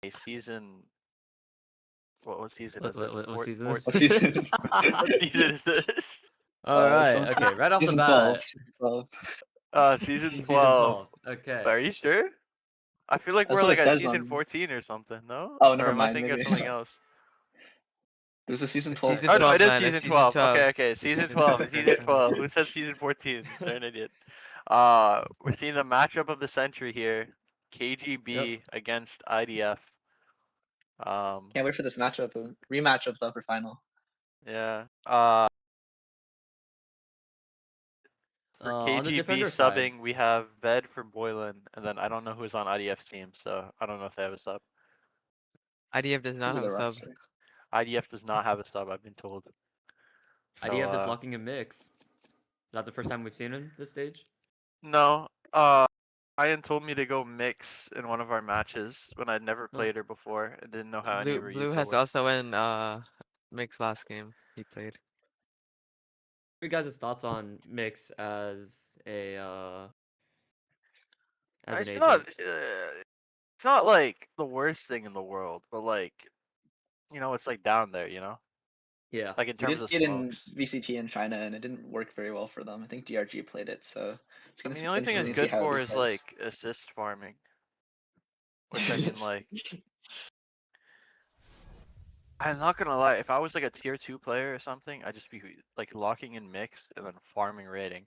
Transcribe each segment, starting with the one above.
a season. What season What, is it? what season Four- is What season? what season is this? Alright, okay, right off the Season bat. 12. Season 12. Season Season 12. 12. Okay. Are you sure? I feel like That's we're what like it at says season on- 14 or something, no? Oh, Or never am I mind, thinking of maybe. something else? There's a season It's 12. season Oh, no, 12, it is man, it's season season 12. 12. Okay, season 12. Season 12. Who says season 14? They're an idiot. We're seeing the matchup of the century here. KGB against IDF. Can't wait for this matchup, rematch of the upper final. Yeah. For On the KGB defender side. subbing, we have Ved for Boylan, and then I don't know who's on IDF's team, so I don't know if they have a sub. IDF does not Look have at a the sub. roster. IDF does not have a sub, I've been told. So, IDF is locking a mix. Is that the first time we've seen him this stage? No. Ryan told me to go mix in one of our matches when I'd never played her before and didn't know how any of her Blue util has worked. also in Mix last game he played. What are your guys' thoughts on Mix as a as an agent? It's not like the worst thing in the world, but like, it's like down there, Yeah. like in We terms did of see it in smokes. VCT in China, and it didn't work very well for them. I think DRG played it, so it's I gonna mean, be the only thing interesting it's to see good how for this is goes. like assist farming, which I mean, like, I'm not gonna lie. If I was like a tier 2 player or something, I'd just be like locking in mix and then farming rating,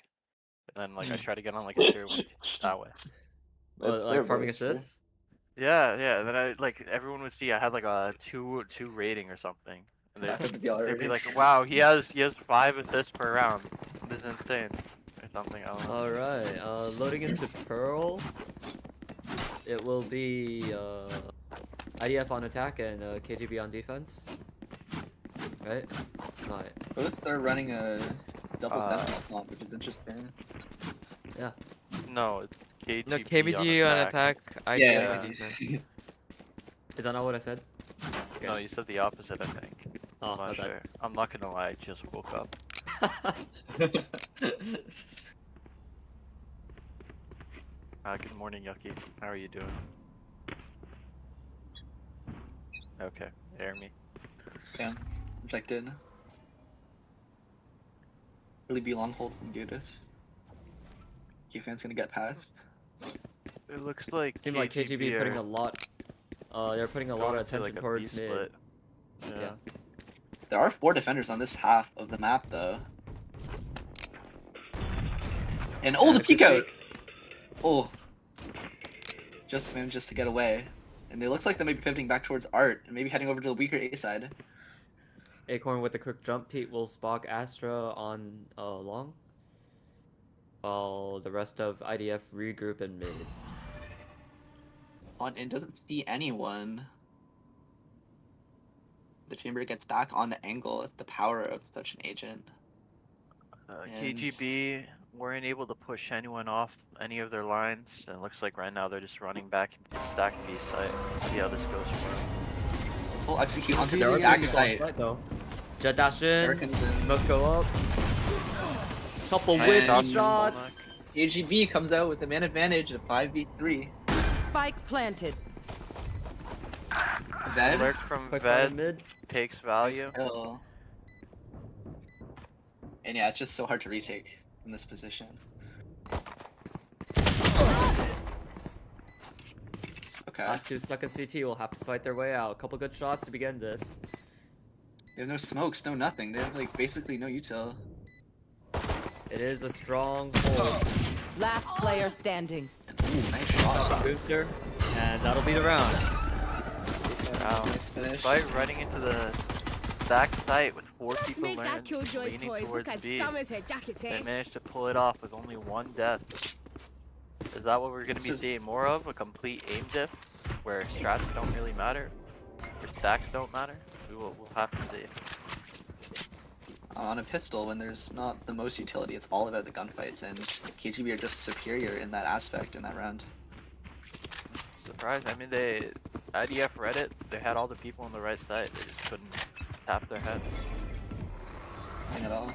and then like I try to get on like a tier 1 that way. Like farming assists? Yeah, yeah. And then I like everyone would see I had like a 2 rating or something, and I have the VLR they'd be rating. like, "Wow, he has 5 assists per round. This is insane," or something. I don't know. Alright, loading into Pearl. It will be IDF on attack and KGB on defense. Right? Right. Both are running a double defense, which is interesting. Yeah. No, it's KGB, No, KBG on attack, IDF Yeah. on defense. Is that not what I said? Okay. No, you said the opposite, I think. Oh, I'm not my bad. sure. I'm not gonna lie, I just woke up. Good morning, Yucky. How are you doing? Okay, air me. Damn, rejected. Really be long hold from Judas. Q-fan's gonna get past. It looks like Seems like KGB putting a lot. They're putting a lot of attention like a towards B mid. split. Yeah. There are 4 defenders on this half of the map, though. And oh, the peek out! Oh, just managed to get away. And it looks like they may be pivoting back towards Art and maybe heading over to the weaker A side. Acorn with the quick jump. Pete will Spock Astra on long. While the rest of IDF regroup in mid. On and doesn't see anyone. The chamber gets back on the angle at the power of such an agent. KGB weren't able to push anyone off any of their lines, and it looks like right now they're just running back into the stack B site. See how this goes for them. Full execute onto the There are stack people site. on site, though. Jet dash in. Americans in. Let's go up. Couple And- whiff shots. KGB comes out with the man advantage of 5v3. Spike planted. Ved? Lurk from Quick fire Ved mid. takes value. Kill. And yeah, it's just so hard to retake in this position. Okay. Last two stuck in CT will have to fight their way out. A couple good shots to begin this. They have no smokes, no nothing. They have like basically no util. It is a strong hold. Last player standing. Ooh, nice shot. Booster, and that'll be the round. Nice finish. By running into the stack site with 4 Let's people make that Killjoy's leaning toys look towards as B, dumb as her jacket, they eh? managed to pull it off with only 1 death. Is that what we're going to be seeing more of? A complete aim diff? Where strats don't really matter? Or stacks don't matter? We'll have to see. On a pistol, when there's not the most utility, it's all about the gunfights, and KGB are just superior in that aspect in that round. Surprised. I mean, IDF Reddit, they had all the people on the right side. They just couldn't tap their heads. Nothing at all.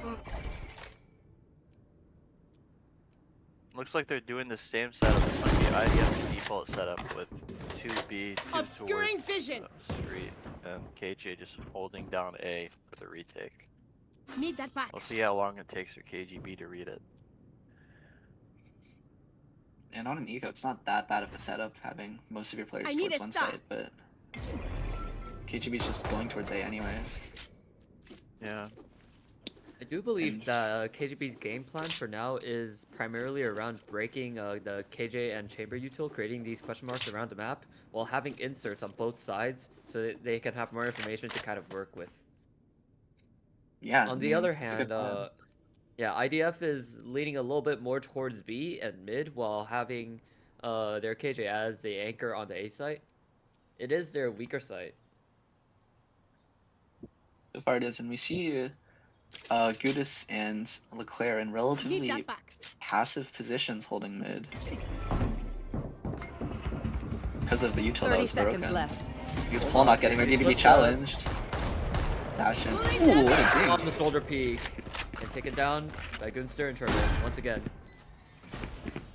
Looks like they're doing the same setup. This might be IDF's default setup with 2B, 2 Obscuring towards vision. street, and KJ just holding down A for the retake. Need that back. We'll see how long it takes for KGB to read it. And on an eco, it's not that bad of a setup having most of your players I need towards a one stop. side, but KGB's just going towards A anyways. Yeah. I do believe And- that KGB's game plan for now is primarily around breaking the KJ and chamber util, creating these question marks around the map, while having inserts on both sides so that they can have more information to kind of work with. Yeah. On I the mean, other it's a hand, good plan. yeah, IDF is leaning a little bit more towards B and mid while having their KJ as the anchor on the A site. It is their weaker site. So far it is, and we see Gudis and Leclerc in Need relatively that back. passive positions holding mid. Because of the util that 30 was seconds broken. left. Because Paul not getting ready to be challenged. Dash in. Ooh, what a On dink. the shoulder peak and taken down by Gunster and Turtle once again.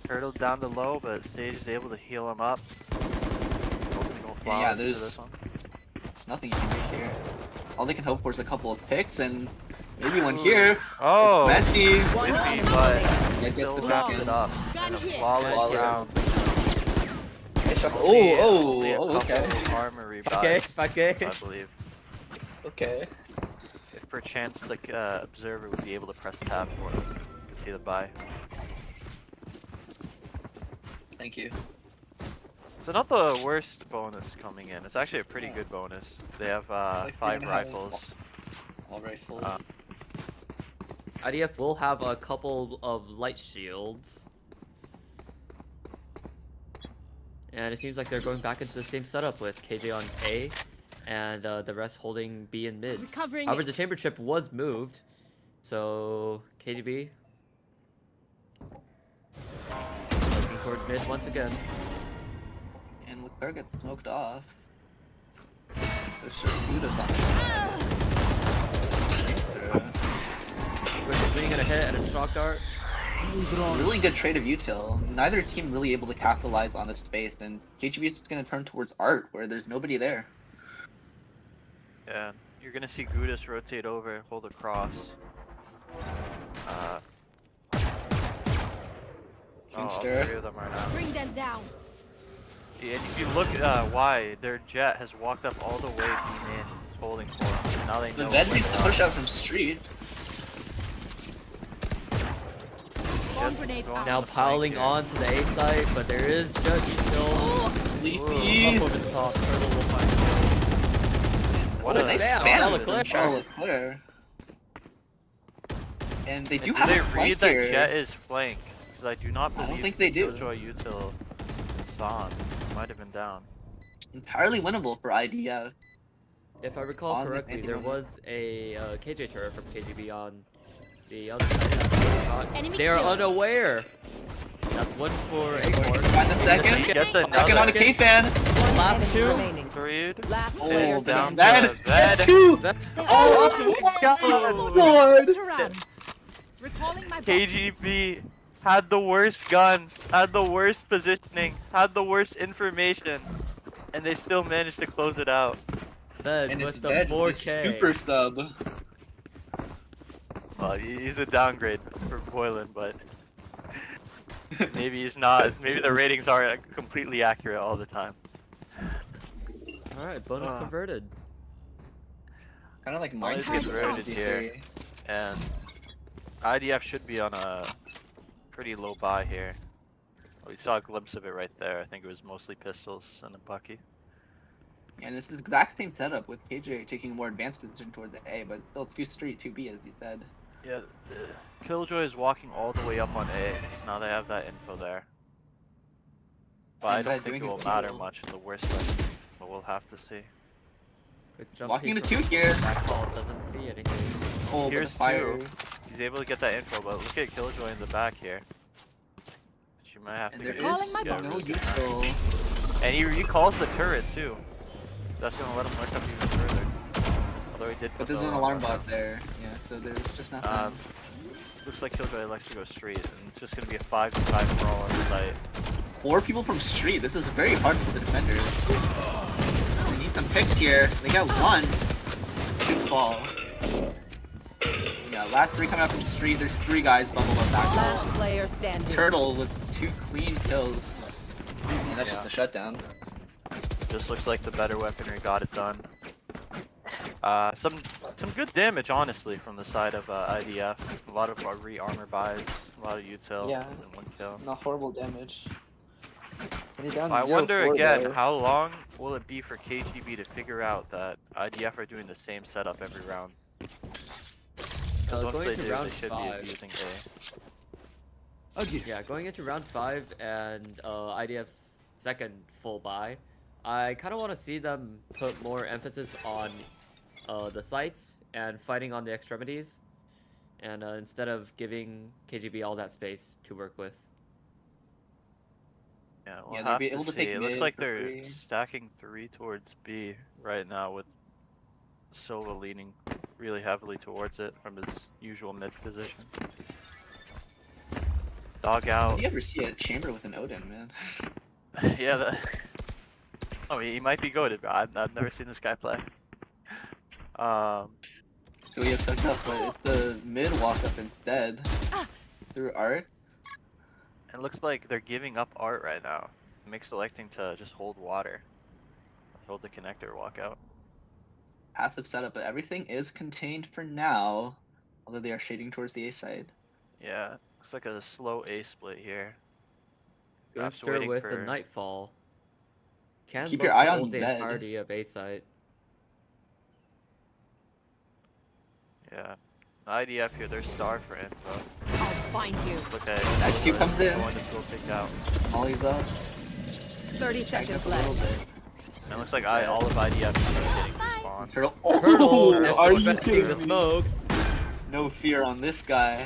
Turtle down to low, but Sage is able to heal him up. Hopefully no flowers into there's- this one. There's nothing you can do here. All they can hope for is a couple of picks and maybe one here. Oh! Messy. One Whippy, enemy but remaining. Gets still the wraps second. it up. Gun And a hit. flawless Flawless. round. Oh, Only a okay. couple armor Okay, rebuys, okay. I believe. Okay. If perchance the observer would be able to press tab for it, you could see the buy. Thank you. So not the worst bonus coming in. It's actually a pretty Yeah. good bonus. They have like 5 they're gonna have rifles. All rifles. IDF will have a couple of light shields. And it seems like they're going back into the same setup with KJ on A and the rest holding B and mid. Recovering However, it. the chamber chip was moved, so KGB looking towards mid once again. And Leclerc gets smoked off. There's just Gudis on this side. With swinging and a hit and a shock dart. Really good trade of util. Neither team really able to capitalize on this space, and KGB is just gonna turn towards art where there's nobody there. Yeah, you're gonna see Gudis rotate over, hold a cross. All Finster. 3 of them are now. Bring them down. Yeah, and if you look why, their jet has walked up all the way being in, holding for them. Now they The know. Ved where needs they to push are. out from street. Bomb Just grenade going out. on Now the flank piling here. on to the A site, but there is Judge still Leafy. up over the top. Turtle will find What Oh, a nice spam. spam. Oh, Leclerc. Oh, Leclerc. And they do And have they a read flank that here. Jet is flank? Because I do not I don't believe think they do. Killjoy Util saw him. Might have been down. Entirely winnable for IDF. If I recall On this correctly, there anti-bomb. was a KJ turret from KGB on the other side. Enemy They are killed. unaware. That's one for Acorn. Find the second. He gets Second on another a K-fan. One Last enemy two. remaining. 3. Last Oh, player It's down standing. to Ved. That's Ved. 2. They're Oh, rotating. my God. Lord. To run. Recalling my bomb. KGB had the worst guns, had the worst positioning, had the worst information, and they still managed to close it out. Then And it's with the Ved, the 4K. super sub. Well, he's a downgrade for Boylan, but maybe he's not. Maybe the ratings aren't completely accurate all the time. Alright, bonus converted. Kind of like Always Minecraft. gets rotated here. And IDF should be on a pretty low buy here. We saw a glimpse of it right there. I think it was mostly pistols and a bucky. And it's the exact same setup with KJ taking a more advanced position towards the A, but it's still 2 street, 2B as you said. Yeah, Killjoy is walking all the way up on A, so now they have that info there. But I And don't Ved think it doing will his matter deal. much in the worst way, but we'll have to see. Quick jump Walking peek into from 2 here. Back ball doesn't see anything. Oh, but the Here's fire. 2. He's able to get that info, but look at Killjoy in the back here. She might have And to there get is my get a no really good useful. And he calls the turret too. That's gonna let him look up even further. Although he did. But put there's the an alarm button. bot there. Yeah, so there's just nothing. Looks like Killjoy likes to go straight, and it's just gonna be a 5v5 brawl on site. 4 people from street. This is very hard for the defenders. They need them picked here. They got 1. Should fall. Yeah, last 3 coming out from street. There's 3 guys bubbled up back. Last player standing. Turtle with 2 clean kills. And that's just a shutdown. Just looks like the better weaponry got it done. Some good damage, honestly, from the side of IDF. A lot of re-armor buys, a lot of util, Yeah. and 1 kill. Not horrible damage. I wonder again, how long will it be for KGB to figure out that IDF are doing the same setup every round? Because once Going they into do, round they should 5. be using Yeah, going into round 5 and IDF's second full buy, I kind of want to see them put more emphasis on the sites and fighting on the extremities, and instead of giving KGB all that space to work with. Yeah, we'll Yeah, they'll have be to able to see. take It looks mid like for they're free. stacking 3 towards B right now, with Sova leaning really heavily towards it from his usual mid position. Dog out. Do you ever see a chamber with an Odin, man? Yeah, oh, he might be goated, but I've never seen this guy play. So we have tucked up, but it's the mid walk up instead. Through art. It looks like they're giving up art right now. Mix electing to just hold water. Hold the connector, walk out. Passive setup, but everything is contained for now. Although they are shading towards the A side. Yeah, looks like a slow A split here. Perhaps Booster waiting with for- the Nightfall. Can Keep look your eye to on hold the Ned. entirety of A site. Yeah. IDF here, they're starved for info. I'll find you. Look at IQ comes in. Going to go pick out. Molly's up. 30 Backed seconds up a little left. bit. And it looks like all of IDF is getting respawn. Turtle. Turtle! Oh, are you disrespecting kidding the me? smokes? No fear on this guy.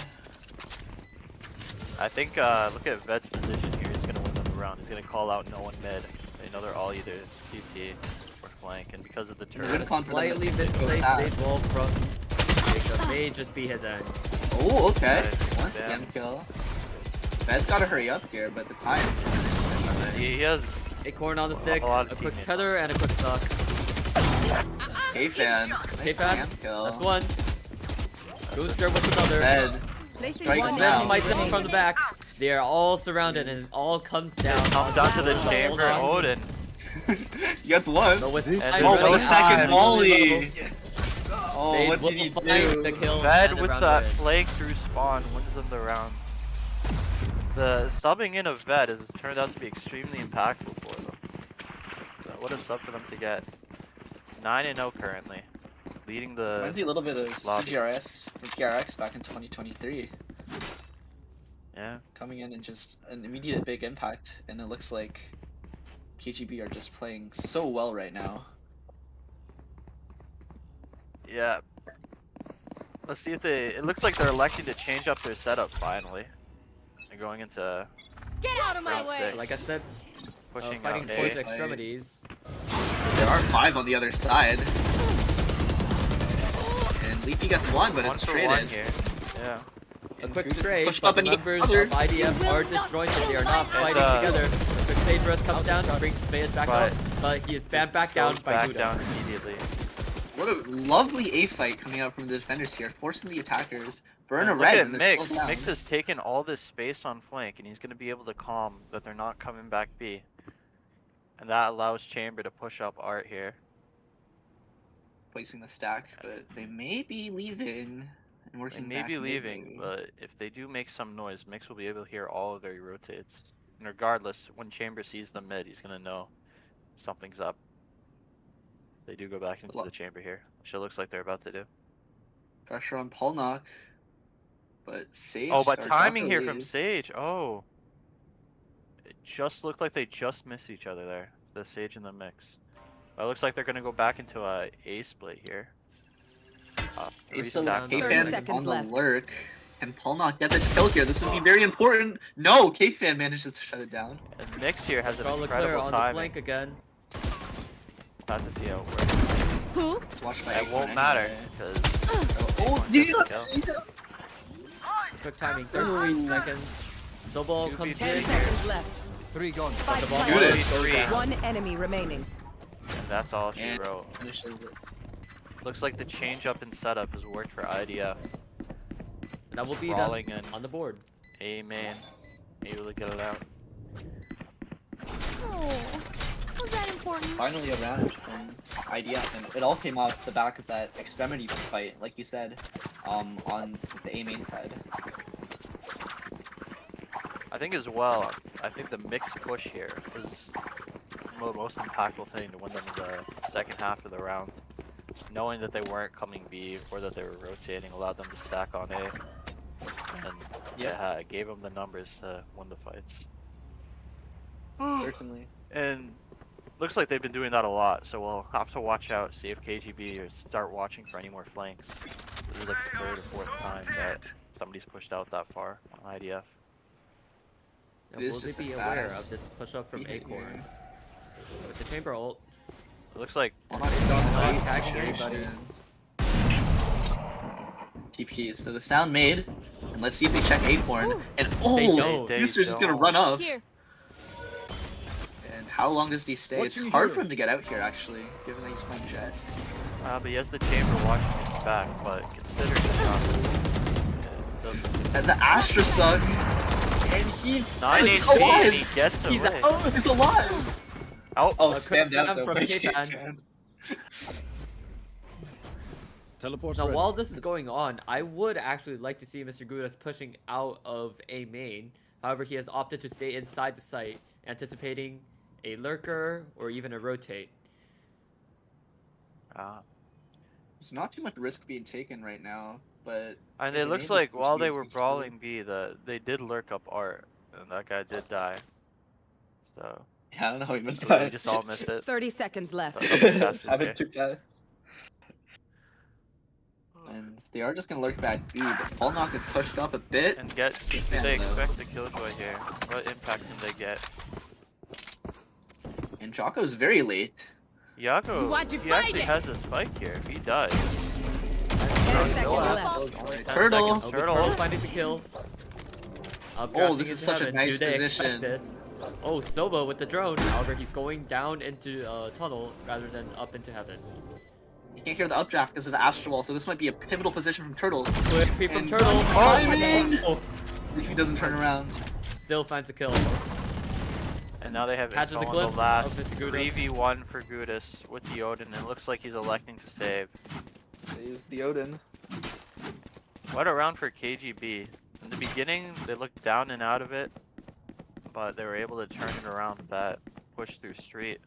I think look at Ved's position here. He's gonna win them the round. He's gonna call out no one mid. They know they're all either CT or flank, and because of the They're turret, gonna con for them Slightly to go misplaced fast. stage wall from Jacob may just be his end. Oh, okay. Okay, One damn. damn kill. Bed's gotta hurry up here, but the time. he has Acorn on the stick, A lot of a quick teammates tether, and a quick suck. K-Fan. K-Fan, Nice kill. that's one. Booster with another. Bed. Placing Strike one now. Then fights them from the back. They are all surrounded, and it all comes down. comes down to the Hold chamber. on. Odin. You got one. No, with And time there's running no out, second really volley. low. Oh, They what will did he find the do? kill Ved and the with round that ends. flank through spawn wins them the round. The subbing in of Ved has turned out to be extremely impactful for them. So what a sub for them to get. 9-0 currently, leading the. Reminds me a little bit of lobby. CGRS from PRX back in 2023. Yeah. Coming in and just an immediate big impact, and it looks like KGB are just playing so well right now. Yeah. Let's see if they. It looks like they're electing to change up their setup finally. They're going into Get out of my Round way. six. Like I said, pushing fighting out towards A. extremities. There are 5 on the other side. And Leafy gets 1, but One it's for traded. one here. Yeah. A quick Push trade, up but the and he gets members another. of IDF You are will not disjointed. They are not fight fighting uh, together. A quick stage rest comes down to bring Spade back But- up, but he is spammed back down Goes by back Buddha. down immediately. What a lovely A fight coming out from the defenders here, forcing the attackers. Burn a And look red at and they're Mix. still down. Mix has taken all this space on flank, and he's going to be able to calm that they're not coming back B. And that allows Chamber to push up Art here. Placing the stack, but they may be leaving and They working may back be mid, leaving, maybe. but if they do make some noise, Mix will be able to hear all of their rotates. And regardless, when Chamber sees the mid, he's going to know something's up. They do go back into the chamber here, which it looks like they're about to do. Pressure on Polnock, but Sage. Oh, but are timing about here to from leave. Sage. Oh. It just looked like they just missed each other there. The Sage and the Mix. But it looks like they're going to go back into a A split here. Three Ace still stacked up. 30 K-Fan seconds on the left. lurk. Can Polnock get this kill here? This would be very important. No, K-Fan manages to shut it down. And Mix here has an Draw the clear incredible on the timing. flank again. About to see how it works. Oops. Watch by It Acorn won't matter, anyway. because Oh, did you not see him? Quick timing, 13 seconds. Sobol 2v2 comes 10 in. seconds left. 3 gone. Spike the ball planted. Goodness. One enemy remaining. And that's all she And wrote. finishes it. Looks like the change up in setup has worked for IDF. And that will be done Crawling in. on the board. Amen. Able to get it out. Oh, was that important? Finally a round from IDF, and it all came off the back of that extremity fight, like you said, on the A main side. I think as well, I think the mixed push here was the most impactful thing to win them the second half of the round. Knowing that they weren't coming B or that they were rotating allowed them to stack on A. And yeah, it gave them the numbers to win the fights. Certainly. And looks like they've been doing that a lot, so we'll have to watch out, see if KGB or start watching for any more flanks. This is like the third or fourth time that somebody's pushed out that far on IDF. Now, It is will they just a be aware fast of this push up from beat Acorn? here. With the chamber ult, It looks like Not tagging anybody. TP. So the sound made, and let's see if they check Acorn. Ooh. And They oh, don't. Booster's just gonna don't. run up. Here. And how long does he stay? It's Watching hard here. for him to get out here, actually, given that he's playing Jet. but he has the chamber watching his back, but considering the drop, it doesn't. And the Astra Sun, and he's 9 he's HP and alive. he gets He's away. Oh, he's alive. Oh, Oh, quick spammed out spam though. from by K-Fan. K-Fan. Teleport's now ready. while this is going on, I would actually like to see Mr. Gudas pushing out of A main. However, he has opted to stay inside the site, anticipating a lurker or even a rotate. There's not too much risk being taken right now, but and Yeah, it the looks name is like supposed to while be they as were big as brawling B, they did lurk up Art, and that guy did die. So yeah, I don't know how he missed we that. just all missed it. 30 seconds left. Fastest Haven't guy. took that. And they are just gonna lurk that B, but Fall Knock is pushed up a bit. And get, do K-Fan, they though. expect the killjoy here? What impact can they get? And Jocko's very late. Yago, What you he actually fighting? has a spike here. If he does, 10 seconds no left. apple. 10 Turtle. seconds, Oh, Turtle. Turtle finding the kill. Oh, this is such a nice Do they position. expect this? Oh, Soba with the drone. However, he's going down into tunnel rather than up into heaven. You can't hear the updraft because of the Astral Wall, so this might be a pivotal position from Turtle. Quick peek from And Turtle. timing! Oh, If he doesn't turn around. still finds the kill. And now they have Catches a info on glimpse the last of Mr. Gudis. 3v1 for Gudis with the Odin, and it looks like he's electing to save. They use the Odin. What a round for KGB. In the beginning, they looked down and out of it, but they were able to turn it around with that push through street.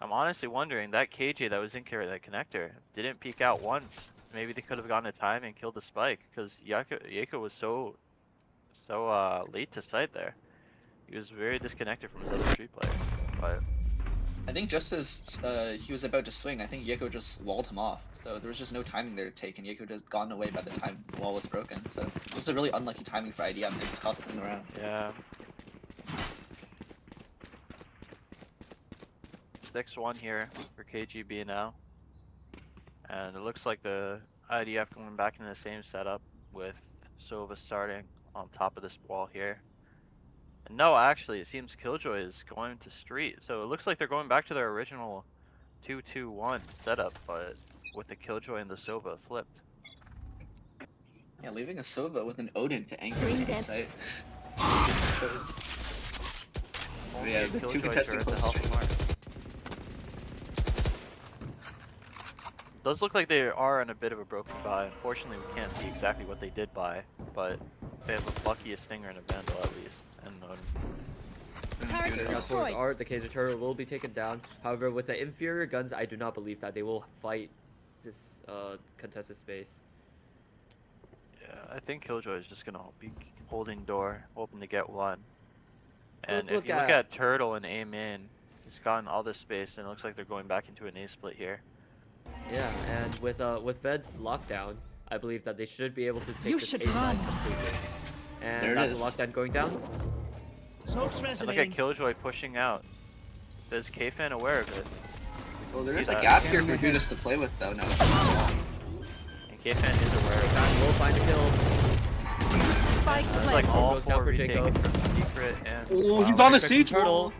I'm honestly wondering, that KJ that was in that connector didn't peek out once. Maybe they could have gone to time and killed the spike, because Yako was so late to sight there. He was very disconnected from his other street players. But I think just as he was about to swing, I think Yeko just walled him off. So there was just no timing there to take, and Yeko just gone away by the time the wall was broken. So it was a really unlucky timing for IDF, and it's cost them around. yeah. 6-1 here for KGB now. And it looks like the IDF going back into the same setup with Sova starting on top of this wall here. And no, actually, it seems Killjoy is going to street. So it looks like they're going back to their original 2-2-1 setup, but with the Killjoy and the Sova flipped. Yeah, leaving a Sova with an Odin to anchor Bring the them. site. Only Yeah, a the two Killjoy contesting turret to close help street. them out. Does look like they are in a bit of a broken buy. Unfortunately, we can't see exactly what they did buy, but they have a Bucky, a Stinger, and a Vandal at least. And Target Good. Now destroyed. towards Art, the KJ turret will be taken down. However, with the inferior guns, I do not believe that they will fight this contested space. yeah, I think Killjoy is just gonna be holding door, hoping to get one. Good And if look you look at- at Turtle and aim in, he's gotten all this space, and it looks like they're going back into an A split here. Yeah, and with Ved's lockdown, I believe that they should be able to take You this should A side run. completely. And There it that's is. the lockdown going down. And look at Killjoy pushing out. Is K-Fan aware of it? Well, See there is a that? gap here for Judas to play with, though. No. And K-Fan is aware of it. K-Fan will find a kill. Spike It's like planted. all Goes down four for retaken Jacob. from secret and. Oh, he's Wow. on the Check siege turtle. wall.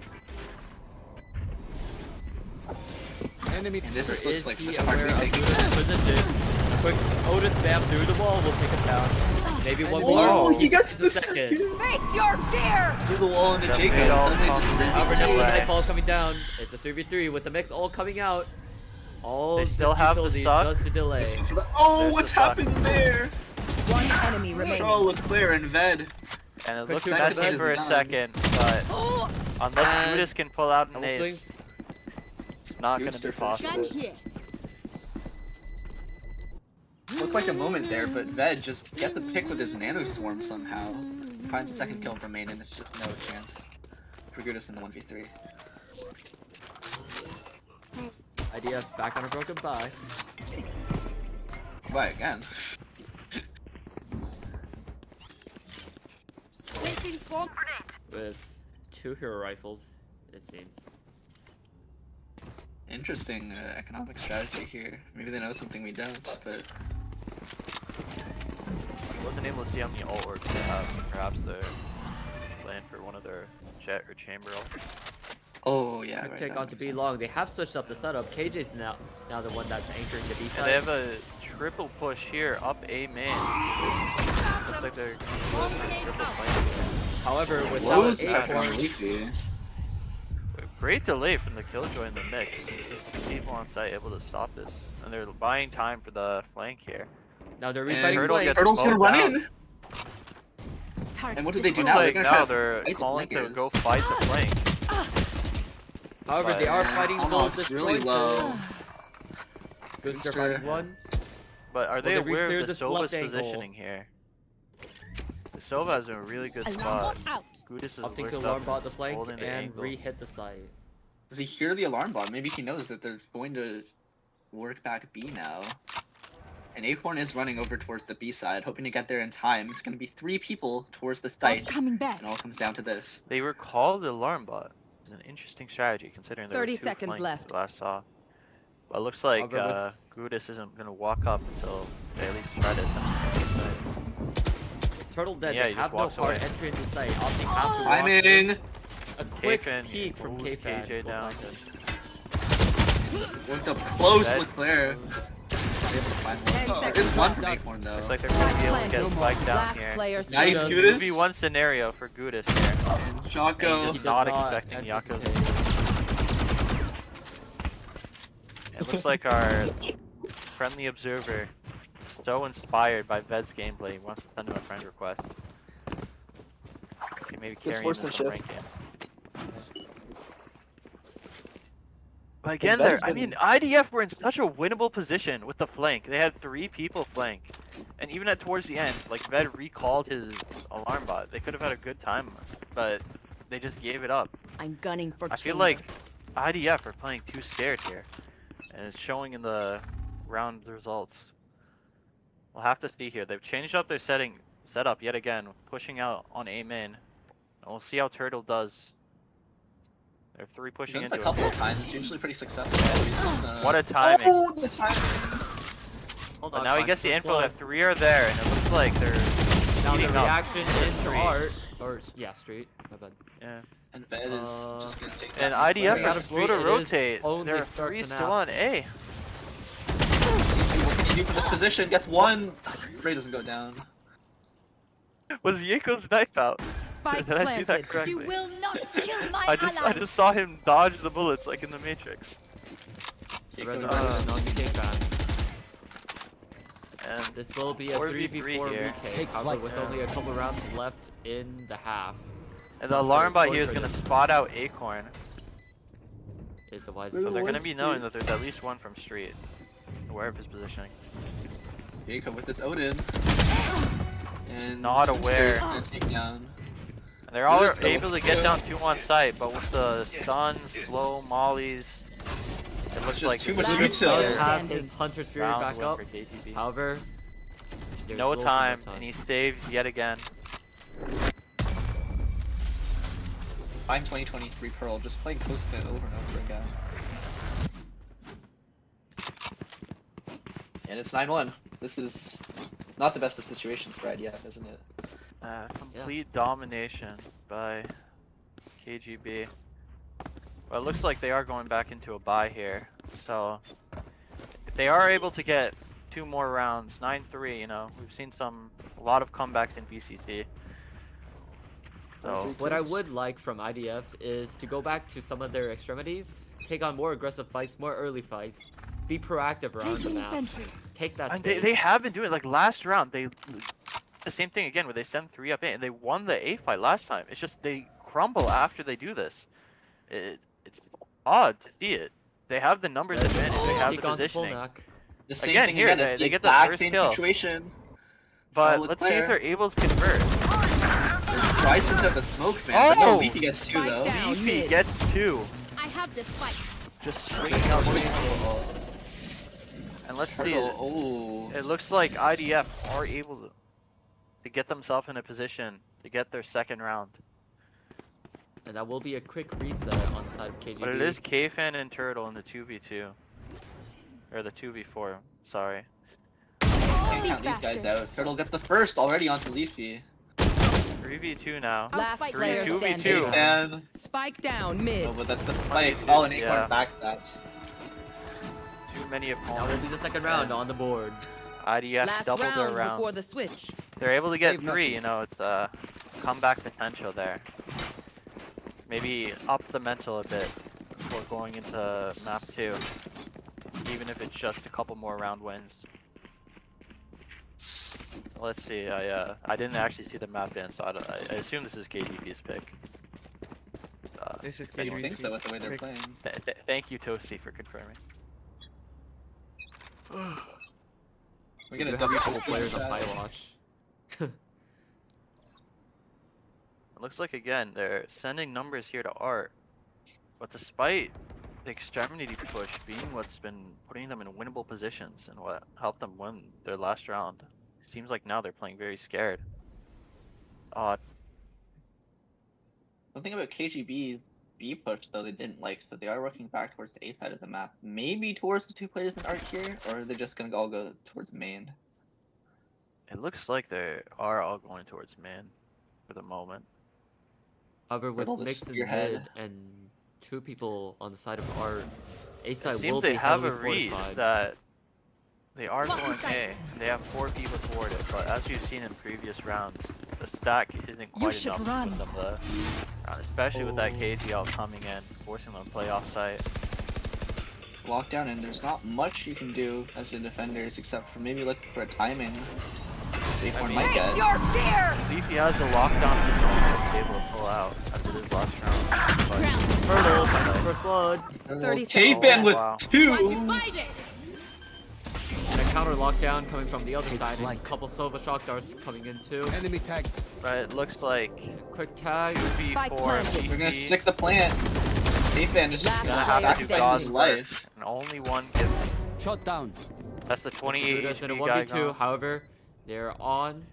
Enemy And this just turret looks like is such the a hard aware of retake. Buddha's position. A quick Otis spam through the wall will take him down. Maybe one more. Oh, he gets Just a the second. second. Face your fear! Through the wall into The Jacob. fatal Suddenly it's a comes 3v3. However, now the Delay. Nightfall coming down. It's a 3v3 with the mix all coming out. All They this still have the utility suck. just to delay. This one for the- Oh, There's what's the suck. happened there? One enemy remaining. Oh, Leclerc and Ved. And it Quick looks two messy seconds for a is done. second, but unless And Judas can pull out an double ace, swing. it's not going to Goodster be first. possible. here. Looked like a moment there, but Ved just get the pick with his nano swarm somehow. Finds the second kill from main, and it's just no chance for Gudis in the 1v3. IDF back on a broken bye. Why again? Placing swarm grenade. With 2 hero rifles, it seems. Interesting economic strategy here. Maybe they know something we don't, but I wasn't able to see how many ult orbs they have, so perhaps they're playing for one of their jet or chamber ults. oh yeah, Quick right. take that on to makes be sense. long. They have switched up the setup. KJ's now the one that's anchoring the B And side. they have a triple push here, up A main. Looks like they're going for a triple flank. However, without Lowe's an back on acorn, Leafy. Great delay from the Killjoy in the mix. Just 2 people on site able to stop this. And they're buying time for the flank here. now they're And refighting Turtle flank. gets Turtle's gonna slowed run down. in. Target And what did they do Looks now? They're like gonna now try to they're fight the calling to flankers. go fight the flank. However, they are fighting Almost both really low. Good Goodster. fighting one. But are they they aware re-cleared of the this left Sova's angle? positioning here? The Sova is in a really good Alarm spot. bot out. Gudis is Opting worked to up alarm and bot the flank holding the and angle. re-hit the site. Does he hear the alarm bot? Maybe he knows that they're going to work back B now. And Acorn is running over towards the B side, hoping to get there in time. It's going to be 3 people towards the site, Coming back. and all comes down to this. They recall the alarm bot. It's an interesting strategy considering there 30 were 2 seconds flanks left. last saw. But it looks like However, Gudis isn't going to walk up until they at least try to attempt to side. Turtle dead. Yeah, They he have just no walks hard away. entry into site. Opting half to walk. Timing! A quick Kfan peek from moves Kfan. KJ will down. find it. Worked up close, Dead. Leclerc. Able to find 10 one. seconds There's one left. from Acorn though. Looks like they're going to be able to get spiked down Last here. player Nice, standing. Gudis. 2v1 scenario for Gudis here. And Jocko. he He does does not not expecting Yako's. anticipate. It looks like our friendly observer is so inspired by Ved's gameplay, he wants to send him a friend request. Okay, maybe carry him in some sportsmanship. rank game. But again, there, Ved's I been- mean, IDF were in such a winnable position with the flank. They had 3 people flank. And even at towards the end, like Ved recalled his alarm bot. They could have had a good time, but they just gave it up. I'm gunning for I feel chamber. like IDF are playing too scared here, and it's showing in the round results. We'll have to see here. They've changed up their setup yet again, pushing out on A main. And we'll see how Turtle does. They're 3 pushing Done this a into couple it. of times. It's usually pretty successful. He's just, What a timing! Oh, the timing! Hold But on, now he fine, gets the so info slow. that 3 are there, and it looks like they're Now the heating up. reaction into Street. art, or yeah, street. My bad. Yeah. And Ved is just gonna take And that. IDF Coming out are of slow street, to it is rotate. only There are starts 3 an still app. on A. What can you do from this position? Gets one. Ray doesn't go down. Was Yako's knife out? Spike Did I see that planted. correctly? You will not kill my I ally. just saw him dodge the bullets like in the Matrix. The Jacob resurrection on the Kfan. And This will be a 4v3 3v4 here. retake. However, with only a couple rounds left in the half, the alarm bot Sorry, here is for gonna this. spot out Acorn, is the wise. so they're gonna One be knowing that there's at least one from street, aware of his positioning. Jacob with his Odin. And Not aware. gonna take down. And they're all Good, so- able to get down 2 on site, but with the stun, slow mollies, it looks Just like too this much is Last Does retail. player have standing. his Hunter's Fury round back win up. for KGB. However, there's No little to time, and he saves yet again. I'm 2023 Pearl, just playing post-pit over and over again. And it's 9-1. This is not the best of situations for IDF, isn't it? Complete domination by KGB. Well, it looks like they are going back into a bye here. So, if they are able to get 2 more rounds, 9-3, you know, we've seen a lot of comebacks in VCT. So, What I would like from IDF is to go back to some of their extremities, take on more aggressive fights, more early fights, be proactive around the Placing map, sentry. take that and space. they have been doing it. Like last round, the same thing again where they send 3 up A, and they won the A fight last time. It's just they crumble after they do this. It's odd to see it. They have the numbers advantage. They have Peek the onto positioning. Polnak. The same Again, thing here, again. It's they the get the exact first same kill. situation. But Look let's see if there. they're able to convert. There's Trisons at the smoke, man. But no, Oh! Leafy gets 2 Spike though. down. Leafy gets 2. I have this fight. Just swinging up Leafy. And let's see. Oh. It looks like IDF are able to get themselves in a position to get their 2nd round. And that will be a quick reset on the side of KGB. But it is K-Fan and Turtle in the 2v2. Or the 2v4, sorry. Can't count these guys out. Turtle get the first already onto Leafy. 3v2 now. Last Three, player 2v2. standing. And Spike down mid. oh, but that's the fight. Oh, and Yeah. Acorn backstabs. Too many Now will opponents. be the second round on the board. IDF Last double their round rounds. before the switch. They're able to get Save 3, nothing. you know, it's comeback potential there. Maybe up the mental a bit before going into map 2. Even if it's just a couple more round wins. Let's see, I didn't actually see the map in, so I assume this is KGB's pick. This is I don't KGB's think so with the way they're pick. playing. Thank you, Toasty, for confirming. We get a do have W a couple for players on that. high watch. It looks like, again, they're sending numbers here to Art. But despite the extremity push being what's been putting them in winnable positions and what helped them win their last round, seems like now they're playing very scared. Odd. The thing about KGB B push though they didn't like, so they are working back towards the A side of the map. Maybe towards the 2 players in Arc here, or are they just gonna all go towards main? It looks like they are all going towards man for the moment. However, with Riddle the Mix and spearhead. Mid and 2 people on the side of Art, A It side will seems be they have a heavily read fortified. that they are Lock going inside. A, and they have 4 people toward it, but as you've seen in previous rounds, the stack isn't quite should enough run. for them to, especially with that KGL coming in, forcing them to play off-site. Lockdown, and there's not much you can do as the defenders except for maybe looking for a timing. Acorn mean- might Face get. your fear! Leafy has the lockdown of his own that he's able to pull out after this last round. But Ground. Turtle, first blood, 30 K-Fan seconds with Wow. 2! Want to fight it? and a counter lockdown coming from the other side, and a couple Sova shock darts coming in too. Enemy tag. but it looks like Quick tag. Spike 2v4 planted. We're gonna Leafy stick the plant. K-Fan is just Last gonna player sacrifice his standing. life. and only one gives. Shot down. That's the 28 Buddha's in a HP guy 1v2, gone. however, they're on.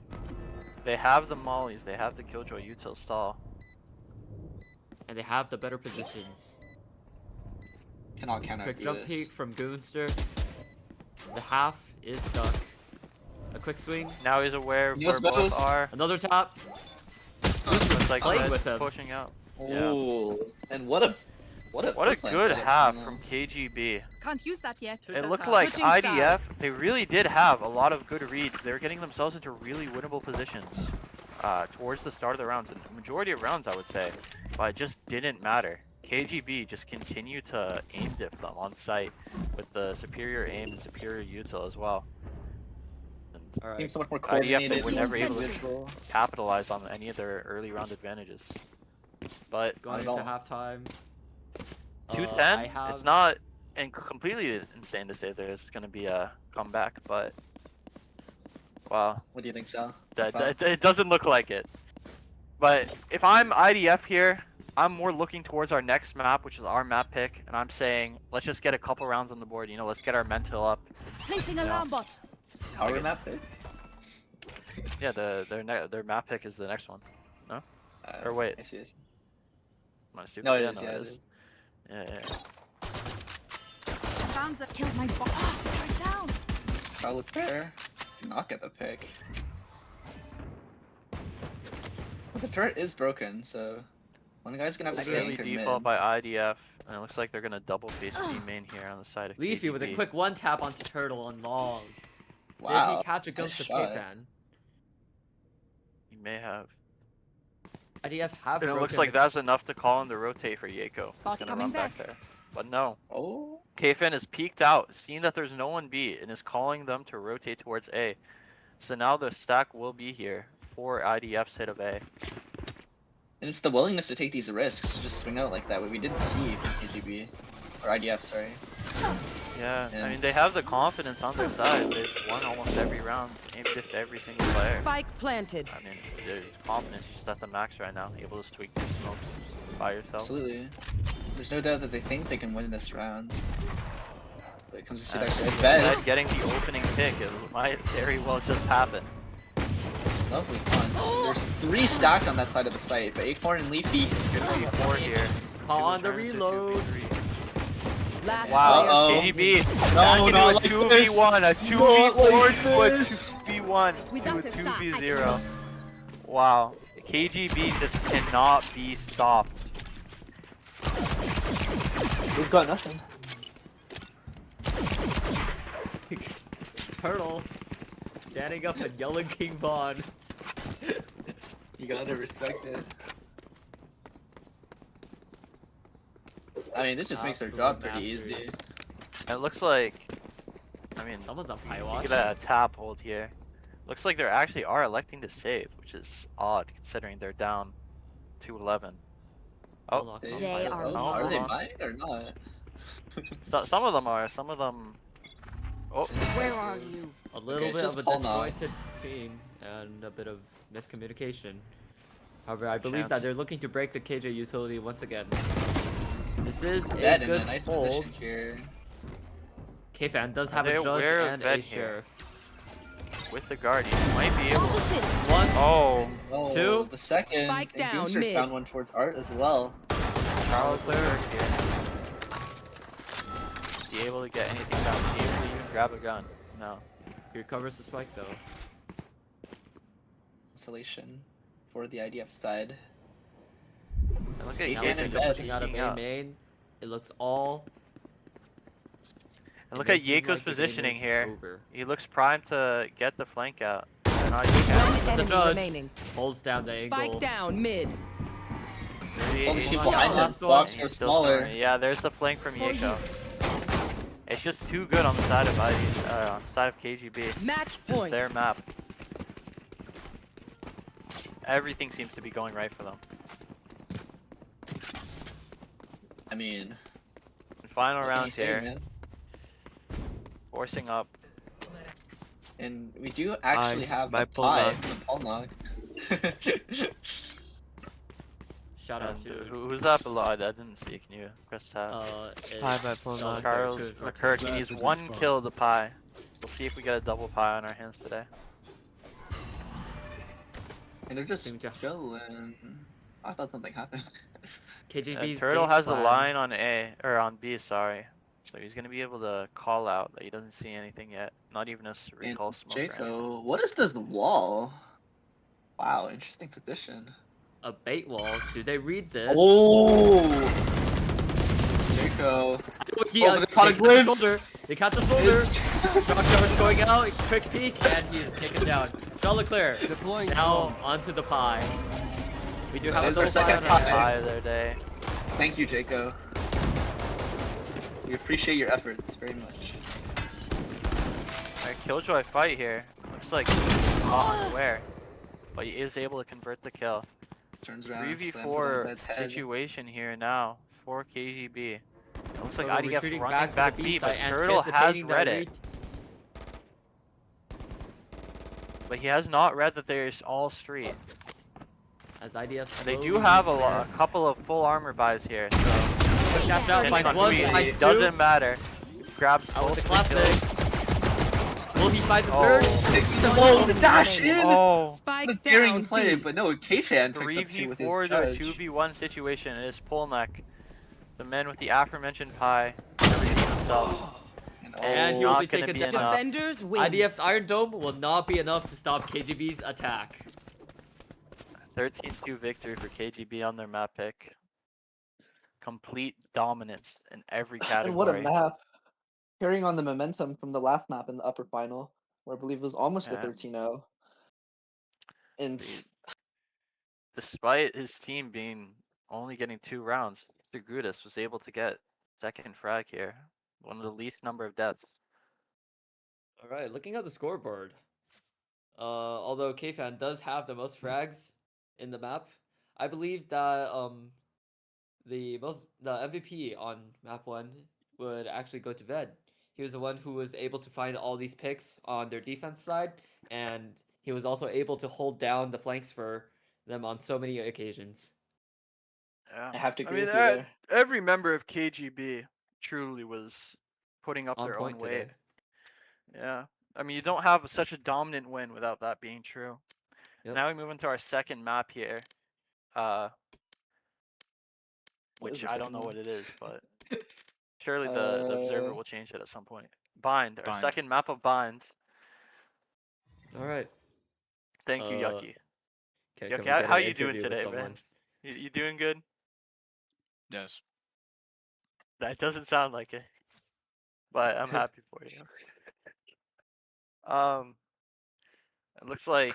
They have the mollies, they have the Killjoy util stall. And they have the better positions. Cannot Quick do jump this. peek from Goonster. The half is stuck. A quick swing. Now he's aware of He knows where both both. are. Another tap. Looks like Playing Red's with him. pushing out. Yeah. Ooh, and what a What a push good line. half from KGB. Can't use that yet. It looked like Switching IDF, sides. they really did have a lot of good reads. They were getting themselves into really winnable positions towards the start of the rounds. And the majority of rounds, I would say. But it just didn't matter. KGB just continued to aim dip them on site with the superior aim and superior util as well. And Alright. Seems so much more IDF, coordinated. they were never Being able to sensitive. capitalize on any of their early round advantages. But Going Not into at halftime. 210, I have- it's not completely insane to say there's going to be a comeback, but wow, What do you think, Sal? that it doesn't look like it. But if I'm IDF here, I'm more looking towards our next map, which is our map pick, and I'm saying let's just get a couple rounds on the board. You know, let's get our mental up. Placing alarm bot. Power map pick? Yeah, their map pick is the next one. Or wait. I see. Am I stupid? No, it Yeah, is. no, Yeah, it it is. is. Yeah. Bombs that killed my bot. They're down. I'll look there. Do not get the pick. But the turret is broken, so one guy's gonna have to stay Early anchored default mid. by IDF, and it looks like they're gonna double face B main here on the side of Leafy with a KGB. quick one tap onto Turtle on long. Wow. Did he catch a nice glimpse of shot. K-Fan? He may have. IDF have And it looks broken like the- that's enough to call him to rotate for Yako. He's Bot gonna coming run back back. there. But no. Oh. Kfin is peeked out, seen that there's no one B, and is calling them to rotate towards A. So now the stack will be here for IDF's hit of A. And it's the willingness to take these risks to just swing out like that, what we didn't see from KGB. Or IDF, sorry. Yeah, I And- mean, they have the confidence on their side. They've won almost every round, aimed at every single player. Spike planted. I mean, their confidence is just at the max right now, able to tweak these smokes by yourself. Absolutely. There's no doubt that they think they can win this round. But it comes to And that bed. Zed getting the opening pick, it might very well just happen. Lovely punch. There's 3 stacked on that side of the site, but Acorn and Leafy. Good 3-4 here. On the Turns to reload. 2v3. Last Wow, Uh-oh. KGB No, back into not a like 2v1, a 2v4 to a 2v1 to a Without a stop, I 2v0. cannot. Wow, KGB just cannot be stopped. We've got nothing. Turtle standing up and yelling King Von. You gotta respect it. I mean, this just makes their Absolute job pretty mastery. easy. And it looks like, I mean, Someone's on high you watch. get a tap hold here. Looks like they actually are electing to save, which is odd considering they're down 2-11. Oh, Unlocked They, on They fire. are oh, low. are they Hold on. mine or not? some of them are, some of them. Oh, Where are you? A little it's bit just of a Paul Nog. disjointed team and a bit of miscommunication. However, I believe Chance. that they're looking to break the KJ utility once again. This is a Dead in a good nice hold. position here. K-Fan does Are have they a judge aware of and Vet a here? sheriff. with the Guardian, might be able. Ult assist. One. Oh, Oh, Two. the second. Spike and down, Gooster's mid. found one towards Art as well. Charles Leclerc here. Be able to get anything down. Be able to even grab a gun. No. He recovers the spike though. Isolation for the IDF side. And look at He Now can they're and just bet. pushing out of peeking A out. main. It looks all. And look it at may seem Yako's like the game positioning is here. over. He looks primed to get the flank out. They're not even One counting. enemy judge. remaining. Holds down the Spike angle. down mid. All these people Hold on, behind him. last one. Blocks He's are still smaller. throwing it. Yeah, there's the flank from For Yako. It's just too good on the side of on the side of KGB. Match point. Their map. Everything seems to be going right for them. I mean, And final what can you round say, here, man? forcing up. And we do actually have my a pie Polnog. from the Polnog. Shout out And, to who's that below? I didn't see. Can you press tab? it's Pie by Polnog. Charles Charles Leclerc. Leclerc, he That's needs a good one spot. kill of the pie. We'll see if we get a double pie on our hands today. And they're just Seem to- chilling. I thought something happened. KGB's Turtle game has a plan. line on A, or on B, sorry. So he's gonna be able to call out that he doesn't see anything yet. Not even a And recall smoke or anything. Jaco, what is this wall? Wow, interesting position. A bait wall. Do they read this? Oh! Jaco. He, Oh, they caught a caught the glimpse. shoulder. They caught the shoulder. It's- Shock Charge going out. Quick peek, and he's taken down. Charles Leclerc Deploying now onto the pie. We do have That a is our double pie second on our pie. hands. Pie of their day. Thank you, Jaco. We appreciate your efforts very much. Alright, Killjoy fight here. Looks like he's caught unaware. But he is able to convert the kill. Turns around, slams it on 3v4 Bed's head. situation here now for KGB. It looks like Turtle IDF retreating running to back the B, but side, Turtle has anticipating the read it. But he has not read that there's all street. As IDF They do slowly have a, moves there. a couple of full armor buys here, so Quick dash out, it's finds on one, who he finds is. two. Doesn't matter. Grabs Out both with the the kills. classic. Will he find the Oh. third? Takes the ball, the dash in! Oh, The Spike daring down play, B. but no, K-Fan picks up two with his 3v4 to a judge. 2v1 situation. It is Polnek, the man with the aforementioned pie, everything himself. And he will not be gonna taken be down. enough. Defenders win. IDF's Iron Dome will not be enough to stop KGB's attack. 13-2 victory for KGB on their map pick. Complete dominance in every And what a category. map! Carrying on the momentum from the last map in the upper final, where I believe it was almost a Yeah. 13-0. And See, despite his team being only getting 2 rounds, Mr. Gudis was able to get second frag here. One of the least number of deaths. All right, looking at the scoreboard. Although K-Fan does have the most frags in the map, I believe that the MVP on map 1 would actually go to Ved. He was the one who was able to find all these picks on their defense side, and he was also able to hold down the flanks for them on so many occasions. Yeah. I have to I agree mean, with you there. every member of KGB truly was putting up On their own point weight. today. Yeah. I mean, you don't have such a dominant win without that being true. Yep. Now we move into our second map here. What is Which the I don't second know one? what it is, but surely the observer Uh, will change it at some point. Bind, our Bind. second map of Bind. All right. Thank you, Yucky. Okay, can Yucky, we get how an you doing interview with today, someone? man? You doing good? Yes. That doesn't sound like it, but I'm happy for you. It looks like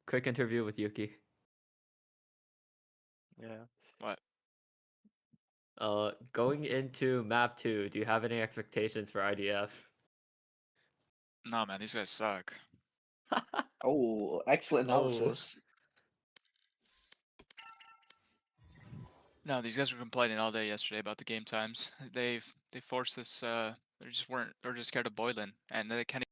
Quick interview with Yuki. yeah. What? Going into map 2, do you have any expectations for IDF? No, man, these guys suck. oh, excellent Oh. analysis. No, these guys were complaining all day yesterday about the game times. They forced us. They just weren't. They're just scared of boiling, and they can't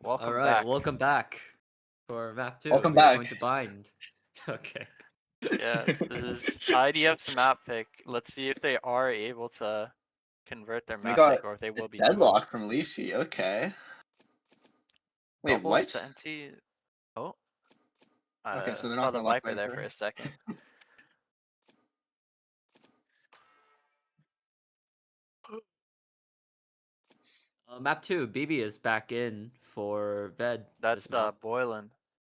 Welcome All right, back. welcome back for map 2. Welcome We are back. going to bind. Okay. Yeah, this is IDF's map pick. Let's see if they are able to convert their We map got pick or if they will be deadlock from Leafy. Okay. Wait, double what? Senti. Oh, Okay, so they're saw not the gonna lock Viper there for Viper. a second. Map 2, BB is back in for Ved. That's this map. Boylan.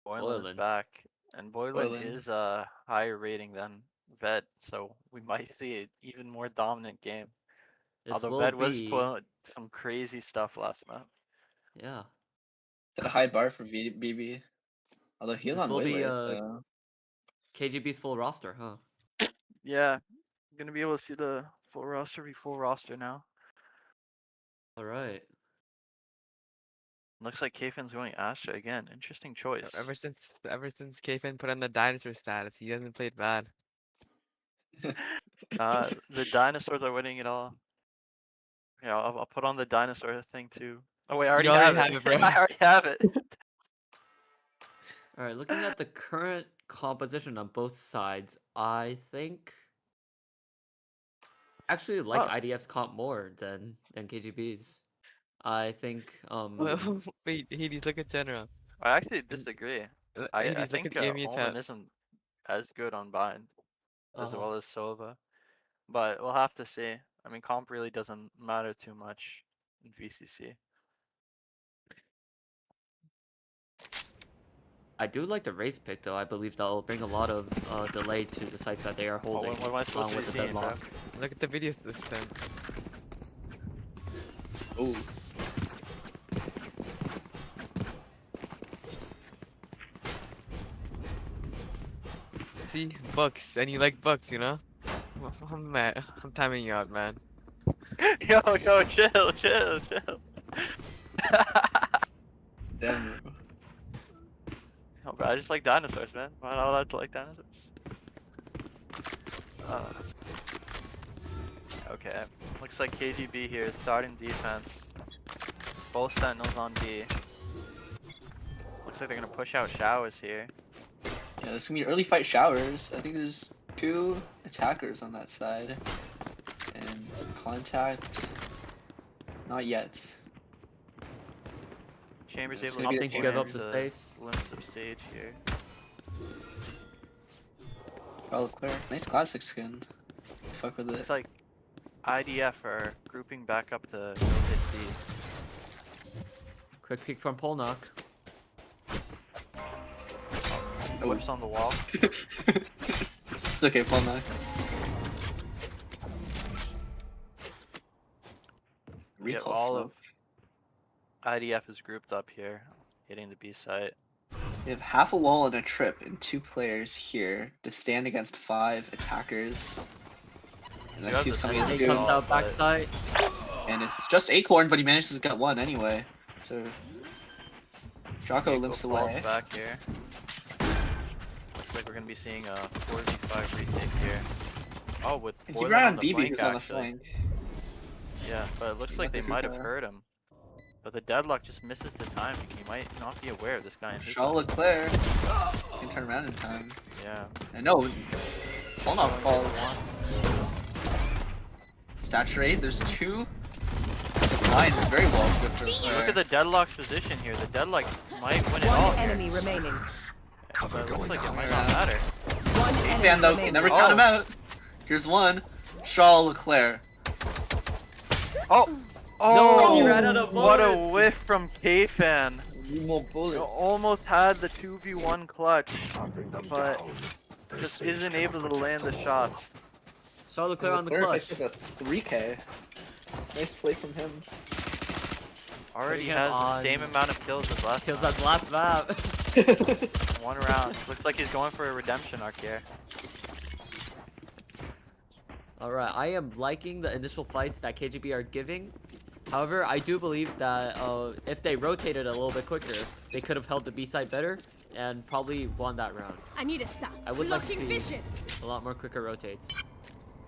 Boylan is Boylan. back, and Boylan Boylan. is a higher rating than Ved, so we might see an even more dominant game. This Although will Ved was be... pulling some crazy stuff last map. Yeah. Set a high bar for BB. Although he's This on will way be late, so. KGB's full roster, huh? Yeah, gonna be able to see the full roster be full roster now. Alright. Looks like Kafan's going Astra again. Interesting choice. Ever since Kfin put on the dinosaur status, he hasn't played bad. The dinosaurs are winning it all. Yeah, I'll put on the dinosaur thing too. Oh wait, I already, already have have it, bro. I already have it. Alright, looking at the current composition on both sides, I think... Actually like Oh. IDF's comp more than KGB's. I think Wait, Hades, look at general. I actually disagree. I Hades, look think at EMEA Omen chat. isn't as good on bind as Uh-huh. well as Sova, but we'll have to see. I mean, comp really doesn't matter too much in VCC. I do like the race pick though. I believe that'll bring a lot of delay to the sites that they are holding, what am I supposed along to with be the seeing, bro? deadlock. Look at the videos this time. Ooh. See, Bucks, and you like Bucks, you know? I'm mad. I'm timing you out, man. Yo, chill. Damn. Oh, bro, I just like dinosaurs, man. Am I not allowed to like dinosaurs? Okay, looks like KGB here is starting defense. Both sentinels on B. Looks like they're gonna push out showers here. Yeah, there's gonna be early fight showers. I think there's 2 attackers on that side. And contact. Not yet. Chambers It's able gonna to be Opting to a give up corner. the space. glimpse of Sage here. Oh, clear. Nice classic skin. Fuck with it. Looks like IDF are grouping back up to go hit D. Quick peek from Polnock. Oh. Whiffs on the wall. It's okay, Paul knock. We get Recall all smoke. of IDF is grouped up here, hitting the B site. We have half a wall and a trip and 2 players here to stand against 5 attackers. And You that have she's the coming same in He Dude, comes too. out but- backside. And it's just Acorn, but he manages to get 1 anyway. So Draco Nico limps falls away. back here. Looks like we're gonna be seeing a 4v5 retake here. Oh, with I think he Boylan ran on on the BB flank, who's on the actually. flank. Yeah, but it looks He like got they the might have Kuka. heard him. But the deadlock just misses the timing. He might not be aware of this guy in his Shaw Leclerc can turn around in time. Yeah. I know. Polnock falls. Saturate, there's 2. The line is very well good for Look at the deadlock's position here. The deadlock might win it all One here. enemy remaining. Yeah, but it looks like it might not matter. One Fan enemy though, remaining. can never count him out. Here's 1. Shaw Leclerc. Oh! No, Oh! he ran out of What a bullets. whiff from K-Fan. More You bullets. almost had the 2v1 clutch, but just isn't able to land the shots. Charlotte Claire on the Leclerc clutch. picked up a 3K. Nice play from him. Already Putting him has the on- same amount of kills as last Kills time. that last map. 1 round. Looks like he's going for a redemption arc here. Alright, I am liking the initial fights that KGB are giving. However, I do believe that if they rotated a little bit quicker, they could have held the B side better and probably won that round. I need a stop. I would like to Blocking see vision. a lot more quicker rotates.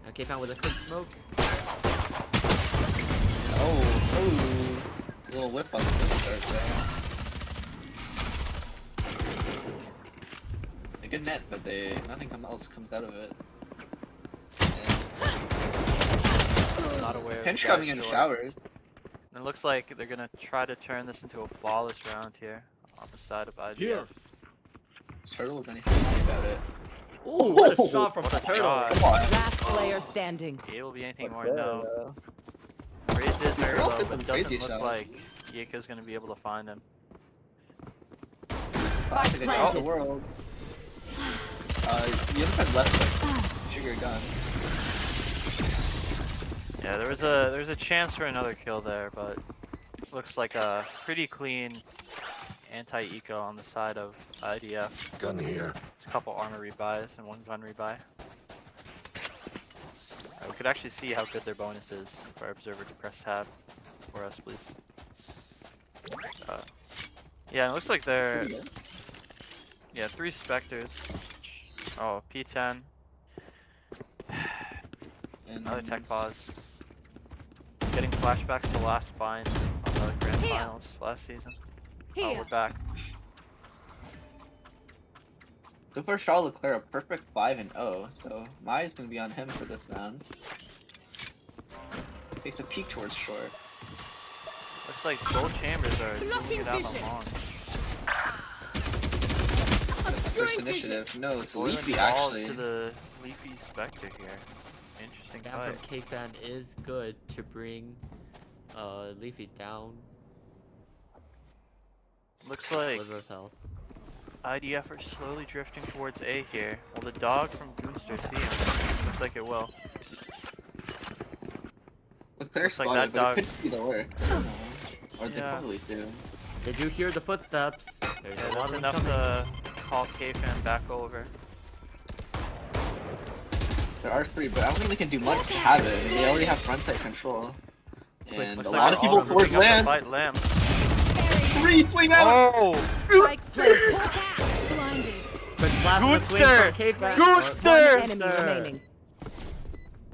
Okay, found with a quick smoke. Oh, little whip on the second start there. good net, but nothing else comes out of it. Not aware. Pinch of the guy coming in the short. showers. And it looks like they're gonna try to turn this into a flawless round here on the side of IDF. Here. Turtle is anything about it. Ooh, what a shot from What the a turtle. shot. Come on. Last player standing. It will be anything more no. Raised is very Turtle low, hit but some it doesn't crazy look shots. like Yeko's gonna be able to find him. Classic against the planted. world. The other side left like, trigger gun. Yeah, there's a chance for another kill there, but looks like a pretty clean anti-eco on the side of IDF. Gun here. There's a couple armor rebuys and one gun rebuy. We could actually see how good their bonus is for our observer to press tab for us, please. Yeah, it looks like they're... Pretty good. Yeah, 3 Spectres. Oh, P10. And Another tech pause. Getting flashbacks to last binds on the grand Here. finals last season. Oh, Here. we're back. So far, Charles Leclerc a perfect 5-0, so Mai's gonna be on him for this round. Takes a peek towards short. Looks like both chambers are Blocking moving it out vision. long. First initiative. No, it's Boiling Leafy balls actually. to the Leafy Spectre here. Interesting Down fight. from K-Fan is good to bring Leafy down Looks like with with health. IDF are slowly drifting towards A here. Will the dog from Goonster see him? Looks like it will. Leclerc looks like spotted, that but dog- it could see the work. I don't know. Or they Yeah. probably do. They do hear the footsteps. There's Yeah, a lot that's of them enough coming. to call K-Fan back over. There are 3, but I don't think they can do much to have it. I mean, they already have front side control. And Looks a like lot of they're people all force moving up to land. fight Lamb. 3 swing out! Oh! Spike planted. Blinded. Quick blast of the swing Goonster! from K-Fan. Goonster! One enemy remaining.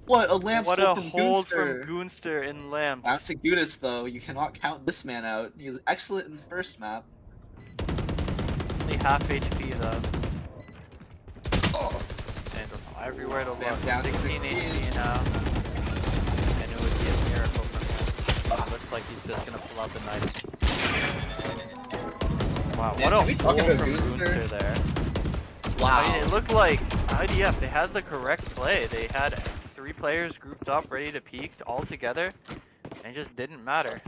What a lamp What a from hold Goonster. from Goonster in Lamps. Back to Gudis though, you cannot count this man out. He was excellent in the first map. Only half HP though. And everywhere to Spam look. down to 16 HP now. And it would be a miracle from him. Looks like he's just gonna pull out the knife. Wow, Man, what can we a talk hold about from Goonster? Goonster there. Wow. I mean, it looked like IDF, they had the correct play. They had 3 players grouped up, ready to peek all together, and it just didn't matter.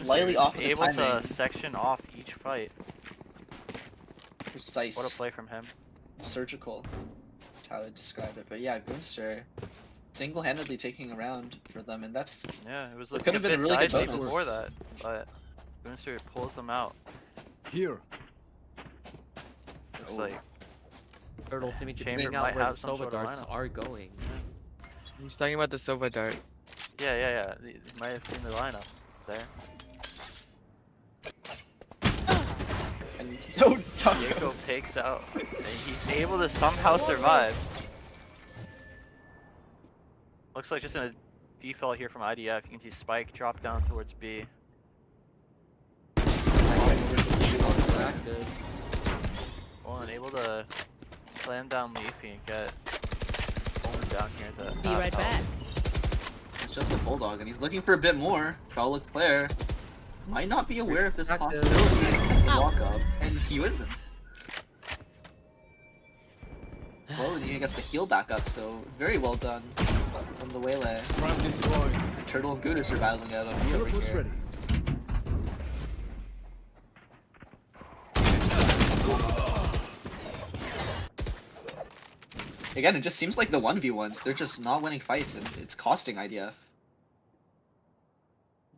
Lightly Goonster off was the able timing. to section off each fight. Precise. What a play from him. Surgical. That's how I would describe it. But yeah, Goonster single-handedly taking a round for them, and that's Yeah, it was It looking could a have been a bit really good dicey bonus. before that, but Goonster pulls them out. Here. Looks Oh. like Turtle seeming to Chamber bring out might where have the some Sova sort of darts lineup. are going. He's talking about the Sova dart. yeah. You might have seen the lineup there. and no Taco. Yeko takes out, and he's able to somehow survive. Looks like just in a default here from IDF, you can see Spike drop down towards B. Good. Well, and able to slam down Leafy and get Bowman down here to Be half right health. back. It's just a bulldog, and he's looking for a bit more. Charles Leclerc might not be aware of this Active. possibility of the walk-up, and he isn't. Well, and he gets the heal back up, so very well done from the Waylay. Trap destroyed. And Turtle and Gudis are battling out on me over Teleport here. ready. Again, it just seems like the 1v1s, they're just not winning fights, and it's costing IDF.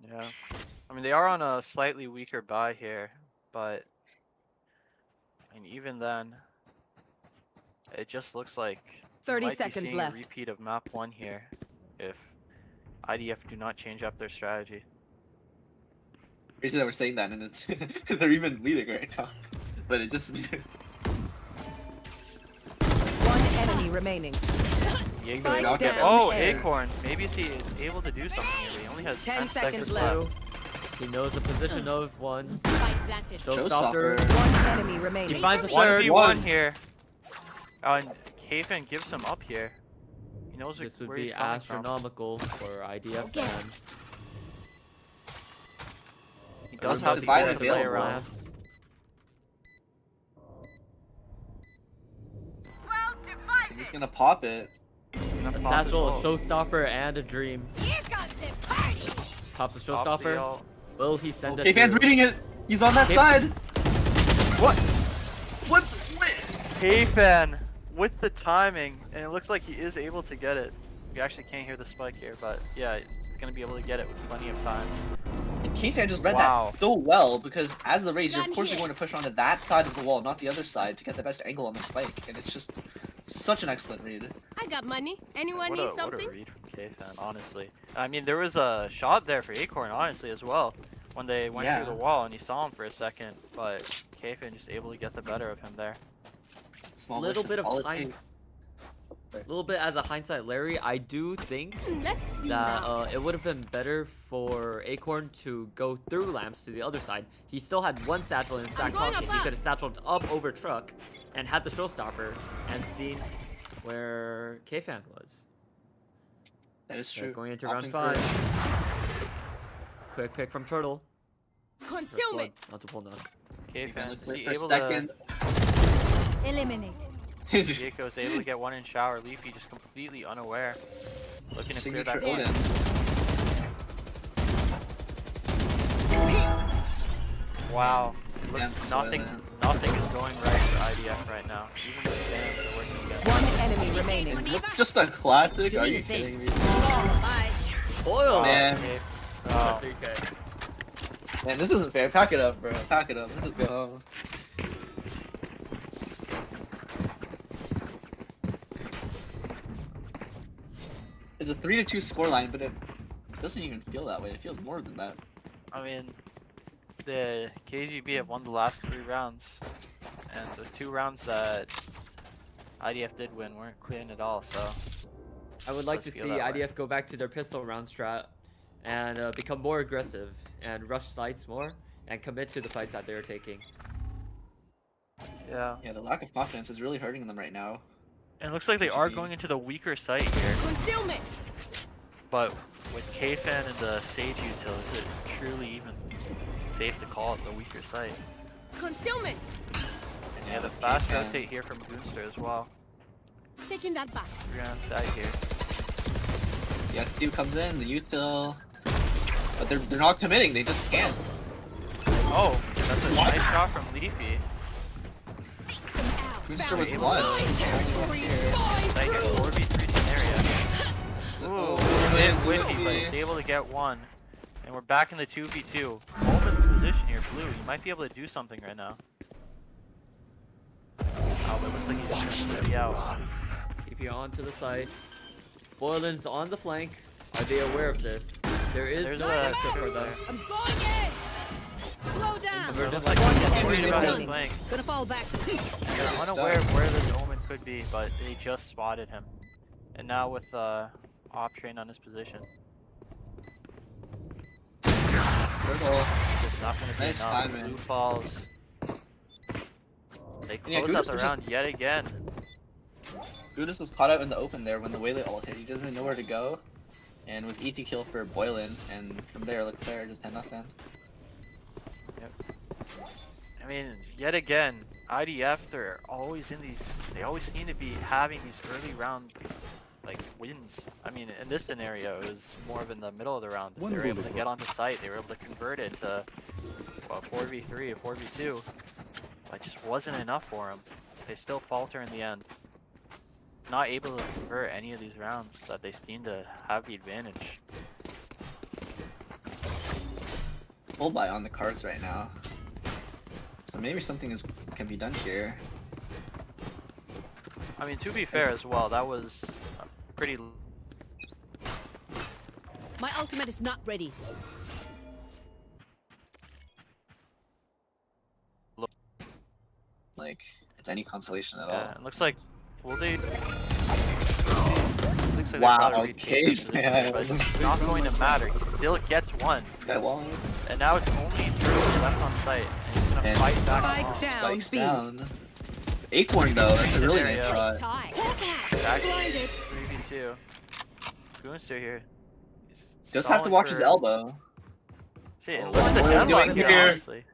Yeah. I mean, they are on a slightly weaker buy here, but I mean, even then, it just looks like we 30 might be seconds seeing left. a repeat of map 1 here if IDF do not change up their strategy. Crazy that we're saying that, and it's they're even leading right now. But it just One enemy remaining. Diego, Spike Knock it. down oh, A. Acorn. Maybe he is able to do something here. But he only has 10 seconds seconds left. left. He knows the position of one. Spike planted. Showstopper. Showstopper. One enemy He remaining. finds a One third. v One. one here. Oh, and Kafin gives him up here. He knows This would where be he's coming from. astronomical for IDF Okay. fans. He does We're have about to to buy get the to play available. around. Lamps. He's just gonna pop it. Gonna A pop his satchel, a ult. showstopper, and a dream. Here comes the party. Pops a Pops the showstopper. ult. Will he send it? K-Fan's through? reading it. He's on that K- side. What? What? Kafin with the timing, and it looks like he is able to get it. We actually can't hear the spike here, but yeah, he's gonna be able to get it with plenty of time. And K-Fan just read Wow. that so well because as the Raze, of Gun course you're here. going to push onto that side of the wall, not the other side, to get the best angle on the spike. And it's just such an excellent read. I got money. Anyone What need a, what something? a read from Kafin, honestly. I mean, there was a shot there for Acorn, honestly, as well. When they went Yeah. through the wall and you saw him for a second, but Kafin just able to get the better of him there. Small Little versus bit of all it hindsight. takes. A little bit as a hindsight, Larry. I do think Let's see that now. it would have been better for Acorn to go through Lamps to the other side. He still had one satchel in his I'm back going pocket. up He up. could have satcheled up over truck and had the showstopper and seen where K-Fan was. That is They're true. going into Opting round for 5. Quick pick from Turtle. First Consume blood, it. not to pull knock. Kafin, looks is like he for a able second. Eliminate. Jaco is able to get one in shower. Leafy just completely unaware. Looking to clear Signature that corner. Odin. Wow. Looks Yeah, nothing, Odin. nothing is going right for IDF right now. Even the spams are working against. One enemy remaining. And look, just a classic. Are you kidding me? Bye. Oil! Man. Okay. Oh, 3K. Man, this isn't fair. Pack it up, bro. Pack it up. Let's just go home. It's a 3-2 scoreline, but it doesn't even feel that way. It feels more than that. I mean, the KGB have won the last 3 rounds, and the 2 rounds that IDF did win weren't clean at all. So I would like to Does see feel that way. IDF go back to their pistol round strat and become more aggressive and rush sites more and commit to the fights that they're taking. yeah, Yeah, the lack of confidence is really hurting them right now. and it looks like they are KGB. going into the weaker site here. Consume it. But with Kfan and the Sage util, is it truly even safe to call it the weaker site? Consume it. And Yeah, the with fast K-Fan, rotate here from Goonster as well. Taking that back. 3 on side here. The X2 comes in, the util, but they're not committing. They just can't. Oh, that's a nice shot from Leafy. Goonster with able one. My territory is mine. Like a 4v3 scenario. Ooh, a bit whiffy, but Leafy. he's able to get one. And we're back in the 2v2. Omen's position here, Blue. He might be able to do something right now. Oh, but it looks like he's just gonna be out. Keep you on to the site. Boylan's on the flank. Are they aware of this? There is There's no a exit for trip them. there. I'm going in. Slow down. It looks like he's getting worried enemy about his remaining. flank. Gonna fall back. They're unaware of where this Omen could be, but they just spotted him. And now with Op trained on his position, Turtle. it's not going to be Nice enough. timing. Blue falls. They Yeah, close out Goose the was just- round yet again. Gudis was caught out in the open there when the Waylay ult hit. He doesn't know where to go. And with EP kill for Boylan, and from there, look there, just 10-0. I mean, yet again, IDF, they're always in these, they always seem to be having these early round, like, wins. I mean, in this scenario, it was more of in the middle of the round. They were able to get onto site, they were able to convert it to, well, 4v3, a 4v2. But it just wasn't enough for them. They still falter in the end. Not able to convert any of these rounds that they seem to have the advantage. Full buy on the cards right now. So maybe something can be done here. I mean, to be fair as well, that was pretty. My ultimate is not ready. Like, it's any consolation at Yeah, all. it looks like. Will they? Looks like Wow, they've got to okay, retake this position, man. but it's not going to matter. He still gets one, This guy walling. and now it's only Turtle left on site, and he's gonna And fight back. Spike along. down. Spikes B. down. Acorn though, that's a really nice Yeah. shot. Actually, 3v2. Goonster here. He's Just have to stalling watch his for- elbow. Shit, and Oh, look at the what are we deadlock doing here, here? honestly.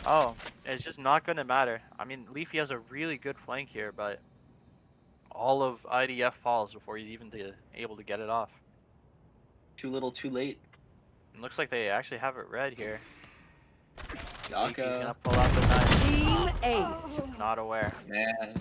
Oh, it's just not gonna matter. I mean, Leafy has a really good flank here, but all of IDF falls before he's even able to get it off. Too little, too late. It looks like they actually have it red here. Leafy's Yaka, gonna pull out the knife. Team Ace. Not aware. man.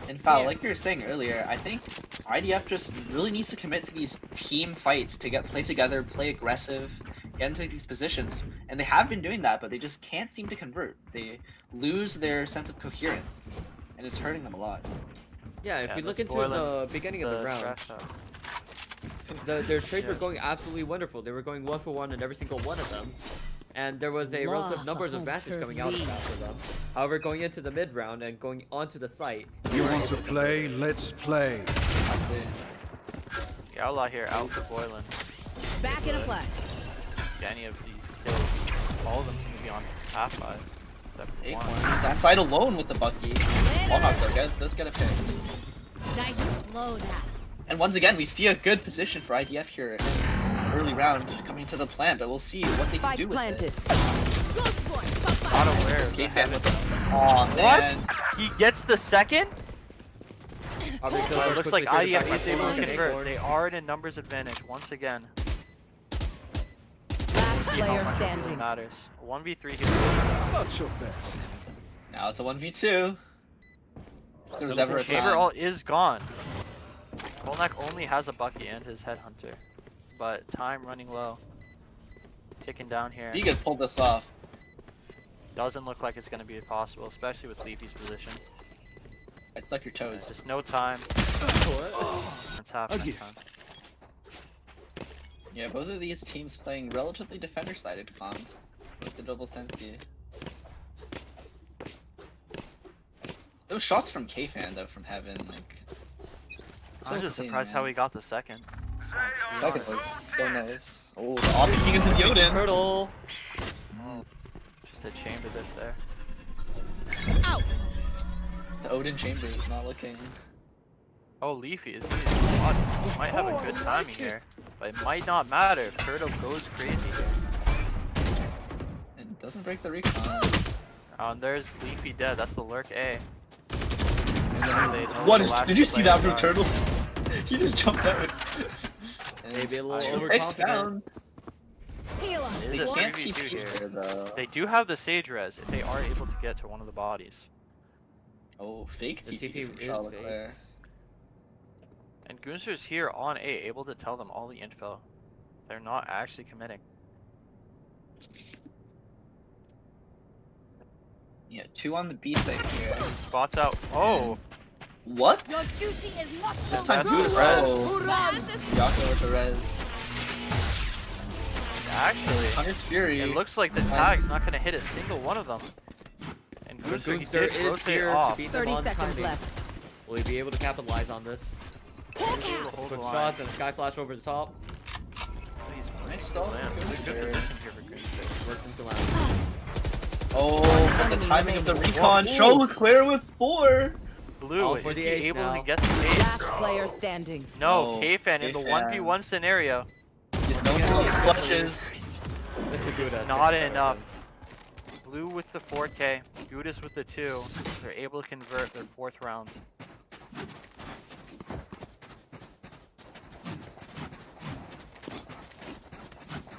In fact, like you were saying earlier, I think IDF just really needs to commit to these team fights to play together, play aggressive, get into these positions, and they have been doing that, but they just can't seem to convert. They lose their sense of coherence, and it's hurting them a lot. Yeah, if Yeah, we look that's into spoiling the beginning of the round, trash talk. their trades were Yeah. going absolutely wonderful. They were going 1-for-1 in every single one of them. And there was a relative numbers advantage coming out of that for them. However, going into the mid round and going onto the site, You want to play? Let's play. The Outlaw here out for Boylan. Back in a flash. Get any of these kills. All of them seem to be on half 5. Except for Acorn, one. he's outside alone with the Bucky. Well, not though, let's get a pick. Nice and slow now. And once again, we see a good position for IDF here in the early round coming to the plant, but we'll see what they can Spike do with planted. it. Not aware of the K-Fan heaven. with the... Aw, man. He gets the second? Obviously, So they're it looks quickly like traded IDF back by is able Sellow to and convert. Acorn. They are in a numbers advantage once again. Last See how player much it really standing. matters. 1v3 here. Not your best. Now it's a 1v2. If there was ever a Chamber time. all is gone. Kolnak only has a Bucky and his Headhunter. But time running low. Ticking down here. He could pull this off. Doesn't look like it's going to be possible, especially with Leafy's position. I'd lick your There's toes. just no time. It's happening gift. time. Yeah, both of these teams playing relatively defender-sided comms with the double 10p. Those shots from K-Fan though, from heaven, like. I'm just clean, surprised how man. he got the second. Second was so nice. Oh, the all peeking into the Odin. Turtle. Just a chamber bit there. Out. The Odin chamber is not looking. Oh, Leafy is might have a good timing here, but it might not matter if Turtle goes crazy here. And doesn't break the recon. And there's Leafy dead. That's the lurk A. And They then, know what the is? last Did you two see that players from are. Turtle? He just jumped out. And Maybe a little two overconfident. X found. Heal up. Is They it can't 3v2 TP here? here though. They do have the Sage Res if they are able to get to one of the bodies. Oh, fake The TP TP from is Charlotte fake. Claire. And Goonster's here on A, able to tell them all the info. They're not actually committing. Yeah, 2 on the B side here. Spots out. Oh! What? Your duty is not This over. time That's Dude is the res. oh. Yako with the res. Actually, Hunter's Fury. it looks like the tag's not going to hit a single one of them. And Goonster, he Goonster did is rotate here to off. beat them 30 on seconds timing. left. Will he be able to capitalize on this? Able to hold Quick the line. shots and a sky flash over the top. He's Nice stall man, from it's a good Goonster. position here for Goonster. Works into land. Oh, but the timing of the recon. Ooh. Charlotte Claire with 4. Blue, All for is the he ace able now. to get the ace? Last player standing. No, Oh, K-Fan in the K-Fan. 1v1 scenario. He's known for these clutches. Mr. Gouda. Not enough. Blue with the 4K, Gudis with the 2. They're able to convert their 4th round.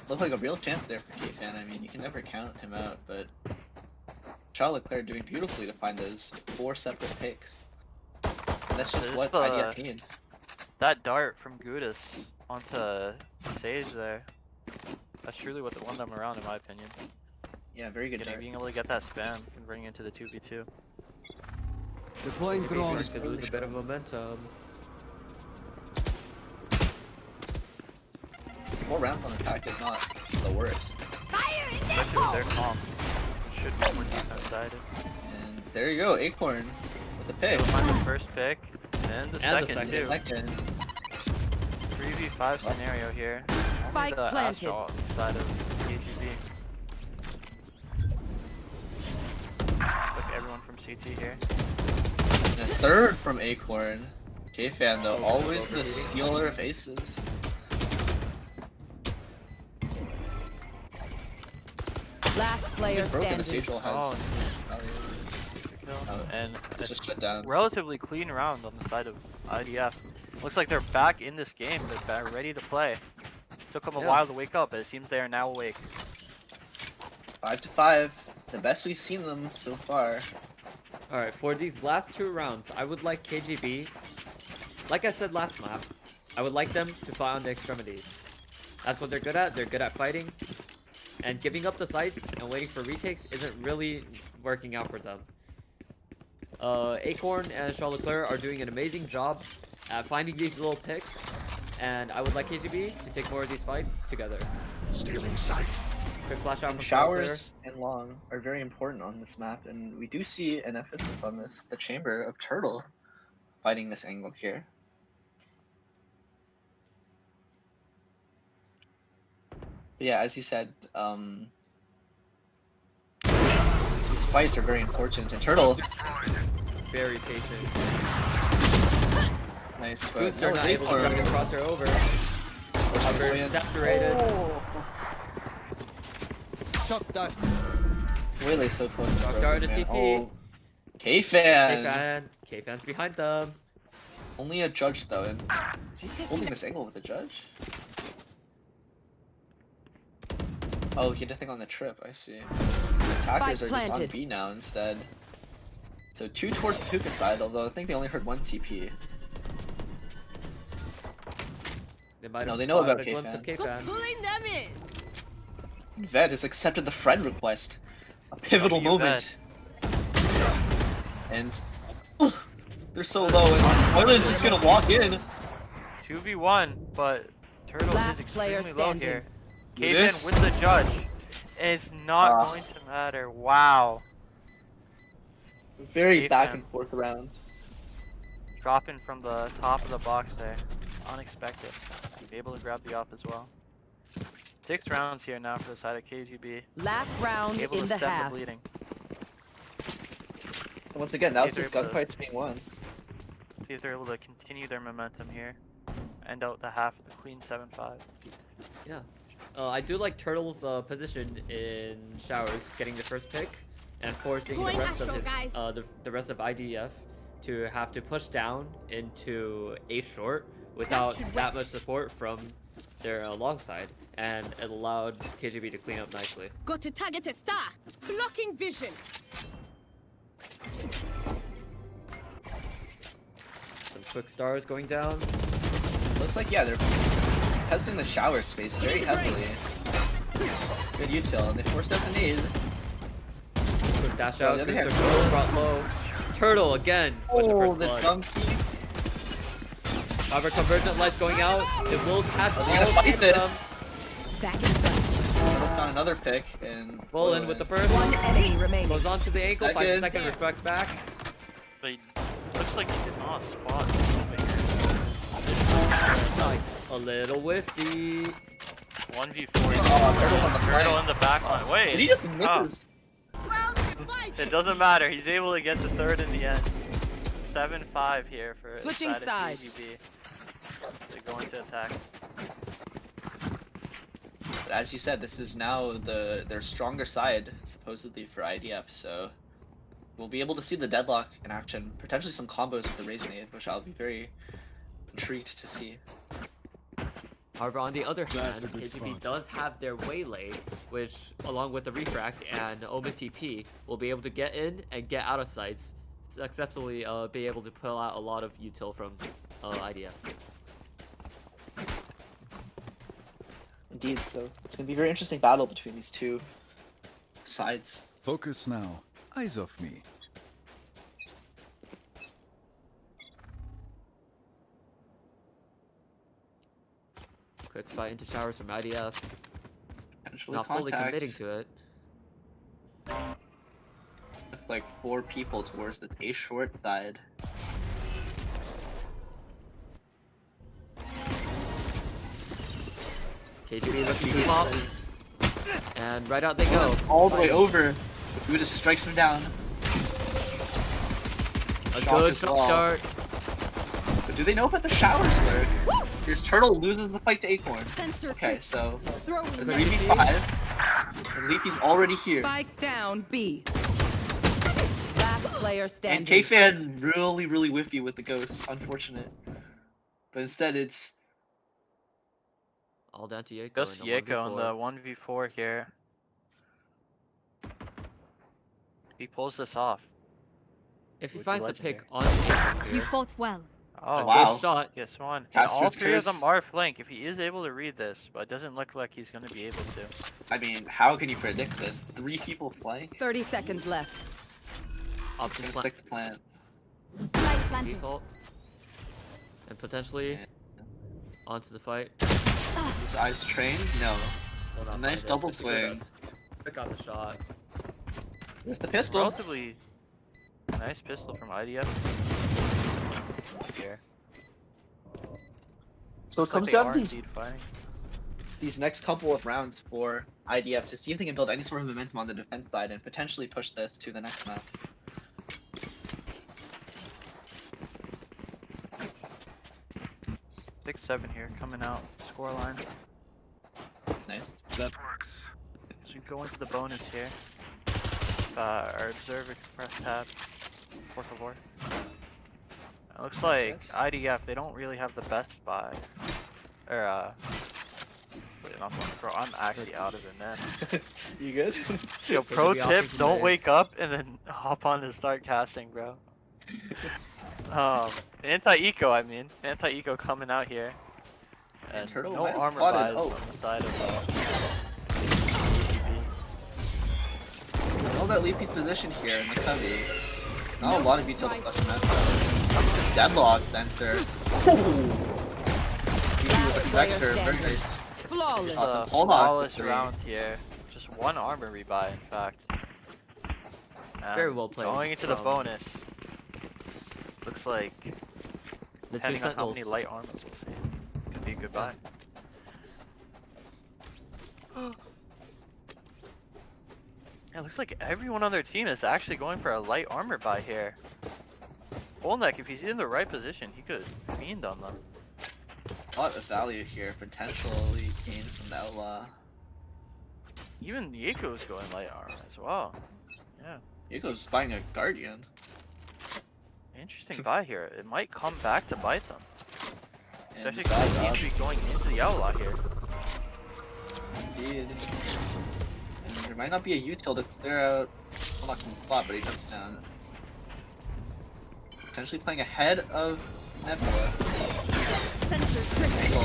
Looks like a real chance there for K-Fan. I mean, you can never count him out, but Charlotte Claire doing beautifully to find those 4 separate picks. And that's just This what is the- IDF needs. That dart from Gudis onto Sage there. That's truly what won them around in my opinion. Yeah, very good dart. Being able to get that spam, converting into the 2v2. Deploying drones. Could lose a bit of momentum. 4 rounds on attack is not the worst. Especially with their comp. Should be more defense sided. And there you go, Acorn with the They pick. will find the first pick, and the second second. too. Second. 3v5 scenario here. Spike Only the planted. Astral on the side of KGB. everyone from CT here. And a third from Acorn. K-Fan though, always the stealer of aces. Last player Even broken, the standing. Sage ult has. And It's just shut down. relatively clean round on the side of IDF. Looks like they're back in this game. They're ready to play. Took them a while to wake up, but it seems they are now awake. 5-5, the best we've seen them so far. Alright, for these last 2 rounds, I would like KGB, like I said last map, I would like them to fight on the extremities. That's what they're good at. They're good at fighting. And giving up the sites and waiting for retakes isn't really working out for them. Acorn and Charlotte Claire are doing an amazing job at finding these little picks. And I would like KGB to take more of these fights together. Stealing sight. Quick flash out And from Charlotte Claire. showers and long are very important on this map, and we do see an emphasis on this. The chamber of Turtle fighting this angle here. But yeah, as you said, these fights are very important, and Turtle, Very patient. nice, but Boots are no, not able to drag his crosshair over. However, way in. saturated. Shut that. Waylay so close. to Rock broken, dart to man. TP. Oh, K-Fan! K-Fan. K-Fan's behind them. Only a judge though, and is he holding this angle with a judge? Oh, he had a thing on the trip, I see. The attackers Spike are just on planted. B now instead. So 2 towards the hookah side, although I think they only heard 1 TP. They might No, have they know about spotted a glimpse of K-Fan. Pulling them in. Ved has accepted the friend request. A pivotal you moment. And they're so low, and Oilin's just gonna walk in. 2v1, but Turtle Last is player extremely low standing. here. Look at Cave in this. with the judge. It's not going to matter. Wow. Very K-Fan. back and forth round. Dropping from the top of the box there. Unexpected. Be able to grab the up as well. 6 rounds here now for the side of KGB. Last round Able in to the stem the half. bleeding. And once again, now Either this able to- gunfight's being won. See if they're able to continue their momentum here. End out the half with a clean 7-5. Yeah. I do like Turtle's position in showers, getting the first pick, and forcing the Going rest of astral, his, guys. the rest of IDF to have to push down into a short without should that much support from their long side, and it allowed KGB to clean up nicely. Got to target a star. Blocking vision. Some quick stars going down. Looks like, yeah, they're testing the shower space very heavily. Good util, and they forced out the nade. Quick dash Oh, out. the other Good hand. circle, brought low. Turtle again with the Oh, first the blood. donkey. However, convergent lights going out. It will catch all They're gonna fight 8 of this. them. Back in front. Turtle found another pick, and Roll in with the first. One enemy remaining. Goes on to the ankle, finds the Second. second, reflects back. But looks like he did not spot. Nice. A little whiffy. 1v4. Turtle's on the Turtle flank. in the back line. Wait. Did he just Oh. miss? It doesn't matter. He's able to get the third in the end. 7-5 here for the Switching side of sides. KGB. They're going to attack. But as you said, this is now their stronger side, supposedly, for IDF, so we'll be able to see the deadlock in action, potentially some combos with the raise nade, which I'll be very intrigued to see. However, on the other hand, That's a good KGB spot. does have their waylay, which, along with the refract and Omen TP, will be able to get in and get out of sights, successfully be able to pull out a lot of util from IDF. Indeed, so it's gonna be a very interesting battle between these two sides. Focus now. Eyes off me. Quick fight into showers from IDF. Potentially Not fully contact. committing to it. Like 4 people towards the A short side. KGB looking to pop. And right out they go. All the way over. Buddha strikes him down. A Shock good as shock well. dart. But do they know about the showers lurk? Here's Turtle loses the fight to Acorn. Sensor Okay, two. so Throwing the net. 3v5, and Leafy's already here. Spike down B. Last player And standing. K-Fan really whiffy with the ghosts. Unfortunate. But instead it's All down to Yeko. Just in the Yeko on 1v4. the 1v4 here. He pulls this off. If he would be finds a pick legendary. on Yeko You here, fought well. Oh, a wow. good shot. Yes, one. And all Casper's three of curse. them are flank. If he is able to read this, but it doesn't look like he's going to be able to. I mean, how can you predict this? 3 people flank? 30 seconds left. Option Gonna plan stick the plant. Light planted. default. And potentially onto the fight. His eyes trained? No. Will not A nice find it. double It's a good swing. Pick on the shot. There's the pistol. Relatively nice pistol from IDF. Here. So it Looks like comes they down are to these, indeed fighting. these next couple of rounds for IDF to see if they can build any sort of momentum on the defense side and potentially push this to the next map. 6-7 here, coming out. Scoreline. Nice. So we go into the bonus here. Our observer can press tab. Por favor. It looks like yes. IDF, they don't really have the best buy. Or, wait, not one pro. I'm actually out of it, man. You good? Yo, They pro should be tip, offensive don't today. wake up and then hop on and start casting, bro. Anti-eco, I mean. Anti-eco coming out here. And And Turtle no might have armor plotted- buys oh. on the side of I know that Leafy's position here in the cubby. Not a No lot of detail surprise. discussion matchup. Deadlock center. Leafy with a vector, very nice. Flawless. Shot. the Awesome. Hold on, flawless three. round here. Just one armor rebuy, in fact. Very well played Going into the from- bonus. Looks like, The two depending on how sentinels. many light armors we'll see, could be a good buy. It looks like everyone on their team is actually going for a light armor buy here. Olnek, if he's in the right position, he could fiend on them. A lot of value here, potentially gained from the outlaw. Even Yeko's going light armor as well. Yeah, Yugo's buying a guardian. interesting buy here. It might come back to bite them. And Especially because he seems to be going into the outlaw here. Indeed. And there might not be a util to clear out. I'm not gonna plot, but he jumps down. Potentially playing ahead of Nebula. Sensor triggered. Angle.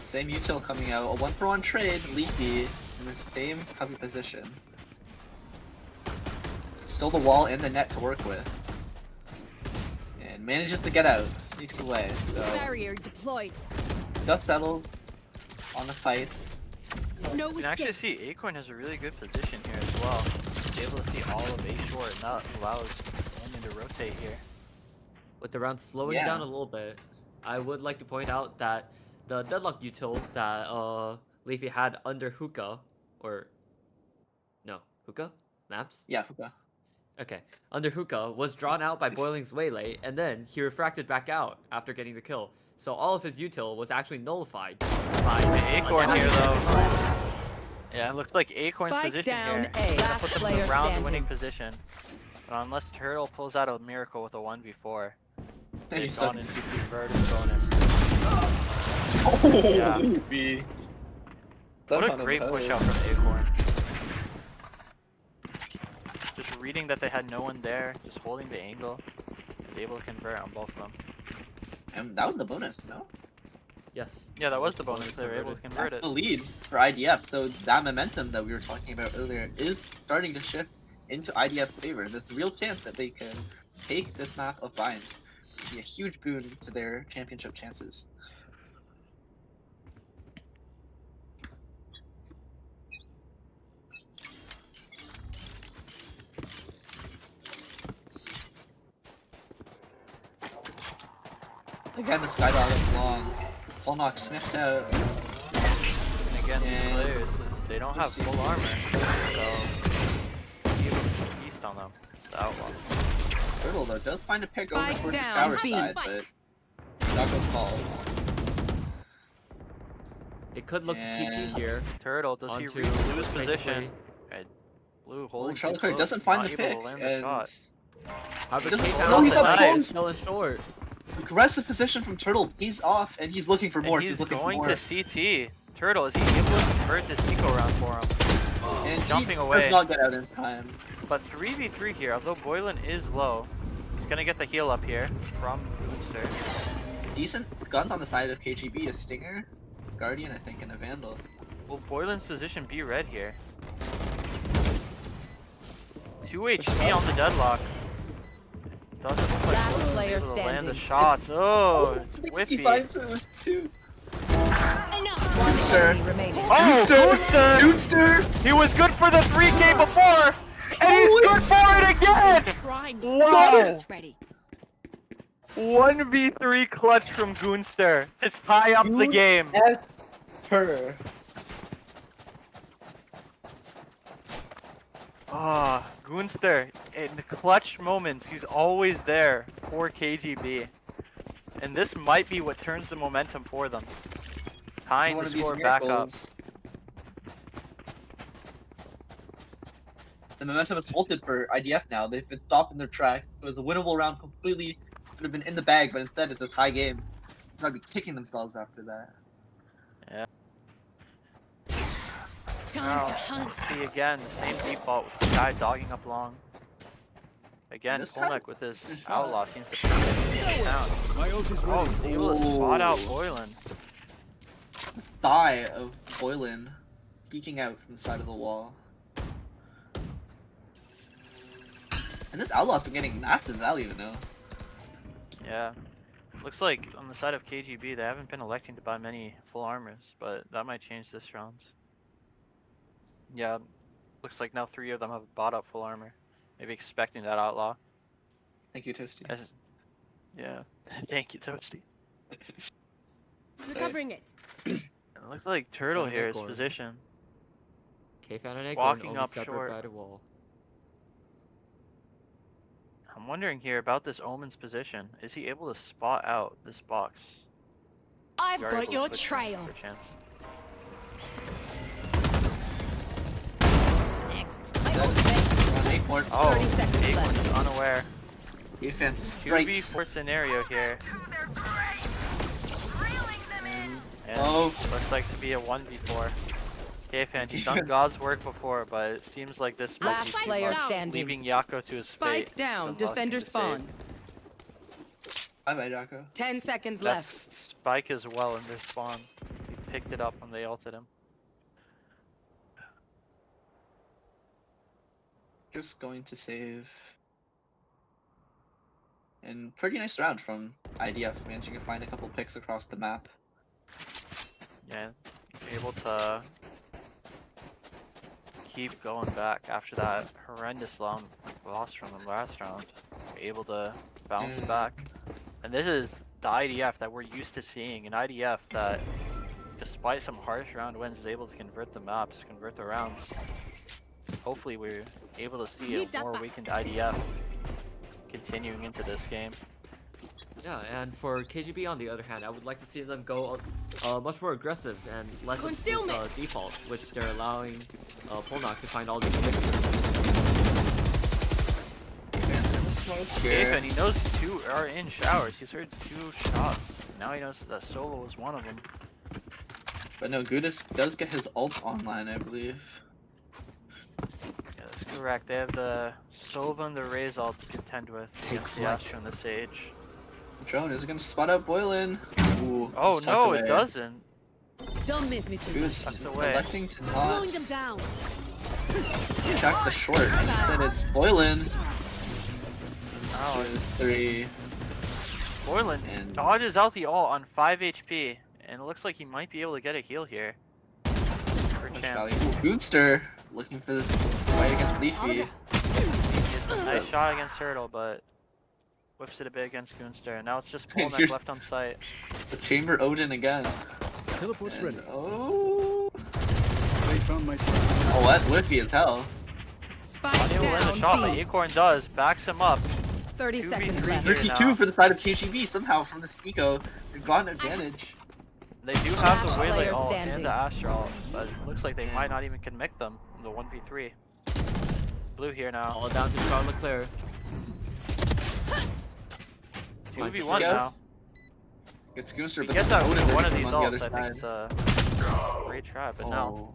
Same util coming out. A 1-for-1 trade. Leafy in the same cubby position. Still the wall and the net to work with. And manages to get out. Sneaks away. So Barrier deployed. just settled on the fight. No You can actually escape. see Acorn has a really good position here as well. He's able to see all of A short, and that allows Omen to rotate here. With the round slowing Yeah. down a little bit, I would like to point out that the deadlock util that Leafy had under hookah, or no, hookah? Maps? Yeah, hookah. Okay. Under hookah was drawn out by Boiling's Waylay, and then he refracted back out after getting the kill. So all of his util was actually nullified by Acorn a here deadlock. though. Yeah, it looked like Acorn's Spike position down here. A. He's gonna Last put them in player the round winning standing. position. But unless Turtle pulls out a miracle with a 1v4, And they've he's gone stuck. into converted bonus. Oh, Yeah. Leafy. What a great push out from Acorn. Just reading that they had no one there, just holding the angle, was able to convert on both of them. And that was the bonus, no? Yes. Yeah, that was the bonus. They were able to convert That's it. the lead for IDF. So that momentum that we were talking about earlier is starting to shift into IDF's favor. There's a real chance that they can take this map of Bind. It would be a huge boon to their championship chances. Again, the Skydog is long. Polnock sniffed out. And again, these And players, they don't have full armor, so he able to feast on them. The outlaw. Turtle though does find a pick over Spike towards the down, tower B. side, but Jocko falls. It could look to TP And- here. Turtle, does he onto lose position? basically- Blue Well, holding Charlie too Kirk close, doesn't find not the able to pick, land the and shot. However, doesn't- K-Town no, on he's the up side close. is still in short. aggressive position from Turtle pays off, and he's looking for more. And he's looking going for more. to CT. Turtle, is he able to convert this eco round for him? And jumping he away. does not get out in time. But 3v3 here, although Boylan is low. He's gonna get the heal up here from Boonster. Decent guns on the side of KGB, a Stinger, Guardian, I think, and a Vandal. Will Boylan's position be red here? 2 HP on the deadlock. Doesn't look like Last Boylan's player able to land the standing. shots. Oh, it's He whiffy. finds it with 2. One Sir. enemy remaining. Oh, Boonster! Doomster! He was good for the 3K before! And he's good for it again! Trying. Wow! It's ready. 1v3 clutch from Goonster to tie up the game. Per. Ah, Goonster, in the clutch moments, he's always there for KGB. And this might be what turns the momentum for them. Tying One the of these score back up. miracles. The momentum is halted for IDF now. They've been stopped in their track. It was a winnable round completely. Could have been in the bag, but instead it's a tie game. They're gonna be kicking themselves after that. Time Now, to hunt. see again, the same default with Sky dogging up long. Again, This time, Polnek with his good shot. outlaw seems to pick it down. My ult is Oh, ready. he's able to spot out Boylan. Thigh of Boylan peeking out from the side of the wall. And this outlaw's been getting massive value now. Yeah. Looks like on the side of KGB, they haven't been electing to buy many full armors, but that might change this round. Yeah, looks like now 3 of them have bought up full armor. Maybe expecting that outlaw. Thank you, Toasty. Yeah. Thank you, Toasty. Recovering it. It looks like Turtle Got an here is acorn. position. K-Fan and Acorn Walking only up separate short. by the wall. I'm wondering here about this Omen's position. Is he able to spot out this box? I've We are got able to your switch trail. perchance. Next. Around Acorn. Oh, 30 seconds Acorn left. is unaware. Defense strikes. 2v4 scenario here. And Oh. looks like to be a 1v4. K-Fan, he's done God's work before, but it seems like this might Last be too player much, standing. leaving Yako to his fate. Spike down. Some luck Defender to save. spawn. Bye bye, Jocko. 10 seconds left. That's Spike as well in their spawn. He picked it up when they ulted him. Just going to save. And pretty nice round from IDF, managing to find a couple picks across the map. Yeah, able to keep going back after that horrendous loss from the last round. Able to bounce back. And this is the IDF that we're used to seeing, an IDF that, despite some harsh round wins, is able to convert the maps, convert the rounds. Hopefully we're able to see Leave a that more back. weakened IDF continuing into this game. Yeah, and for KGB on the other hand, I would like to see them go much more aggressive and less of this, Concealment. default, which they're allowing Polnak to find all these mixers. Advance in the smoke Gabe, here. and he knows 2 are in showers. He's heard 2 shots. Now he knows that Solo was one of them. But no, Gudis does get his ult online, I believe. Yeah, that's correct. They have the Sova and the Raze all to contend with against the Astra and the Sage. The drone is gonna spot out Boylan. Ooh, Oh he's tucked no, away. it doesn't. Don't miss me too much. Gudis Tucked away. electing to not Slowing them down. check the short, and instead it's Boylan. Oh, 2, 3. Boylan And- dodges out the ult on 5 HP, and it looks like he might be able to get a heal here. For Much chance. value. Ooh, Goonster looking for the fight against Leafy. It's a nice shot against Turtle, but whiffs it a bit against Goonster. And now it's just Polnek Here's- left on site. The Chamber Odin again. Teleport's And, ready. oh. They found my trap. Oh, that's whiffy as hell. Spike Unable to land the down. shot, but B. Acorn does, backs him up. 30 2v3 seconds left. here 32 now. for the side of KGB somehow from this eco. They've got an advantage. They do have the Last Waylay player ult standing. and the Astral, but it looks like they Yeah. might not even can mix them in the 1v3. Blue here now. All down to Charles Leclerc. 2v1 Yeah. now. Gets Gooster, If he but gets there's out Odin with one of lurking these on the ults, other I think side. it's a great trap, but no.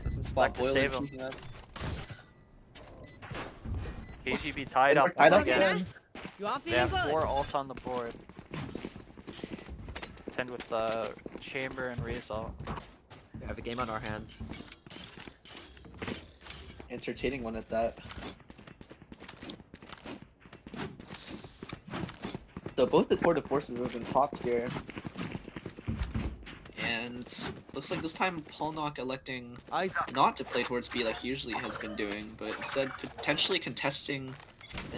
Doesn't spot Back to Boiler save him. keeping up. KGB tied up Tied once up again. again. You are They have 4 ults on the board. 10 with Chamber and Razor. We have a game on our hands. Entertaining one at that. So both the Court of Forces have been top tier. And looks like this time Polnock electing not to play towards B like he usually has been doing, but instead potentially contesting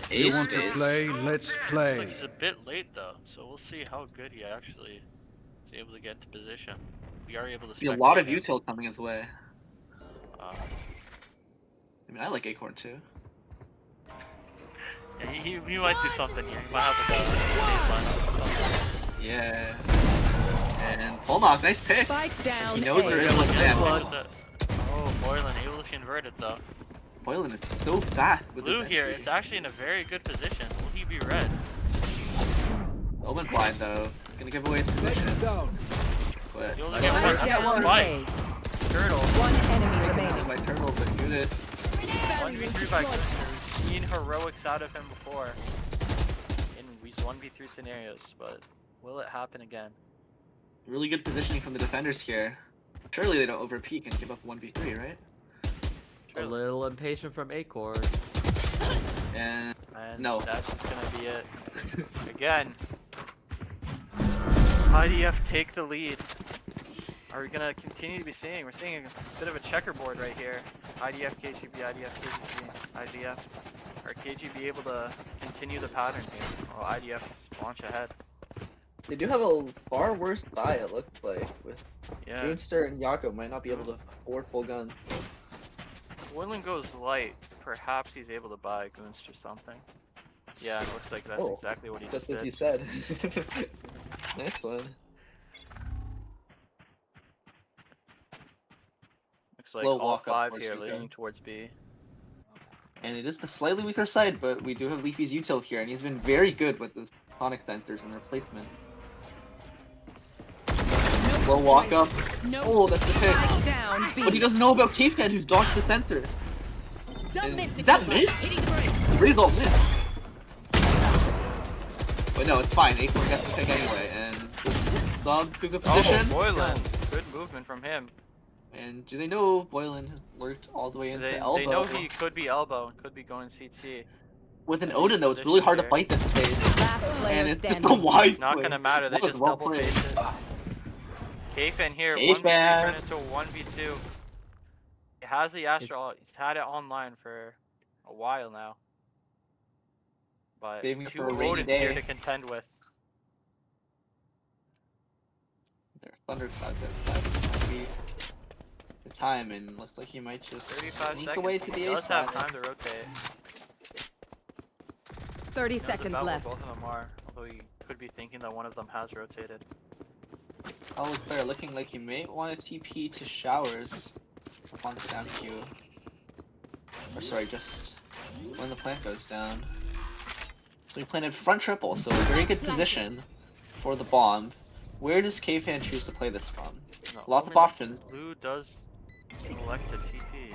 the You A want to space. play? Let's Looks play. like he's a bit late though, so we'll see how good he actually is able to get into position. We are able to Be a lot of spectate him. util coming his way. I mean, I like Acorn too. Yeah, he might do something here. He might have like a lineup. Yeah. And Polnock, nice pick. Spike down. He knows A. there is one man. Oh, Boylan able to convert it though. Boylan, it's so fat with Blue his here entry. is actually in a very good position. Will he be red? Omen blind though. Gonna give away his position. Down. But He only Okay, got Spike one down. spike. A. Turtle. One enemy remaining. my turtle, but good it. 1v3 by Gunster. We've seen heroics out of him before. In these 1v3 scenarios, but will it happen again? Really good positioning from the defenders here. Surely they don't overpeak and give up 1v3, right? A little impatient from Acorn. And And No. that's just gonna be it. Again. IDF take the lead. Are we gonna continue to be seeing? We're seeing a bit of a checkerboard right here. IDF, KGB, IDF, KGB, IDF. Are KGB able to continue the pattern here? Or will IDF launch ahead? they do have a far worse buy, it looks like, with Yeah. Junester and Yako might not be able to afford full gun. Woodland goes light. Perhaps he's able to buy Gunst or something. Yeah, it looks like that's Oh, exactly what he Just just as did. you said. Nice one. Looks like Low all walk up 5 towards here Yuka. leaning towards B. And it is the slightly weaker side, but we do have Leafy's util here, and he's been very good with the sonic sensors and their placement. Low walk up. No. Oh, that's the pick. Spike down. B. But he doesn't know about Cavehead who's dodged the sensor. Don't And miss did that miss? Razor missed. But no, it's fine. Acorn gets the pick anyway, and sub Kuga position. Oh, Boylan. Good movement from him. And do they know Boylan has lurked all the way into They elbow? know he could be elbow and could be going CT. With an in Odin these though, it's really hard to positions fight this phase. Last player And it's just a standing. wide Not play. gonna matter, they That was just well double played. face it. K-Fan here, K-Fan. 1v3 turned into a 1v2. He has the Astral, he's had it online for a while now. But Saving it 2 for a rainy Odins here day. to contend with. There, Thundercloud that be the time, and looks like he might just 35 sneak seconds, away to he the A does have side. time to rotate. 30 He knows seconds about where left. both of them are, although he could be thinking that one of them has rotated. Solid player looking like he may want to TP to Showers upon sound cue. Or sorry, just when the plant goes down. So we planted front triple, so a very good position for the bomb. Where does Cavehan choose to play this from? No, Lots of Omen options. Blue does elect a TP.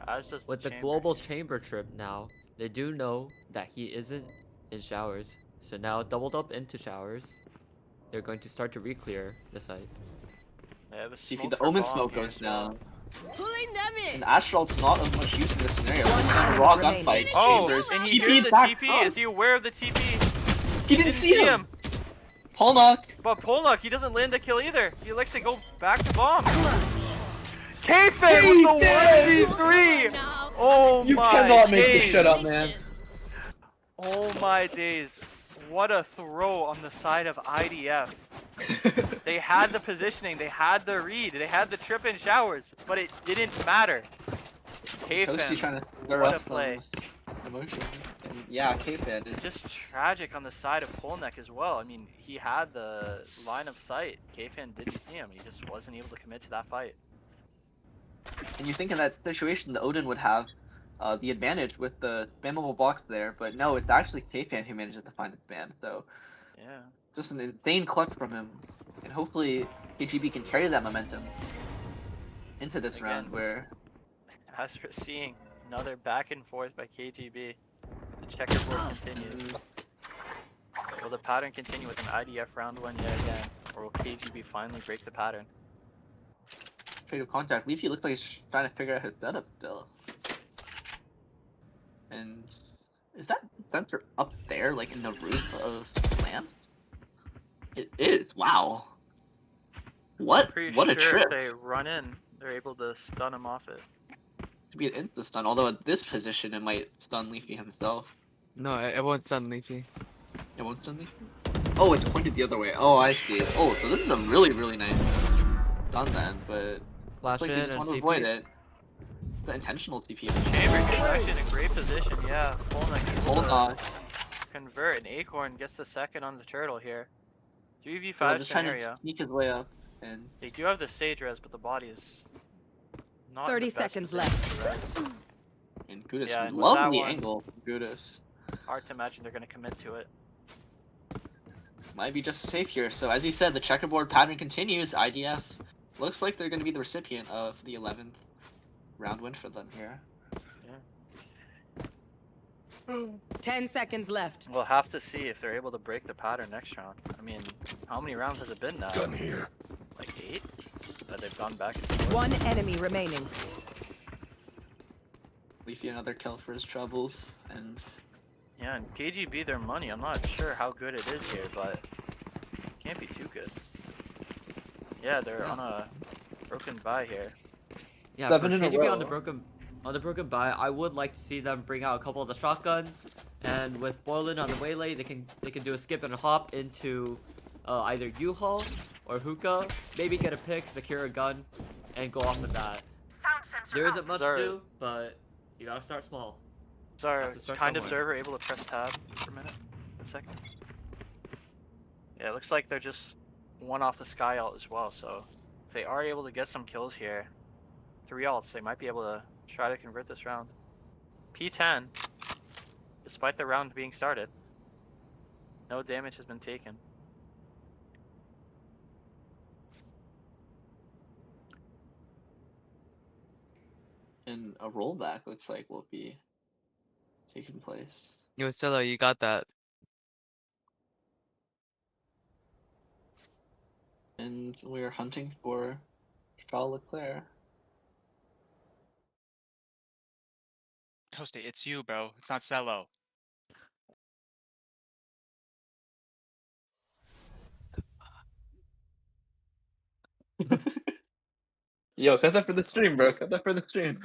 As does With the Chamber. global chamber trip now, they do know that he isn't in Showers. So now doubled up into Showers. They're going to start to re-clear the site. They have a See if smoke the for Omen bomb smoke here goes as well. down. Pulling them in. And Astral's not of much use in this scenario. One It's kind of enemy raw remaining. gunfight. Oh, Chambers and he TP'd hears the back TP. up. Is he aware of the TP? He didn't see him. Polnock. But Polnock, he doesn't land the kill either. He likes to go back to bomb. K-Fan with the 1v3! Oh You my cannot make this days. shit up, man. Oh my days. What a throw on the side of IDF. They had the positioning, they had the read, they had the trip in Showers, but it didn't matter. Toasty trying to stir what a up play. some emotion. And yeah, K-Fan is Just tragic on the side of Polnek as well. I mean, he had the line of sight. K-Fan didn't see him. He just wasn't able to commit to that fight. And you think in that situation the Odin would have the advantage with the spammable box there, but no, it's actually K-Fan who manages to find the spam. So Yeah. just an insane clutch from him, and hopefully KGB can carry that momentum into this round where As we're seeing, another back and forth by KGB. The checkerboard continues. Will the pattern continue with an IDF round one yet again, or will KGB finally break the pattern? trade of contact. Leafy looks like he's trying to figure out his setup still. And is that sensor up there, like in the roof of land? It is. Wow. What? Pretty What a sure trip. if they run in, they're able to stun him off it. To be an insta stun, although at this position it might stun Leafy himself. No, it won't stun Leafy. It won't stun Leafy? Oh, it's pointed the other way. Oh, I see. Oh, so this is a really, really nice stun then, but Flash like in they just and want to CP. avoid it. The intentional TP. Chamber is actually in a great position, yeah. Polnek able Hold to on. convert, and Acorn gets the second on the turtle here. So 3v5 just trying to scenario. sneak his way up, and They do have the Sage res, but the body is not 30 in the best seconds position left. to res. and Gudis, Yeah, and with that lovely one- angle from Gudis. Hard to imagine they're going to commit to it. Might be just safe here. So as you said, the checkerboard pattern continues. IDF looks like they're going to be the recipient of the 11th round win for them here. 10 seconds left. We'll have to see if they're able to break the pattern next round. I mean, how many rounds has it been now? Gun here. Like 8? That they've gone back and forth? One enemy remaining. Leafy another kill for his troubles, and Yeah, and KGB their money. I'm not sure how good it is here, but it can't be too good. Yeah, they're on a broken buy here. Yeah, 7 for in a KGB on row. the broken buy, I would like to see them bring out a couple of the shotguns, and with Boylan on the waylay, they can do a skip and a hop into either U-Haul or hookah, maybe get a pick, secure a gun, and go off with that. There isn't much to Sorry. do, but you gotta start small. Is our Has to start kind somewhere. observer able to press tab for a minute? A second? Yeah, it looks like they're just one off the sky alt as well, so if they are able to get some kills here, 3 alts, they might be able to try to convert this round. P10, despite the round being started, no damage has been taken. and a rollback looks like will be taking place. Yo, Sellow, you got that. And we're hunting for Charles Leclerc. Toasty, it's you, bro. It's not Sellow. Yo, cut that for the stream, bro. Cut that for the stream.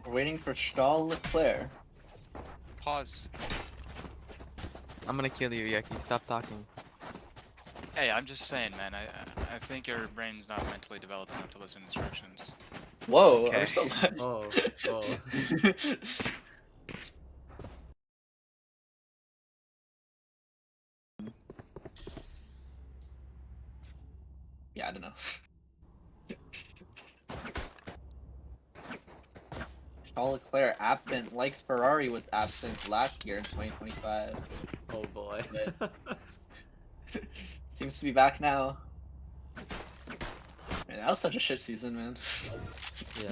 We're waiting for Charles Leclerc. Pause. I'm gonna kill you, Yeki. Stop talking. Hey, I'm just saying, man. I think your brain's not mentally developed enough to listen to instructions. Whoa, Okay. I'm so glad. Oh, oh. Yeah, I don't know. Charles Leclerc absent, like Ferrari was absent last year in 2025. Oh boy. Seems to be back now. Man, that was such a shit season, man. Yeah.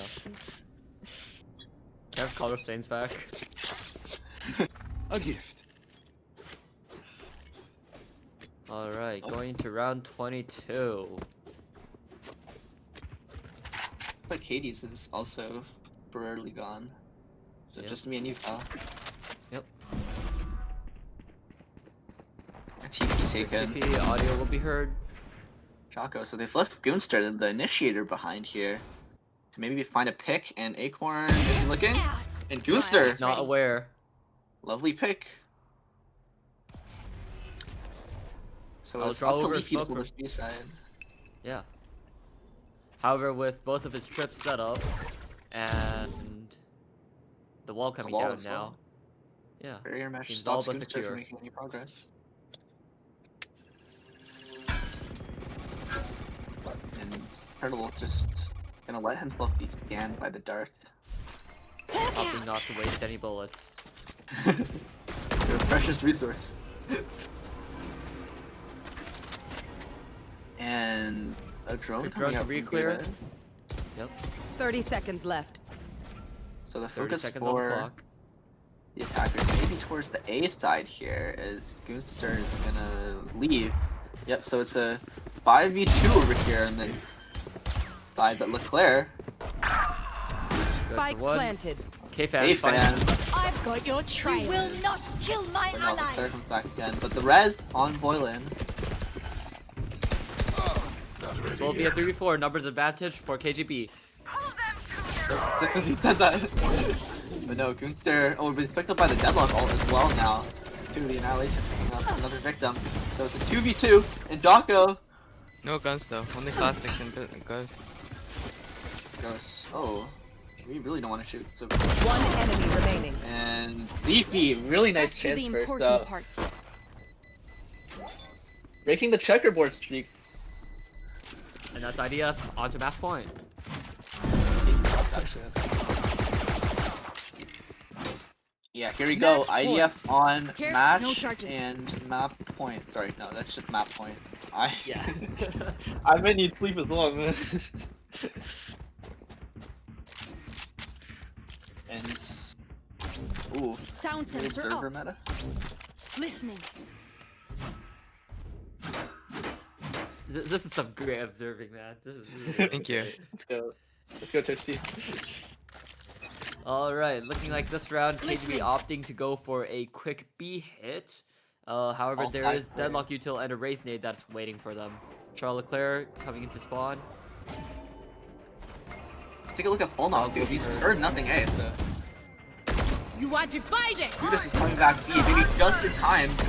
Have color stains back. A gift. Alright, going to round 22. Looks like Hades is also temporarily gone. So Yep. just me and you, pal. Yep. A TP taken. TP audio will be heard. Chaco, so they've left Goonstar, the initiator, behind here. to maybe find a pick, and Acorn is he looking? And Goonster, Not aware. lovely pick. So I'll it's draw up to over a Leafy to smoke pull for- this B side. Yeah. However, with both of his trips set up and the wall coming wall down as now, well. yeah, Barrier mesh seems all stops but Goonster from secure. making any progress. And Turtle just gonna let himself be scanned by the dart. Opting not to waste any bullets. Their precious resource. And a drone Quick coming drone out to from re-clear. David. Yep. 30 seconds left. So the 30 focus seconds on the for clock. the attackers maybe towards the A side here, as Goonster is gonna leave. Yep, so it's a 5v2 over here on the side, but Leclerc, Spike one. planted. K-Fan, A fine. fans, I've got your trail. You will not kill my but no, ally. Leclerc comes back again. But the res on Boylan. This will be a 3v4 numbers advantage for KGB. He said that. But no, Gunther, oh, we've been picked up by the deadlock ult as well now. To the Annihilation picking up another victim. So it's a 2v2, and Dako No guns though. Only classics and guns. goes, oh, we really don't want to shoot. So, One enemy remaining. and Leafy, really nice To chance the first important up. part. Breaking the checkerboard streak. And that's IDF onto match point. Actually, yeah, here we go. Match IDF on Care- match no charges. and map point. Sorry, no, that's just map point. I Yeah. I may need sleep as well, man. And ooh, Sound weird sensor server up. meta. Listening. This is some great observing, man. This is really Thank you. great. Let's go Toasty. Alright, looking like this round, KGB Listening. opting to go for a quick B hit. However, All there high is play. Deadlock Util and a Raise Nade that's waiting for them. Charles Leclerc coming into spawn. Take a look at Full Knock, dude. He's heard nothing, eh? So You are divided. Judas is coming back B, maybe just in time to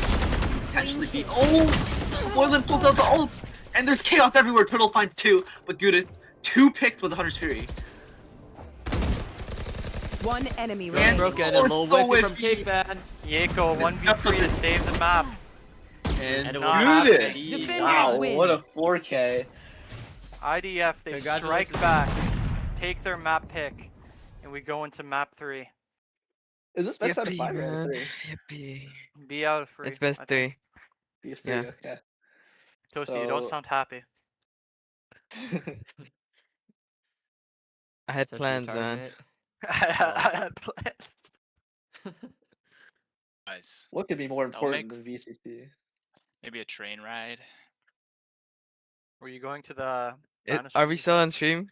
potentially be. Oh! Boylan pulls out the ult! And there's chaos everywhere. Turtle finds two, but Judas, two picked with 100 Fury. One enemy And remaining. Broken and or little so whiffy from whiffy. K-Fan. Yako 1v3 to save the map. And it will not Judas! Defenders Wow, win. what a 4K. IDF, they strike Congratulations. back, take their map pick, and we go into map 3. Is this best out of Yippee, 5 or out of man. 3? Yippee. Be out of 3. It's best I think. 3. B3, Yeah. okay. Toasty, you don't So- sound happy. I had Says plans, retired, man. mate. I had plans. Nice. What could be more That'll important make- than VCC? Maybe a train ride. Were you going to the... Are Dinosaur we Museum? still on stream?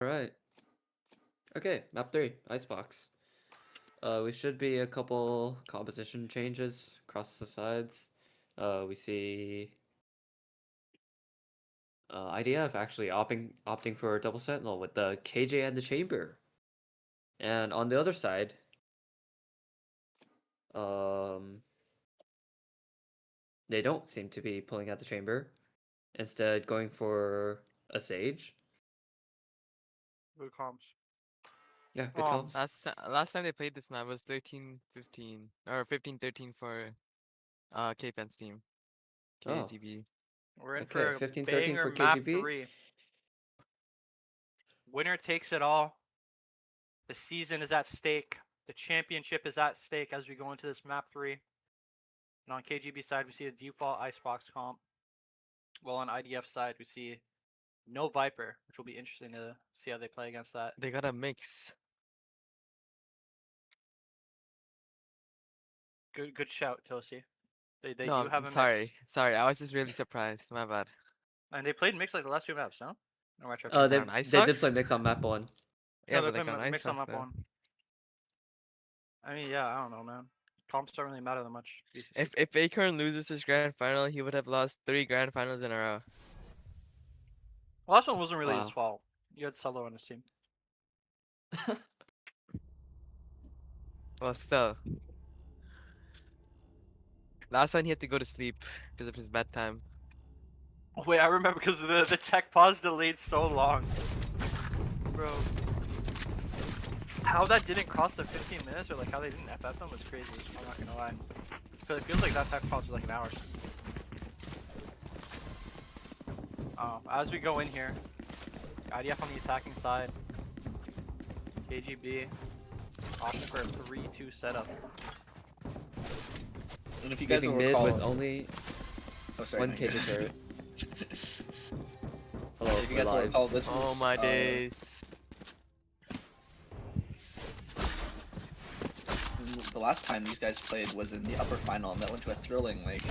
Alright. Okay, map 3, Icebox. We should be a couple composition changes across the sides. We see IDF actually opting for a double sentinel with the KJ and the chamber. And on the other side, they don't seem to be pulling out the chamber. Instead, going for a Sage. Good comps. Yeah, good Um, comms. Last time they played this map was 13-15 or 15-13 for K-Fence team. Oh, KGB. We're in okay, for a 15-13 banger for map KGB. 3. Winner takes it all. The season is at stake. The championship is at stake as we go into this map 3. And on KGB side, we see the default Icebox comp. While on IDF side, we see no Viper, which will be interesting to see how they play against that. They got a mix. Good shout, Tosi. They No, do have I'm a sorry. mix. Sorry, I was just really surprised. My bad. And they played mix like the last 2 maps, no? Or am I tripping? They On did play Icebox? mix on map 1. Yeah, No, they but like played on mix on Icebox map though. 1. I mean, yeah, I don't know, man. Comps don't really matter that much. If Acorn loses his grand final, he would have lost 3 grand finals in a row. The last one wasn't really his Wow. fault. You had Sellow on his team. Well, still. Last time he had to go to sleep because of his bedtime. Oh, wait, I remember because the tech pause delayed so long. Bro. How that didn't cross the 15 minutes or like how they didn't FF them was crazy. I'm not gonna lie. Because it feels like that tech pause was like an hour. As we go in here, IDF on the attacking side. KGB opting for a 3-2 setup. And if you guys will Leaving mid recall, with only oh sorry, one no, KJ turret. Hello, if you we're guys will live. recall, this Oh is my days. the last time these guys played was in the upper final, and that went to a thrilling like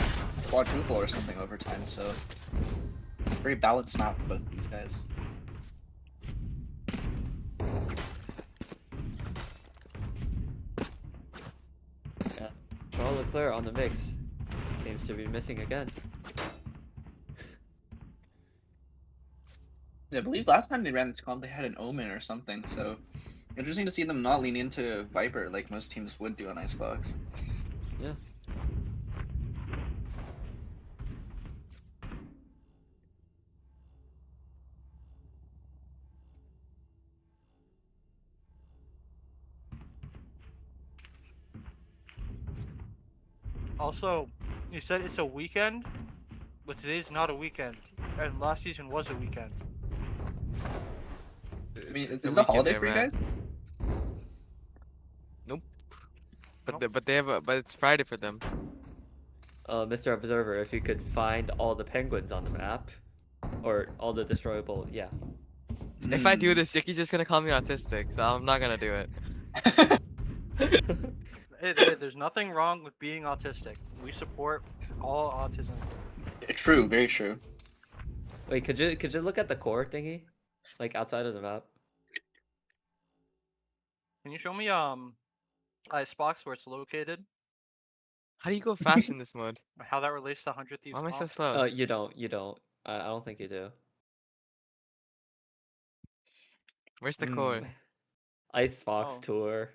quadruple or something overtime. So very balanced map for both these guys. Yeah. Charles Leclerc on the mix seems to be missing again. Yeah, I believe last time they ran this comp, they had an Omen or something. So interesting to see them not lean into Viper like most teams would do on Icebox. Yeah. Also, you said it's a weekend, but today's not a weekend, and last season was a weekend. I mean, It's is a it a holiday weekend for you there, guys? But they have but it's Friday for them. Mr. Observer, if you could find all the penguins on the map, or all the destroyable, yeah. If I do this, Yuki's just gonna call me autistic, so I'm not gonna do it. There's nothing wrong with being autistic. We support all autism. True, very true. Wait, could you look at the core thingy, like outside of the map? Can you show me Icebox where it's located? How do you go fast in this mode? Or how that relates to 100 Thieves Why am I so comp? slow? You don't. I don't think you do. Where's the code? Icebox Oh. tour.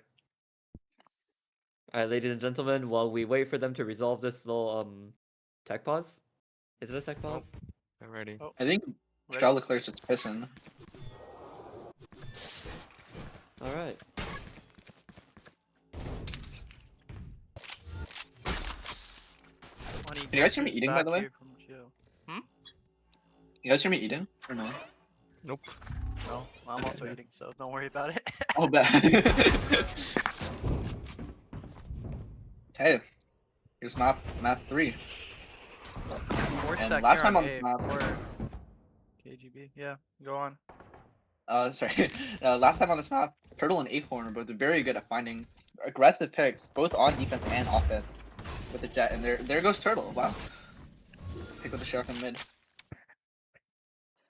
Alright, ladies and gentlemen, while we wait for them to resolve this little tech pause. Is it a tech pause? I'm ready. Oh, I think ready? Charles Leclerc's just pissing. Alright. Can you guys hear me eating, by the way? You guys hear me eating or no? Nope. No, I'm also eating, so don't worry about it. Oh, bad. Hey, here's map 3. Force And stack last here time on A map, for KGB. Yeah, go on. sorry, last time on this map, Turtle and Acorn are both very good at finding aggressive picks, both on defense and offense, with the Jet. And there goes Turtle. Wow, pick with the sheriff in mid.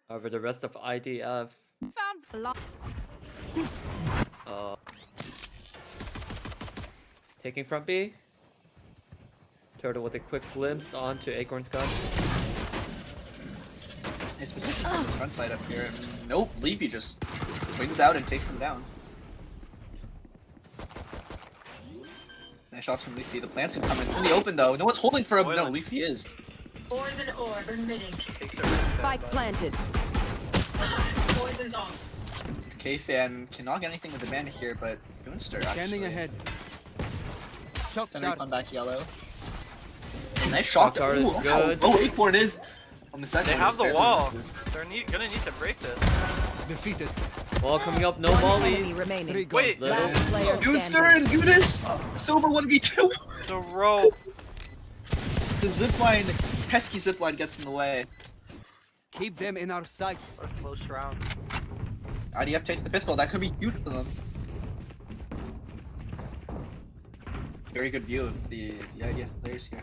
However, the rest of IDF Found block. Taking front B. Turtle with a quick glimpse onto Acorn's gun. His position from his front side up here, and nope, Leafy just swings out and takes him down. Nice shots from Leafy. The plants can come in. It's in the open though. No one's holding for him. No, Leafy is. Poison orb emitting. Spike planted. Poison's off. K-Fan cannot get anything with the mana here, but Goonster actually. Scanning ahead. Shot Then down. recon back yellow. Nice shot. Card is Ooh, look how good. low Acorn is. On the second They one, have it's the barely wall. misses. They're gonna need to break this. Defeated. Wall coming up, no One enemy mollies. remaining. Three Wait, gone. Little. Last player Goonster standing. and Goodis! Silver 1v2! the rope. The zipline, pesky zipline gets in the way. Keep them in our sights. What a close round. IDF takes the pistol, that could be huge for them. Very good view of the IDF players here.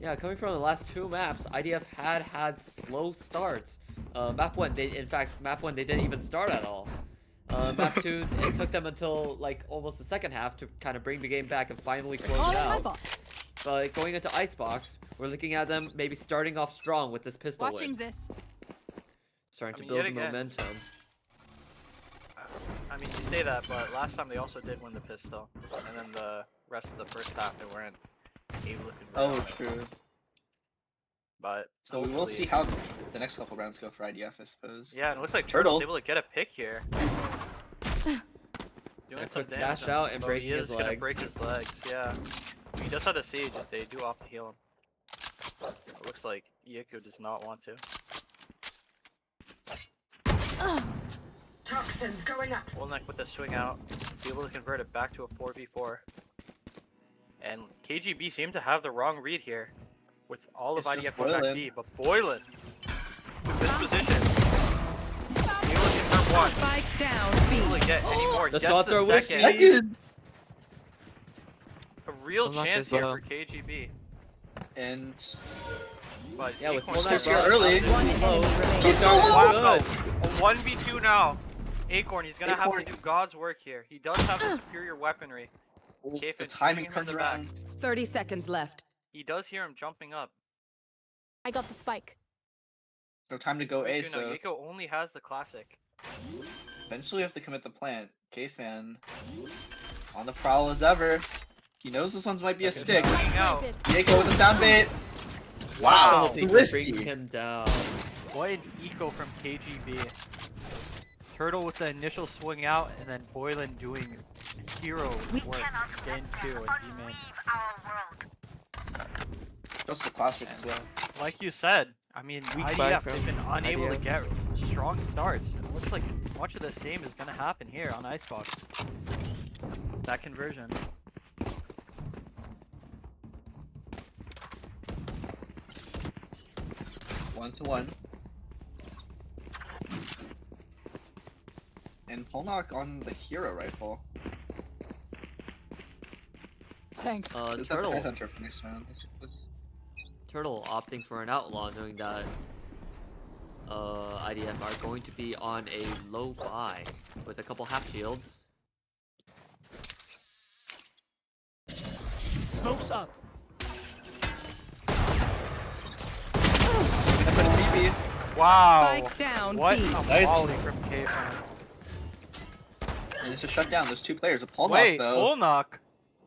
Yeah, coming from the last 2 maps, IDF had slow starts. Map 1, map 1 they didn't even start at all. Map 2, it took them until like almost the second half to kind of bring the game back and finally close it Calling my out. bot. But going into Icebox, we're looking at them maybe starting off strong with this pistol Watching win. this. Starting I mean, to build yet the again. momentum. I mean, you say that, but last time they also did win the pistol, and then the rest of the first half they weren't able to convert. Oh, on it. true. But So we will hopefully- see how the next couple rounds go for IDF, I suppose. Yeah, and it looks like Turtle. Turtle's able to get a pick here. Doing A some quick damage dash on out him, and but breaking he his is gonna legs. break his legs. Yeah, he does have the siege. If they do opt to heal him. It looks like Yeko does not want to. Toxins going up. Wolnek with the swing out, be able to convert it back to a 4v4. And KGB seem to have the wrong read here, with all of It's just IDF going back Boylan. B, but Boylan, with this position, be able to convert one, Spike down be able B. to get any more. The Gets shots the are with second. Second! A real Unlock chance this here low. for KGB. And But Yeah, with Acorn's Wolnek Wolnek's here out, early. One enemy remaining. He's so Wow, low! a 1v2 now. Acorn, he's gonna have Acorn. to do God's work here. He does have the superior weaponry. The Kafin timing shooting him in turns the back. around. 30 seconds left. He does hear him jumping up. I got the spike. No time to go A, You know, so Yeko only has the classic. eventually we have to commit the plant. K-Fan on the prowl as ever. He knows this one's might be a stick. Swinging out. Planted. Diego with the sound bait. Wow, Penalty thrifty. brings him down. What an eco from KGB. Turtle with the initial swing out, and then Boylan doing hero work. Gen 2 and D-Man. Just the classic as well. Like you said, I mean, Weak IDF, back they've from been unable to IDF. get strong starts. It looks like much of the same is going to happen here on Icebox. That conversion. One to one. And Polnock on the hero rifle. Thanks. Is that the Turtle. headhunter for next round, I suppose. Turtle opting for an outlaw, knowing that IDF are going to be on a low buy with a couple half shields. Smoke's up. Wow! Spike down What B. a Nice. volley from K-Fan. And it's a shutdown. There's two players. A Polnock Wait, though. Polnock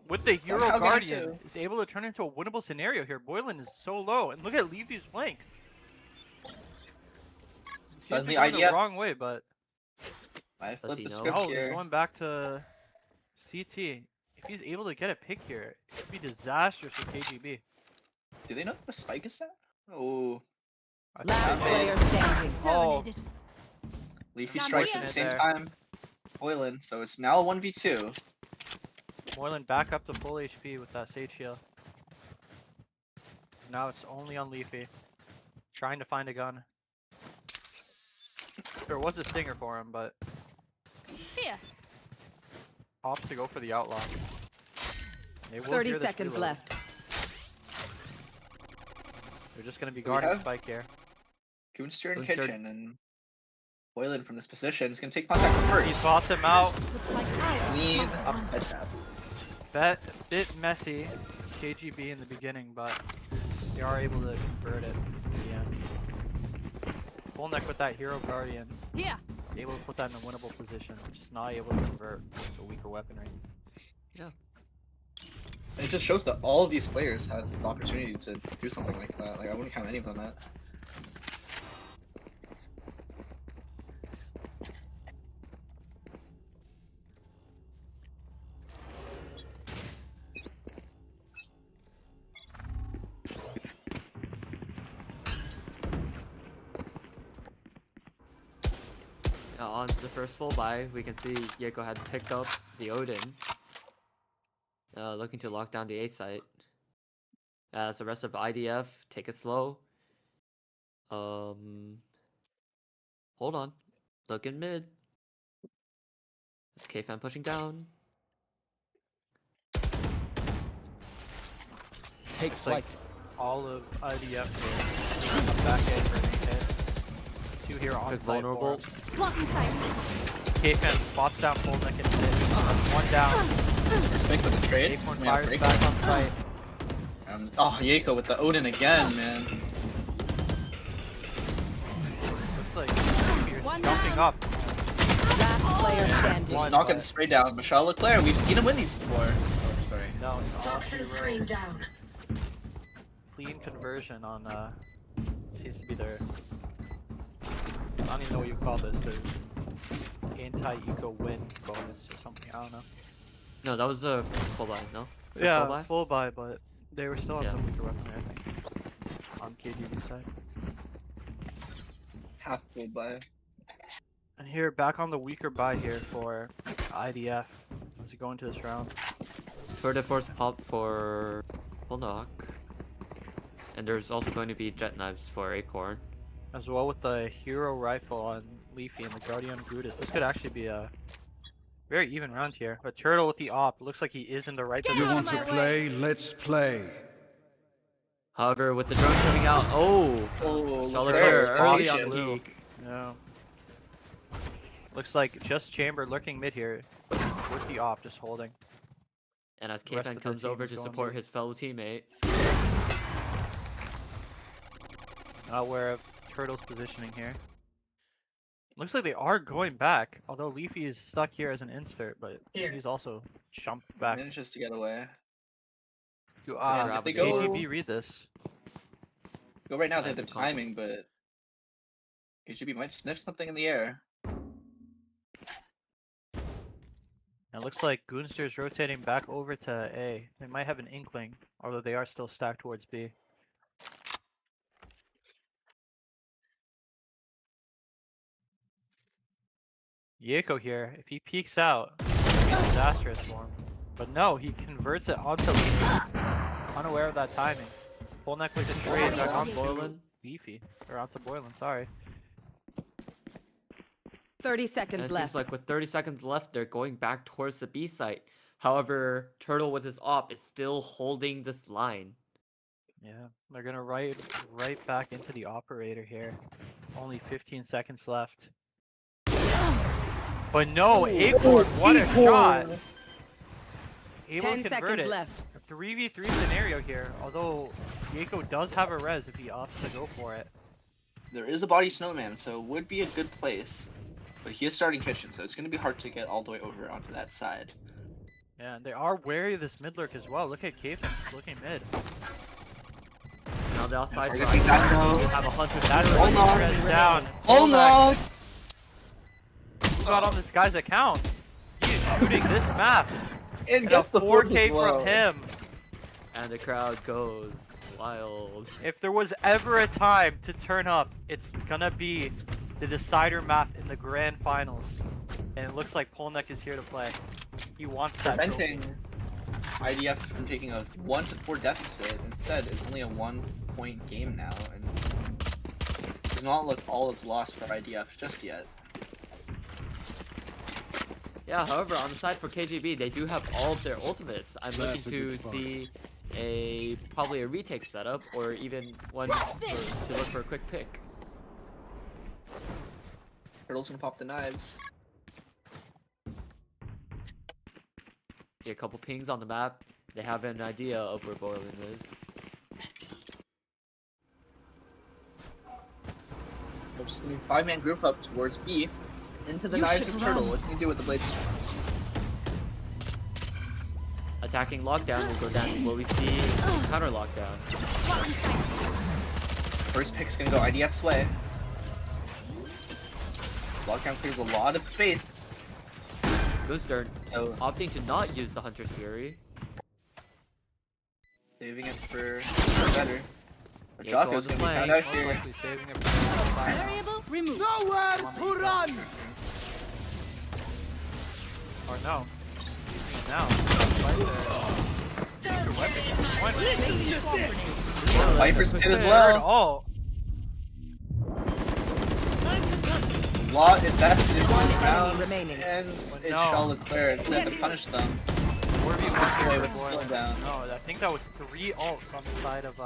with the Hero Somehow got Guardian two. is able to turn into a winnable scenario here. Boylan is so low, and look at Leafy's flank. Seems to Doesn't be the going the IDF wrong way, but I Does flipped he the know? script oh, he's here. going back to CT. If he's able to get a pick here, it could be disastrous for KGB. Do they know the spike is set? Oh, I think Last they may. player standing. Oh. Terminated. Leafy Not strikes at yet. the same There. time. It's Boylan, so it's now a 1v2. Moreland back up to full HP with that Sage Shield. Now it's only on Leafy. Trying to find a gun. There was a stinger for him, but Here. opts to go for the outlaw. They will 30 hear this seconds reload. left. They're just gonna be Do we guarding have- Spike here. Goonster and Goonster- Kitchen, and Boylan from this position is going to take contact He first. spots him out. Looks like I Clean found up one. head tap. bit messy, KGB in the beginning, but they are able to convert it in the end. Full neck with that hero guardian, Here. able to put that in a winnable position, just not able to convert the weaker weaponry. It just shows that all of these players have the opportunity to do something like that. Like I wouldn't count any of them out. On to the first full buy, we can see Yeko had picked up the Odin. Looking to lock down the A site. As the rest of IDF take it slow. Hold on. Looking mid. K-Fan pushing down. Take flight. All of IDF will come back in for an hit. 2 here on Quick site. vulnerable. Blocking sight. K-Fan spots down full neck and hit. 1 down. Respect for the trade. Acorn Yeah, fires break. back on site. Oh, Yeko with the Odin again, man. Looks like you're One jumping down. up. Last player standing. Just One, knocking but- the spray down. But Charles Leclerc, we've seen him win these before. Oh, sorry. No, Toxin screen down. clean conversion on seems to be their, I don't even know what you call this, their anti-eco win bonus or something, I don't know. No, that was a full buy, no? Full Yeah, buy? full buy, but they were still on Yeah. some weaker weaponry, I think, on KGB side. Half full buy. And here, back on the weaker buy here for IDF as we go into this round. Further force pop for full knock. And there's also going to be jet knives for Acorn. As well with the hero rifle on Leafy and the Guardian Brutus. This could actually be a very even round here. But Turtle with the op, looks like he is in the right Get You out want of to my play? Let's play. However, with the drone coming out, oh! Oh, Charlotte Leclerc, Claire early on patient. the peak. No. Looks like just Chamber lurking mid here with the op just holding. And as The rest K-Fan of the comes team over is to going support mid. his fellow teammate. Not aware of Turtle's positioning here. Looks like they are going back, although Leafy is stuck here as an insert, but Here. he's also jumped back. Manages to get away. grab if they the go, KGB read this. go right now, they have the Nice and timing, but KGB might sniff something in the air. It looks like Goonster's rotating back over to A. They might have an inkling, although they are still stacked towards B. Yeko here, if he peeks out, it'll be disastrous for him. But no, he converts it onto Leafy. Unaware of that timing. Full neck with the trade back on Boylan. Leafy. Or onto Boylan, sorry. 30 And seconds it left. seems like with 30 seconds left, they're going back towards the B site. However, Turtle with his op is still holding this line. Yeah, they're gonna right back into the operator here. Only 15 seconds left. But no, Acorn, what a shot! Able 10 to convert seconds it. left. A 3v3 scenario here, although Yeko does have a res if he opts to go for it. There is a body snowman, so it would be a good place. But he is starting kitchen, so it's going to be hard to get all the way over onto that side. Yeah, and they are wary of this mid lurk as well. Look at Kaven looking mid. Now the outside Target being back though. have a hunter. That's Hold on. res down. Oh no! Who got on this guy's account? He is shooting this map. And And a gets the 4K as well. from him. And the crowd goes wild. If there was ever a time to turn up, it's gonna be the decider map in the grand finals. And it looks like Polnek is here to play. He wants that trophy. Preventing IDF from taking a 1-4 deficit. Instead, it's only a 1-point game now, and does not look all is lost for IDF just yet. Yeah, however, on the side for KGB, they do have all of their ultimates. I'm looking That's a to good spot. see probably a retake setup, or even one to look for a quick pick. Turtle's gonna pop the knives. Get a couple pings on the map. They have an idea of where Boiling is. We're just gonna 5-man group up towards B. Into the You knife should and turtle. run. What can you do with the blades? Attacking lockdown will go down what we see counter lockdown. First pick's gonna go IDF's way. Lockdown clears a lot of space. Gooster So opting to not use the Hunter's Fury. saving it for better. But Yeah, go Jocko's on the gonna be found flank. out here. Likely saving it for the Variable removed. Nowhere to run! Or no. Using it now. Right there. Placing swarm grenade. Viper's quick hit as fire. well. Oh, Lot invested in One these enemy rounds, remaining. and it's No. Charlotte Claire instead to punish them. 4v1 away here with before. slowing down. No, I think that was 3 ults on the side of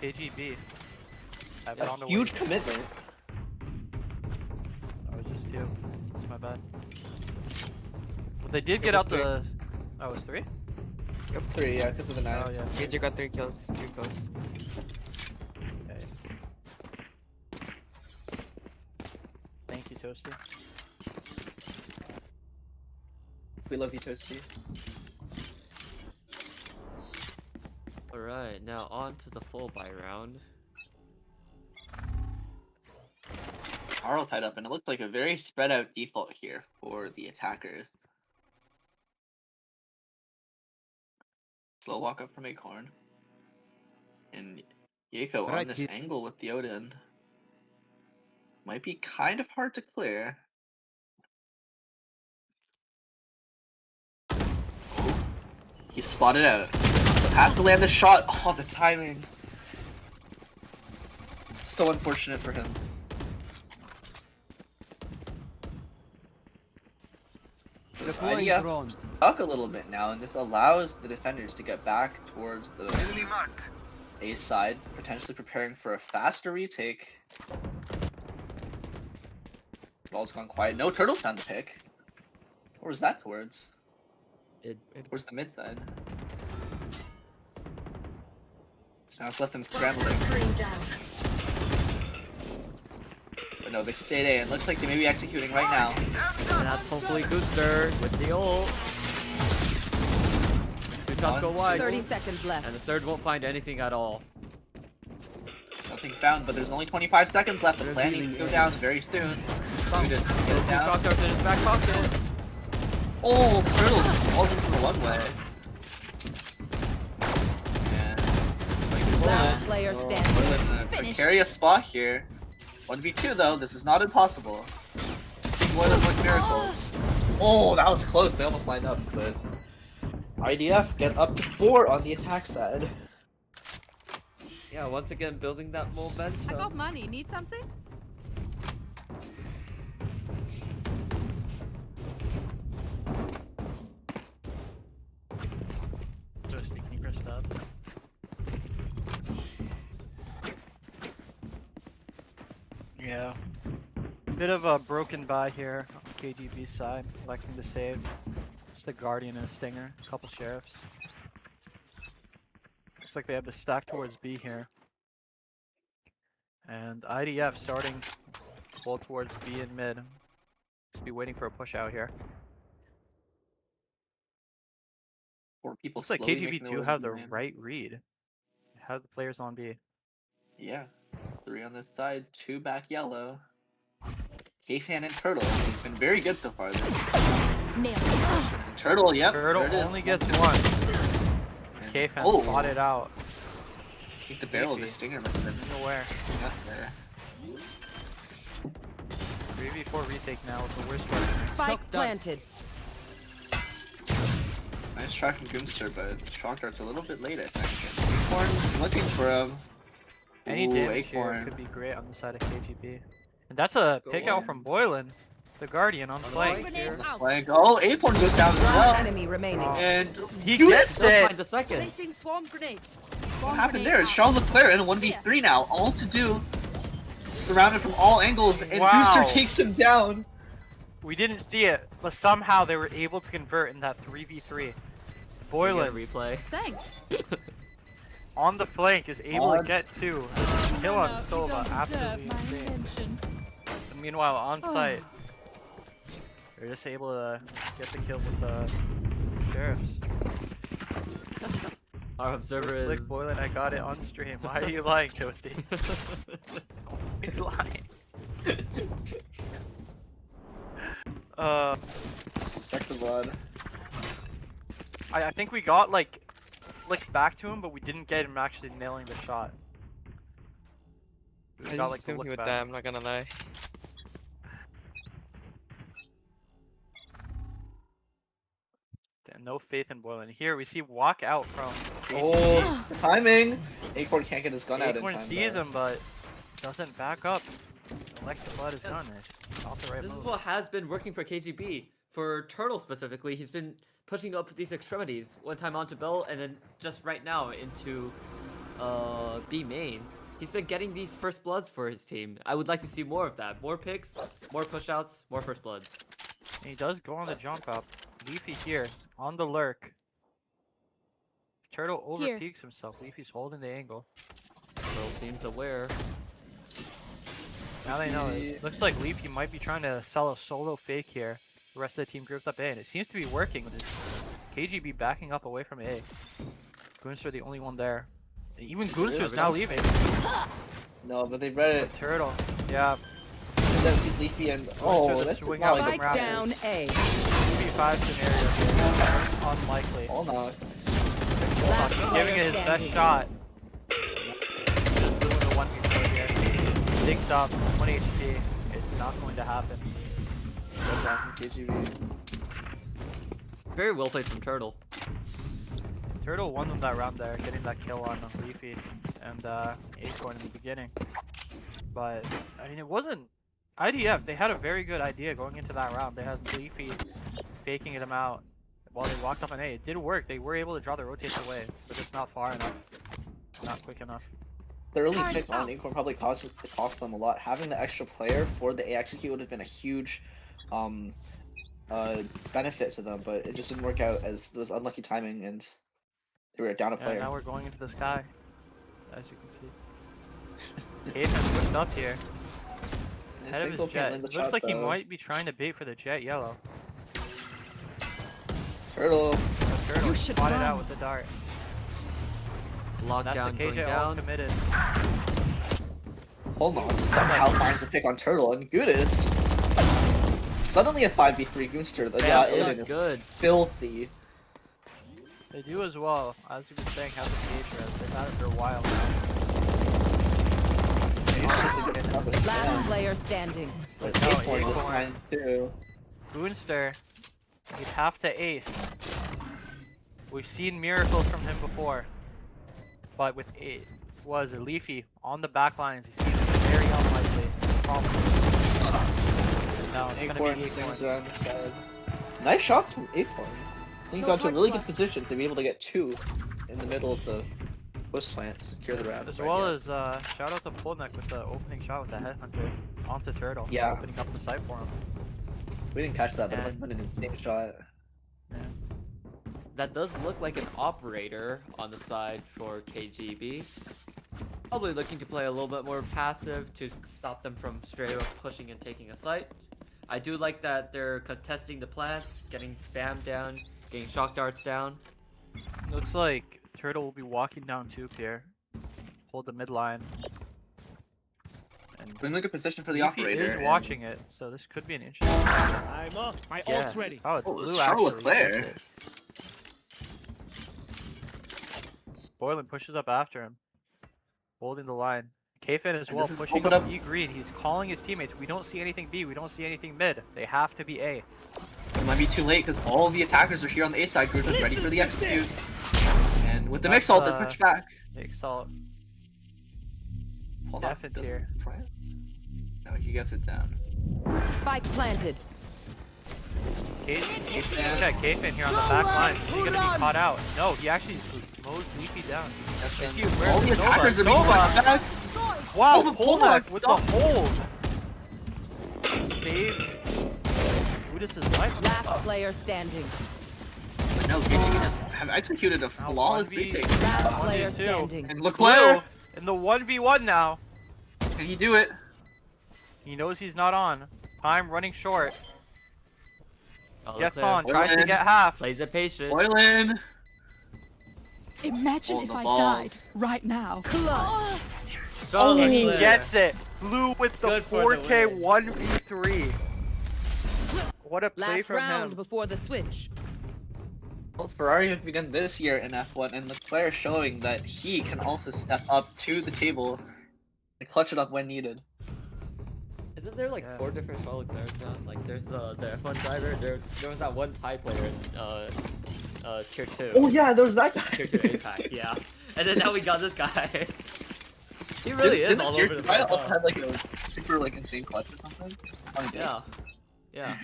KGB. Have it on the way. Huge commitment. That was just 2. That's my bad. But they did get was out the. Oh, it was 3? Yep, 3, yeah, because of the 9. Oh yeah. KJ got 3 kills. 3 kills. Okay. Thank you, Toasty. We love you, Toasty. Alright, now on to the full buy round. Carl tied up, and it looked like a very spread out default here for the attackers. Slow walk up from Acorn. And Yako on Right this here. angle with the Odin. Might be kind of hard to clear. He's spotted out. So has to land the shot. Oh, the timing. So unfortunate for him. Deploying IDF drone. stuck a little bit now, and this allows the defenders to get back towards the A side, potentially preparing for a faster retake. Ball's gone quiet. No, Turtle's found the pick. Where was that towards? Towards the mid side. So now it's left them scrambling. Screen down. But no, they stayed A, and looks like they may be executing right now. And that's hopefully Gooster with the ult. 2 shots go wide. 30 seconds left. And the third won't find anything at all. Nothing found, but there's only 25 seconds left. The plan needs to go down very soon. Good to get it 2 down. shock darts in his back pocket. Oh, Turtle just falls into the one-way. And Last player standing. Boylan precarious spot here. 1v2 though, this is not impossible. Team Boylan with miracles. Oh, that was close. They almost lined up, but IDF get up to 4 on the attack side. Yeah, once again building that momentum. I got money. Need something? Toasty, can you press stop? Yeah. Bit of a broken buy here on the KGB side, electing to save. Just a Guardian and a Stinger, a couple Sheriffs. Looks like they have the stack towards B here. And IDF starting to pull towards B and mid. Just be waiting for a push out here. 4 people Looks like slowly making their KGB2 way have to the man. right read. They have the players on B. Yeah. 3 on this side, 2 back yellow. K-Fan and Turtle have been very good so far. Nailed it. And Turtle, yep. Turtle there it is. only gets one. And- K-Fan oh, spotted out. I think the barrel of the Beefy. Stinger must have been He's aware. enough there. 3v4 retake now with the worst weapon. Spike planted. Nice try from Goomster, but Shock Dart's a little bit late, I think. Acorn's looking for him. Any Ooh, damage here Acorn. could be great on the side of KGB. And that's a Go pick on. out from Boylan, the Guardian on On the flank. flank here. Grenade out. Flank. Oh, Acorn goes down as One well. enemy remaining. Oh. And He you gets They'll it! find the second. Placing swarm grenade. What Swarm happened grenade there? It's out. Charles Leclerc in a 1v3 now. All to do. Surrounded from all angles, and Wow. Booster takes him down. We didn't see it, but somehow they were able to convert in that 3v3. We get a Boylan replay. Thanks. on the flank is able to Odd. get 2. Kill No, on you Sova, don't deserve absolutely my insane. intentions. And meanwhile, on site, they're just able to get the kill with the sheriffs. Our observer is. Click Boylan, I got it on stream. Why are you lying, Toasty? Why are you lying? Check the blood. I think we got like flicked back to him, but we didn't get him actually nailing the shot. We I got just like the assumed look he would back. die, I'm not gonna lie. Damn, no faith in Boylan. Here we see walk out from Oh, timing! Acorn can't get his gun out in Acorn time. sees though. him, but doesn't back up. Electric blood is done. It's just not the right This move. is what has been working for KGB. For Turtle specifically, he's been pushing up these extremities. One time onto Bell, and then just right now into B main. He's been getting these first bloods for his team. I would like to see more of that. More picks, more pushouts, more first bloods. And he does go on the jump up. Leafy here on the lurk. Turtle over Here. peaks himself. Leafy's holding the angle. Turtle seems aware. Now they know. It looks like Leafy might be trying to sell a solo fake here. The rest of the team grouped up A, and it seems to be working with his KGB backing up away from A. Goonster the only one there. And even Goonster's now leaving. No, but they read it. Turtle. Yeah. That was Leafy and Oh, that's swing not out like the Spike Raptors. down A. 3v5 scenario here. Unlikely. all not. Last He's player giving it his best standing. shot. Just doing the 1v4 here. Digged up, 1 HP. It's not going to happen. Good back from KGB. Very well played from Turtle. Turtle won them that round there, getting that kill on Leafy and Acorn in the beginning. But, I mean, it wasn't... IDF, they had a very good idea going into that round. They had Leafy faking him out while they walked up an A. It did work. They were able to draw the rotates away, but just not far enough. Not quick enough. The early Time pick on out. Acorn probably cost them a lot. Having the extra player for the A execute would have been a huge benefit to them, but it just didn't work out as there was unlucky timing and they were down a Yeah, player. now we're going into the sky, as you can see. Caveman pushed up here. And Ahead of Single his can't jet. land the It looks shot, like he though. might be trying to bait for the jet yellow. Turtle. The turtle You should spotted run. out with the dart. That's Lockdown the going KJ all down. committed. Hold on, somehow finds a pick on Turtle, and Goodis. Suddenly a 5v3 Goonster that got in That's and good. filthy. They do as well, as you were saying, have the PH res. They've had it for a while now. Last player standing. But No, Acorn this Acorn. time too. Boonster, he'd have to ace. We've seen miracles from him before. But with it was a Leafy on the back lines, he seems very unlikely. Probably. No, it's gonna Acorn be swings Acorn. around the side. Nice shot from Acorn. I think he got to a really good position to be able to get 2 in the middle of the bush plant to secure the round. As well as shout out to Polneck with the opening shot with the headhunter onto Turtle. Yeah. Opening up the site for him. We didn't catch that, but it And- must have been an insane shot. That does look like an operator on the side for KGB. Probably looking to play a little bit more passive to stop them from straight up pushing and taking a site. I do like that they're contesting the plants, getting spam down, getting shock darts down. Looks like Turtle will be walking down tube here. Hold the midline. And We're in a good position for the Leafy operator. is and- watching it, so this could be an interesting. I'm up. My Yeah. ult's ready. Oh, it's Oh, blue Charlotte actually. Flair. Missed it. Boylan pushes up after him, holding the line. K-Fin as And well, this is pushing open up up. B green. He's calling his teammates. We don't see anything B. We don't see anything mid. They have to be A. It might be too late because all of the attackers are here on the A side. Group is ready for the execute. And with the mix ult, they That's, push back. Big salt. Hold on. Def it doesn't here. plant? No, he gets it down. Spike planted. K-Fin here on the back line. Is he gonna be caught out? No, he actually mows Leafy down. Is he, where's All the Nova? attackers are being Nova! pushed back. Wow, Nova, Polnack Polnack, with the stop. hold! Save. Gudis' life. Last player standing. But no, KGB just have executed a Now flawless 1v retake. Last 1v2. player standing. And Blue Leclerc, in the 1v1 now. can he do it? He knows he's not on. Time running short. Oh, Gets Leclerc on, tries to Boylan. get half. Plays it patient. Boylan. Imagine Hold if the I balls. died right now. Clutch. Strong And he Leclerc. gets it. Blue with the Good for the 4K win. 1v3. What a play Last from round him. before the switch. Well, Ferrari have begun this year in F1, and Leclerc showing that he can also step up to the table and clutch it up when needed. Isn't there like Yeah. 4 different Charles Leclercs now? Like there's the F1 driver. There was that one Thai player in tier 2. Oh yeah, there was that guy. Tier 2 APAC, yeah. And then now we got this guy. He really is Didn't all Tier over the 2 place. also huh? had like a super like insane clutch or something? On Yeah. this. Yeah.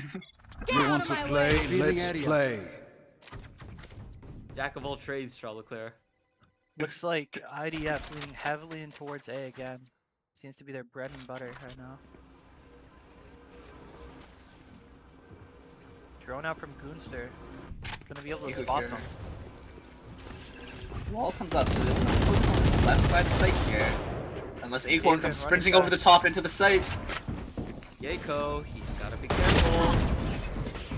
Get out of my way. Let's play. Jack of all trades, Charles Leclerc. Looks like IDF leaning heavily in towards A again. Seems to be their bread and butter right now. Drone out from Goonster. Gonna be able to Eco spot care. them. Wall comes up, so they're gonna focus on this left side of the site here. Unless Acorn Acorn comes running sprinting over the fast. top into the site. Yako, he's gotta be careful.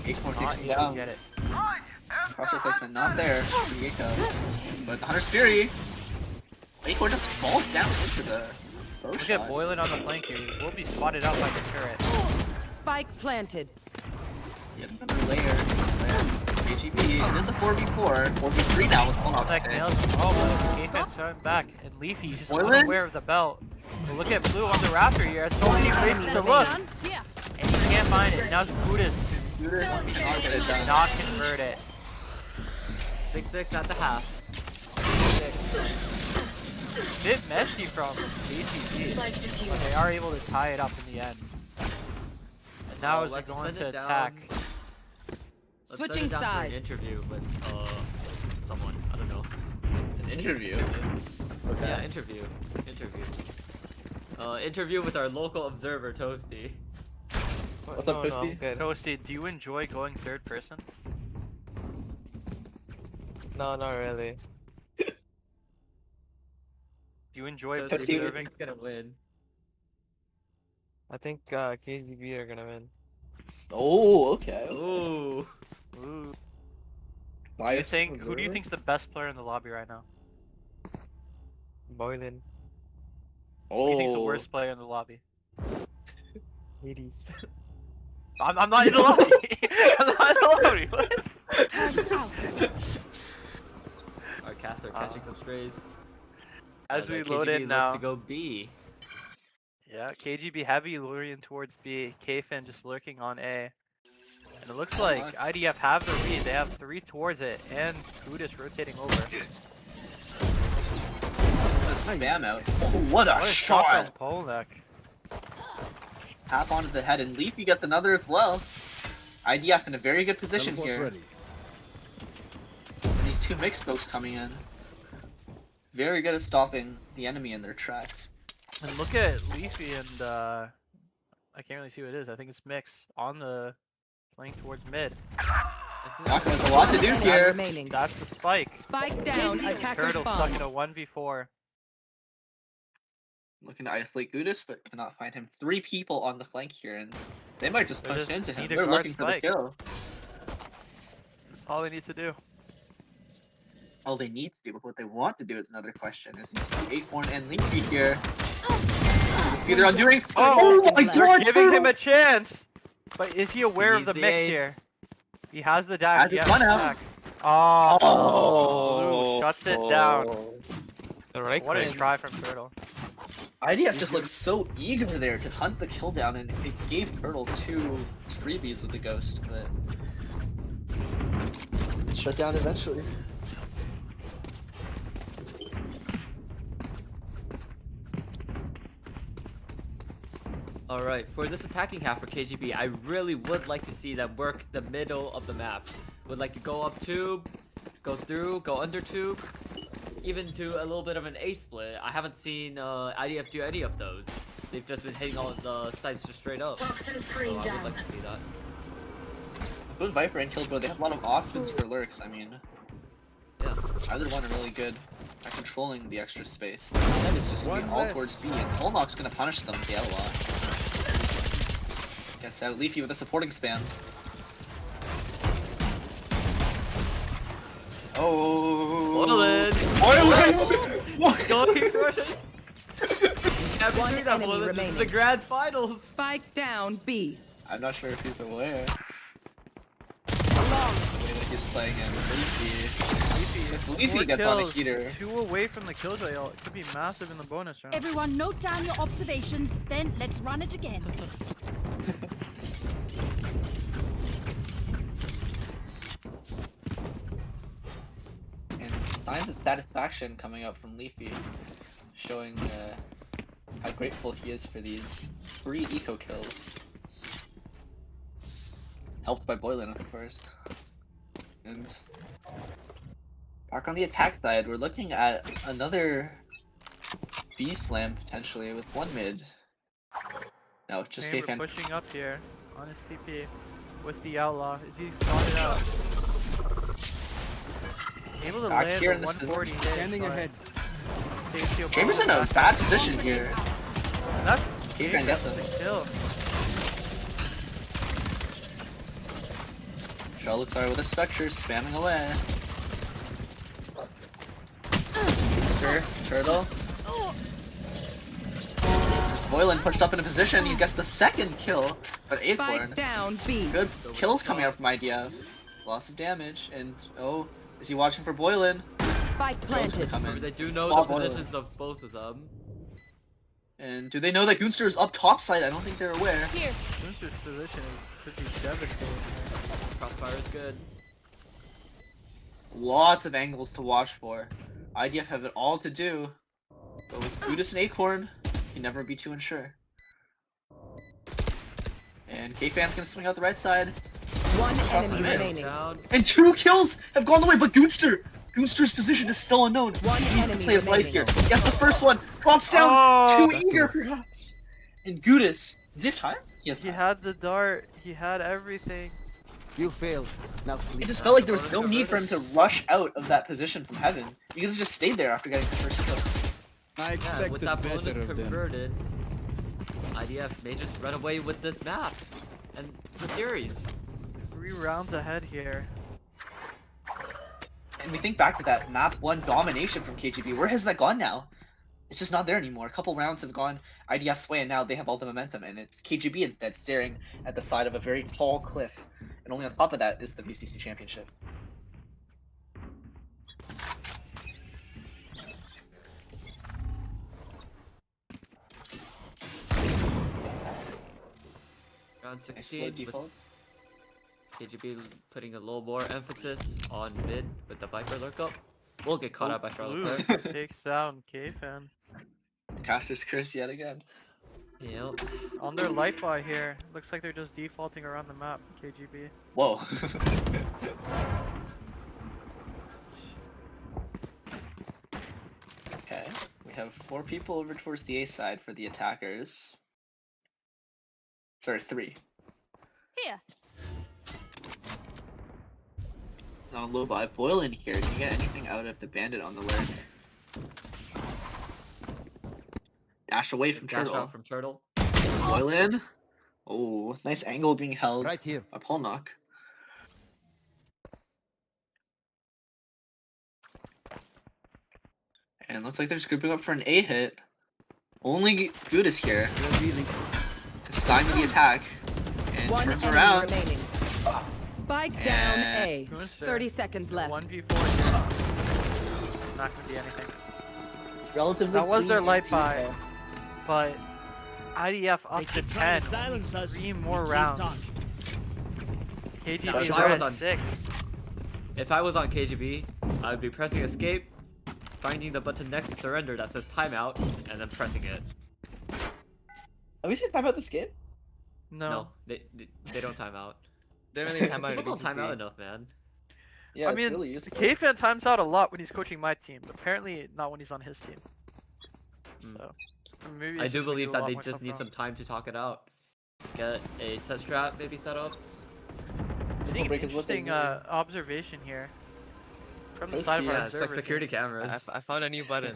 Acorn Not takes him able to down. get it. Crosshair placement not there for Yako. But the Hunter's Fury. Acorn just falls down into the bow Look shot. at Boylan on the flank here. He will be spotted out by the turret. Spike planted. Yet another layer. KGB, it is a 4v4. 4v3 now with Pollock. Neck nails. Oh, but K-Fed's coming back. And Leafy just Boylan? unaware of the belt. But look at Blue on the rafter here. So many places to look. Yeah. And he can't find it. Now Scooters Shooters cannot get it done. not convert it. 6-6 at the half. Bit messy from BTG. Spike But defused. they are able to tie it up in the end. And now as they're Let's going send to it down. attack. Let's Switching send it down for an sides. interview with someone. I don't know. An interview. Yeah, interview. Interview with our local observer, Toasty. What's up, I'm Toasty? good. Toasty, do you enjoy going third person? No, not really. Do you enjoy Toasty, Toasty, who observing? think's gonna win? I think KGB are gonna win. Oh, okay. Ooh. Ooh. Who do you Biased think? Who do you observer? think's the best player in the lobby right now? Boylan. Who do you think's the Oh. worst player in the lobby? Hades. I'm not in the lobby. I'm not in the lobby. What? Time out. Our casts are catching some strays. As we KGB load in looks now. to go B. Yeah, KGB heavy luring towards B. Kfin just lurking on A. And it looks like IDF have the read. They have 3 towards it, and Gudis rotating over. What a spam out. Oh, what a What a shot shot! from Polnek. Tap onto the head, and Leafy gets another as well. IDF in a very good position Teleport's here. ready. And these two mixed folks coming in. Very good at stopping the enemy in their tracks. And look at Leafy and I can't really see what it is. I think it's Mix on the flank towards mid. Yako has a lot to do One here. remaining. That's the spike. Spike down. Attacker Turtle stuck spawn. in a 1v4. Looking to isolate Gudis, but cannot find him. 3 people on the flank here, and they might just They punch just into him. need a They're guard looking for the spike. kill. That's all they need to do. All they need to do, but what they want to do is another question. Is Acorn and Leafy here? Either undoing. Oh, Oh my They're god! Giving him a chance! But is he aware of the Easy mix ace. here? He has the dash. Has He his has one the out. attack. Oh, Oh, Blue shuts it down. The right What a click. try from Turtle. IDF just looks so eager there to hunt the kill down, and it gave Turtle 2 freebies with the ghost, but shut down eventually. Alright, for this attacking half for KGB, I really would like to see them work the middle of the map. Would like to go up tube, go through, go under tube, even do a little bit of an A split. I haven't seen IDF do any of those. They've just been hitting all the sites just straight up. So Toxin screen I would down. like to see that. Both Viper and Killbro, they have a lot of options for lurks. I mean, Yeah. either one are really good at controlling the extra space. That is just gonna be all towards B, and Polnock's gonna punish them with the outlaw. Gets out Leafy with a supporting spam. Oh! Boylan! What? Going for it! Can't One do that, enemy Boylan. This is the remaining. grand finals! Spike down B. I'm not sure if he's aware. The way that he's playing him. Leafy. If Leafy 4 gets on a kills, heater. 2 away from the killjoy ult. It could be massive in the bonus round. Everyone note down your observations, then let's run it again. And signs of satisfaction coming up from Leafy, showing how grateful he is for these 3 eco kills. Helped by Boylan, of course. And back on the attack side, we're looking at another B slam potentially with 1 mid. No, just Chamber K-Fan. pushing up here on his TP with the outlaw. Is he spotted out? Able to Back land here a in this 140 hit. Standing but ahead. takes you Chambers in a back. bad position here. And that's K-Fan gets him. the kill. Charlotte with a Spectre spamming away. Sir, Turtle. There's Boylan pushed up in a position, he gets the 2nd kill, but Acorn. Spike down B. Good kills coming out from IDF. Lots of damage, and oh, is he watching for Boylan? Spike Jones gonna planted. come in. They do know Swap the Boylan. positions of both of them. And do they know that Goonster is up top side? I don't think they're aware. Here, Munster's position could be devastating. Crossfire is good. Lots of angles to watch for. IDF have it all to do, but with Gudis and Acorn, you can never be too unsure. And K-Fan's gonna swing out the right side. One Shots enemy missed. remaining. Down. And 2 kills have gone the way, but Goonster's position is still unknown. One He needs to enemy play his life here. remaining. Yes, the first one drops down. Oh, Too eager, perhaps. And Gudis, does he have time? He has He time. had the dart. He had everything. You failed. Now sleep. It just felt like there was no need for him to rush out of that position from heaven. He could have just stayed there after getting the first kill. I Yeah, expected with that bonus better of them. converted, IDF may just run away with this map and the series. 3 rounds ahead here. And we think back to that map 1 domination from KGB. Where has that gone now? It's just not there anymore. A couple rounds have gone IDF's way, and now they have all the momentum, and it's KGB instead staring at the side of a very tall cliff. And only on top of that is the VCC championship. Round Nice slow 16, with default. KGB putting a little more emphasis on mid with the Viper lurk up. We'll get caught out by Charlotte Claire. Blue takes down K-Fan. Caster's curse yet again. Yep. On their light buy here. Looks like they're just defaulting around the map, KGB. Whoa. Okay, we have 4 people over towards the A side for the attackers. Sorry, 3. here. On low buy, Boylan here. Can you get anything out of the bandit on the lurk? Dash away from Dash Turtle. out from Turtle. Boylan. Oh, nice angle being held Right here. by Polnock. And looks like they're just grouping up for an A hit. Only Good is here Revealing. to stymie the attack. And One turns enemy around. remaining. Spike down A. Who's there? 30 seconds left. 1v4 here. Not gonna be anything. Relatively That was their clean light team, buy. though. But IDF up to 10. silence us. 3 more rounds. KGB if is I was at on- 6. If I was on KGB, I would be pressing escape, finding the button next to surrender that says timeout, and then pressing it. Have we seen time about this game? No. They don't time out. They don't really time out People in don't time out VCC. enough, man. Yeah, I it's mean, really useful. K-Fan times out a lot when he's coaching my team. Apparently not when he's on his team. Hmm. So maybe I it's do just we believe a that lot they more just stuff need wrong. some time to talk it out. Get a set strat maybe set up. Seeing an break is what they interesting need. observation here from the Post side of our Yeah, it's like observer security team. cameras. I found a new button.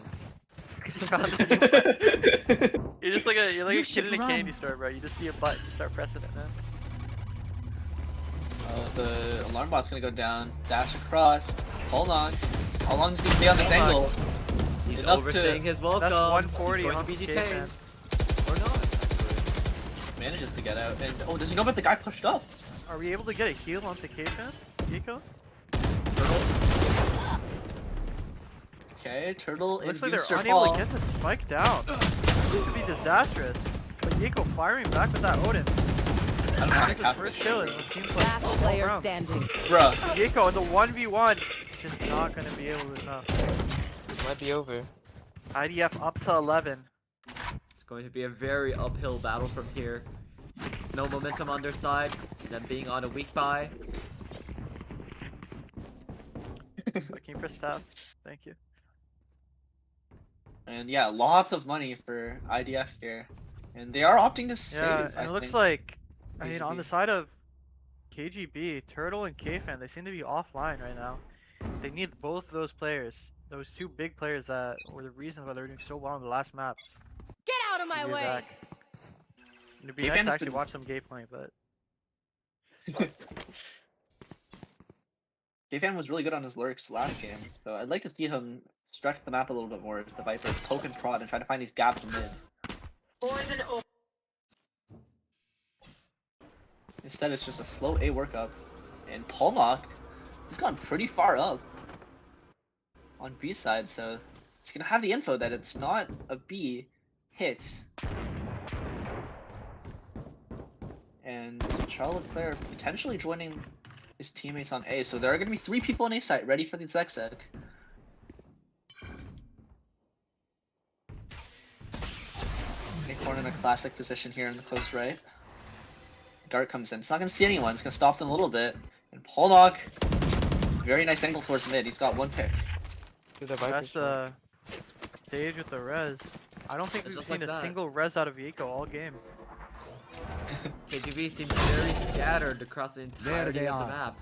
You found a new button. You're just like a You kid in should a candy run. store, bro. You just see a button, you start pressing it, man. The alarm bot's gonna go down. Dash across. Hold on. How long does he stay on this Hold on. angle? He's Enough overstaying his welcome. That's 140 He's going on to be the detained. Or not, actually. Manages to get out. And oh, does he know about the guy pushed up? Are we able to get a heal onto K-Fan? Eco? Okay, Turtle Looks induced like her they're unable fall. to get the spike down. This could be disastrous. But Yeko firing back with that Odin. I don't know how to That's his cast first this kill shit, in what seems like Last 12 player rounds. standing. Bruh. Yeko in the 1v1 just not going to be able to enough. It might be over. IDF up to 11. It's going to be a very uphill battle from here. No momentum on their side, them being on a weak buy. Can you press tab? Thank you. And yeah, lots of money for IDF here. And they are opting to save, Yeah, and I it looks think. like, I mean, on KGB. the side of KGB, Turtle and K-Fan, they seem to be offline right now. They need both of those players. Those two big players that were the reasons why they were doing so well in the last maps. Get out of my to be way! back. It'd be K-Fan nice to has actually been- watch some gameplay, but K-Fan was really good on his lurks last game, so I'd like to see him stretch the map a little bit more as the Viper poke and prod and try to find these gaps in mid. 4 is an orb. Instead, it's just a slow A workup. And Polnock, he's gone pretty far up on B side, so he's gonna have the info that it's not a B hit. And Charlotte player potentially joining his teammates on A, so there are gonna be 3 people on A site ready for the Zek. Acorn in a classic position here in the close right. Dart comes in. It's not going to see anyone. It's going to stop them a little bit. And Polnock, very nice angle towards mid. He's got 1 pick. To the Viper that's side. stage with the res. I don't think It's we've just seen like a that. single res out of Yeko all game. KGB seems very scattered across the There entirety they of the are. map.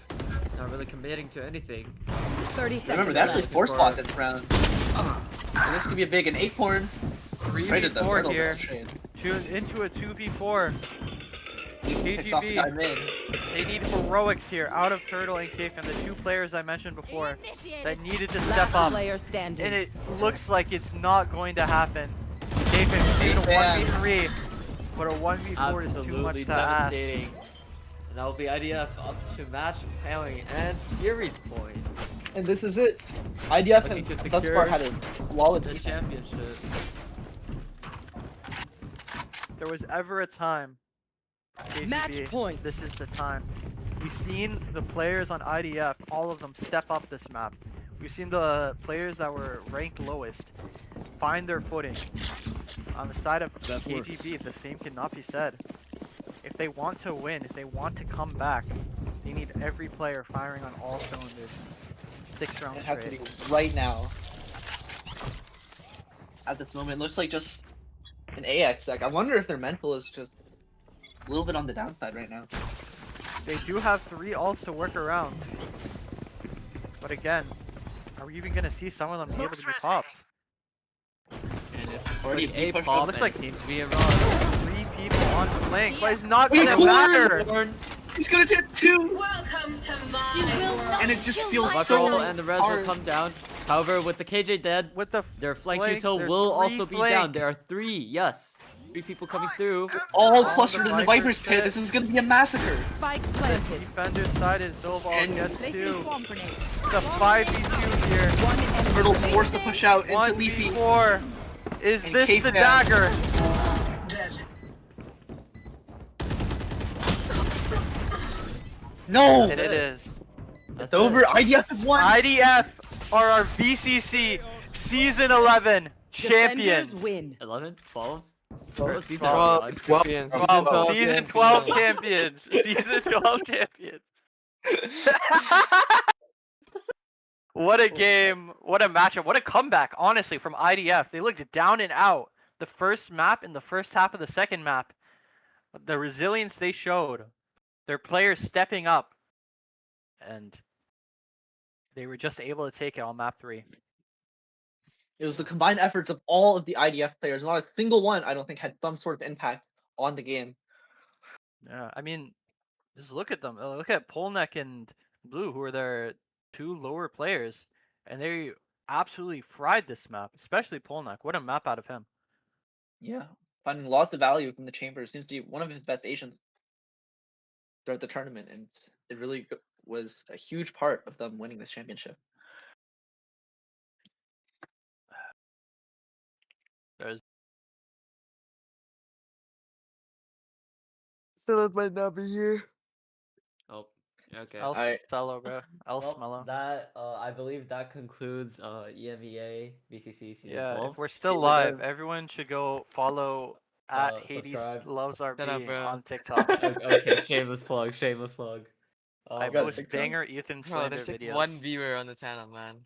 Not really committing to anything. 30 seconds Remember, they actually left. force bought this round. And this could be a big. An Acorn traded them. 3v4 Turtle here. gets trade. Into a 2v4. Picks off the guy KGB, mid. they need heroics here out of Turtle and K-Fan, the two players I mentioned before that needed to step Last up. player standing. And it looks like it's not going to happen. K-Fan is a K-Fan. 1v3, but a 1v4 is too much Absolutely to ask. devastating. And that will be IDF up to match point and series point. And this is it. IDF Looking to thus secure far had a flawless The defense. championship. There was ever a time, KGB, Match point. this is the time. We've seen the players on IDF, all of them step up this map. We've seen the players that were ranked lowest find their footing. On the side of That KGB, the same cannot be said. If they want to win, if they want to come back, they need every player firing on all cylinders. 6 rounds It has to be straight. right now. At this moment, it looks like just an AX deck. I wonder if their mental is just a little bit on the downside right now. They do have 3 ults to work around. But again, are we even going to see some of them be able to be popped? And it's already Like a pushed pop, up. looks and like- it seems to be a run. 3 people on flank, but it's not Wait, going to Corn! matter! He's gonna take 2! Welcome to my You will world. not And it just kill feels my so Buckroll and the res will hard. come down. However, with the KJ dead, With the their flank flank, util there's will 3 also be flank. down. There are 3, yes. 3 people coming through. All the clustered in the Viper's Viper's pit. pit. This is gonna be a massacre. Spike planted. defender's side is Zilval And- gets Placing 2. swamp grenades. It's a 5v2 here. One enemy Turtle's remaining. forced to push out into Leafy. 1v4. Is And this the K-Fan. dagger? Dead. No! And it is. It's over. IDF have won! IDF are our VCC Season 11 champions. Defenders win. 11? 12? Or season 12 11? champions. Season 12 champions. Season 12 champions. What a game. What a matchup. What a comeback, honestly, from IDF. They looked down and out the first map and the first half of the second map. The resilience they showed. Their players stepping up. and they were just able to take it on map 3. It was the combined efforts of all of the IDF players. Not a single one, I don't think, had some sort of impact on the game. Yeah, I mean, just look at them. Look at Polnek and Blue, who are their 2 lower players, and they absolutely fried this map, especially Polnek. What a map out of him. Yeah, finding lots of value from the chamber seems to be one of his best agents throughout the tournament, and it really was a huge part of them winning this championship. There's Sellow might not be here. Oh, okay. El Alright. Sellow, bro. El Well, Smello. that I believe that concludes EMEA VCC season Yeah, 12. if we're still We're live, gonna, everyone should go follow at Hades subscribe. Loves Shut up, RB bro. on TikTok. Okay, shameless plug, shameless plug. I got post TikTok? banger Ethan Bro, Slander there's like videos. 1 viewer on the channel, man.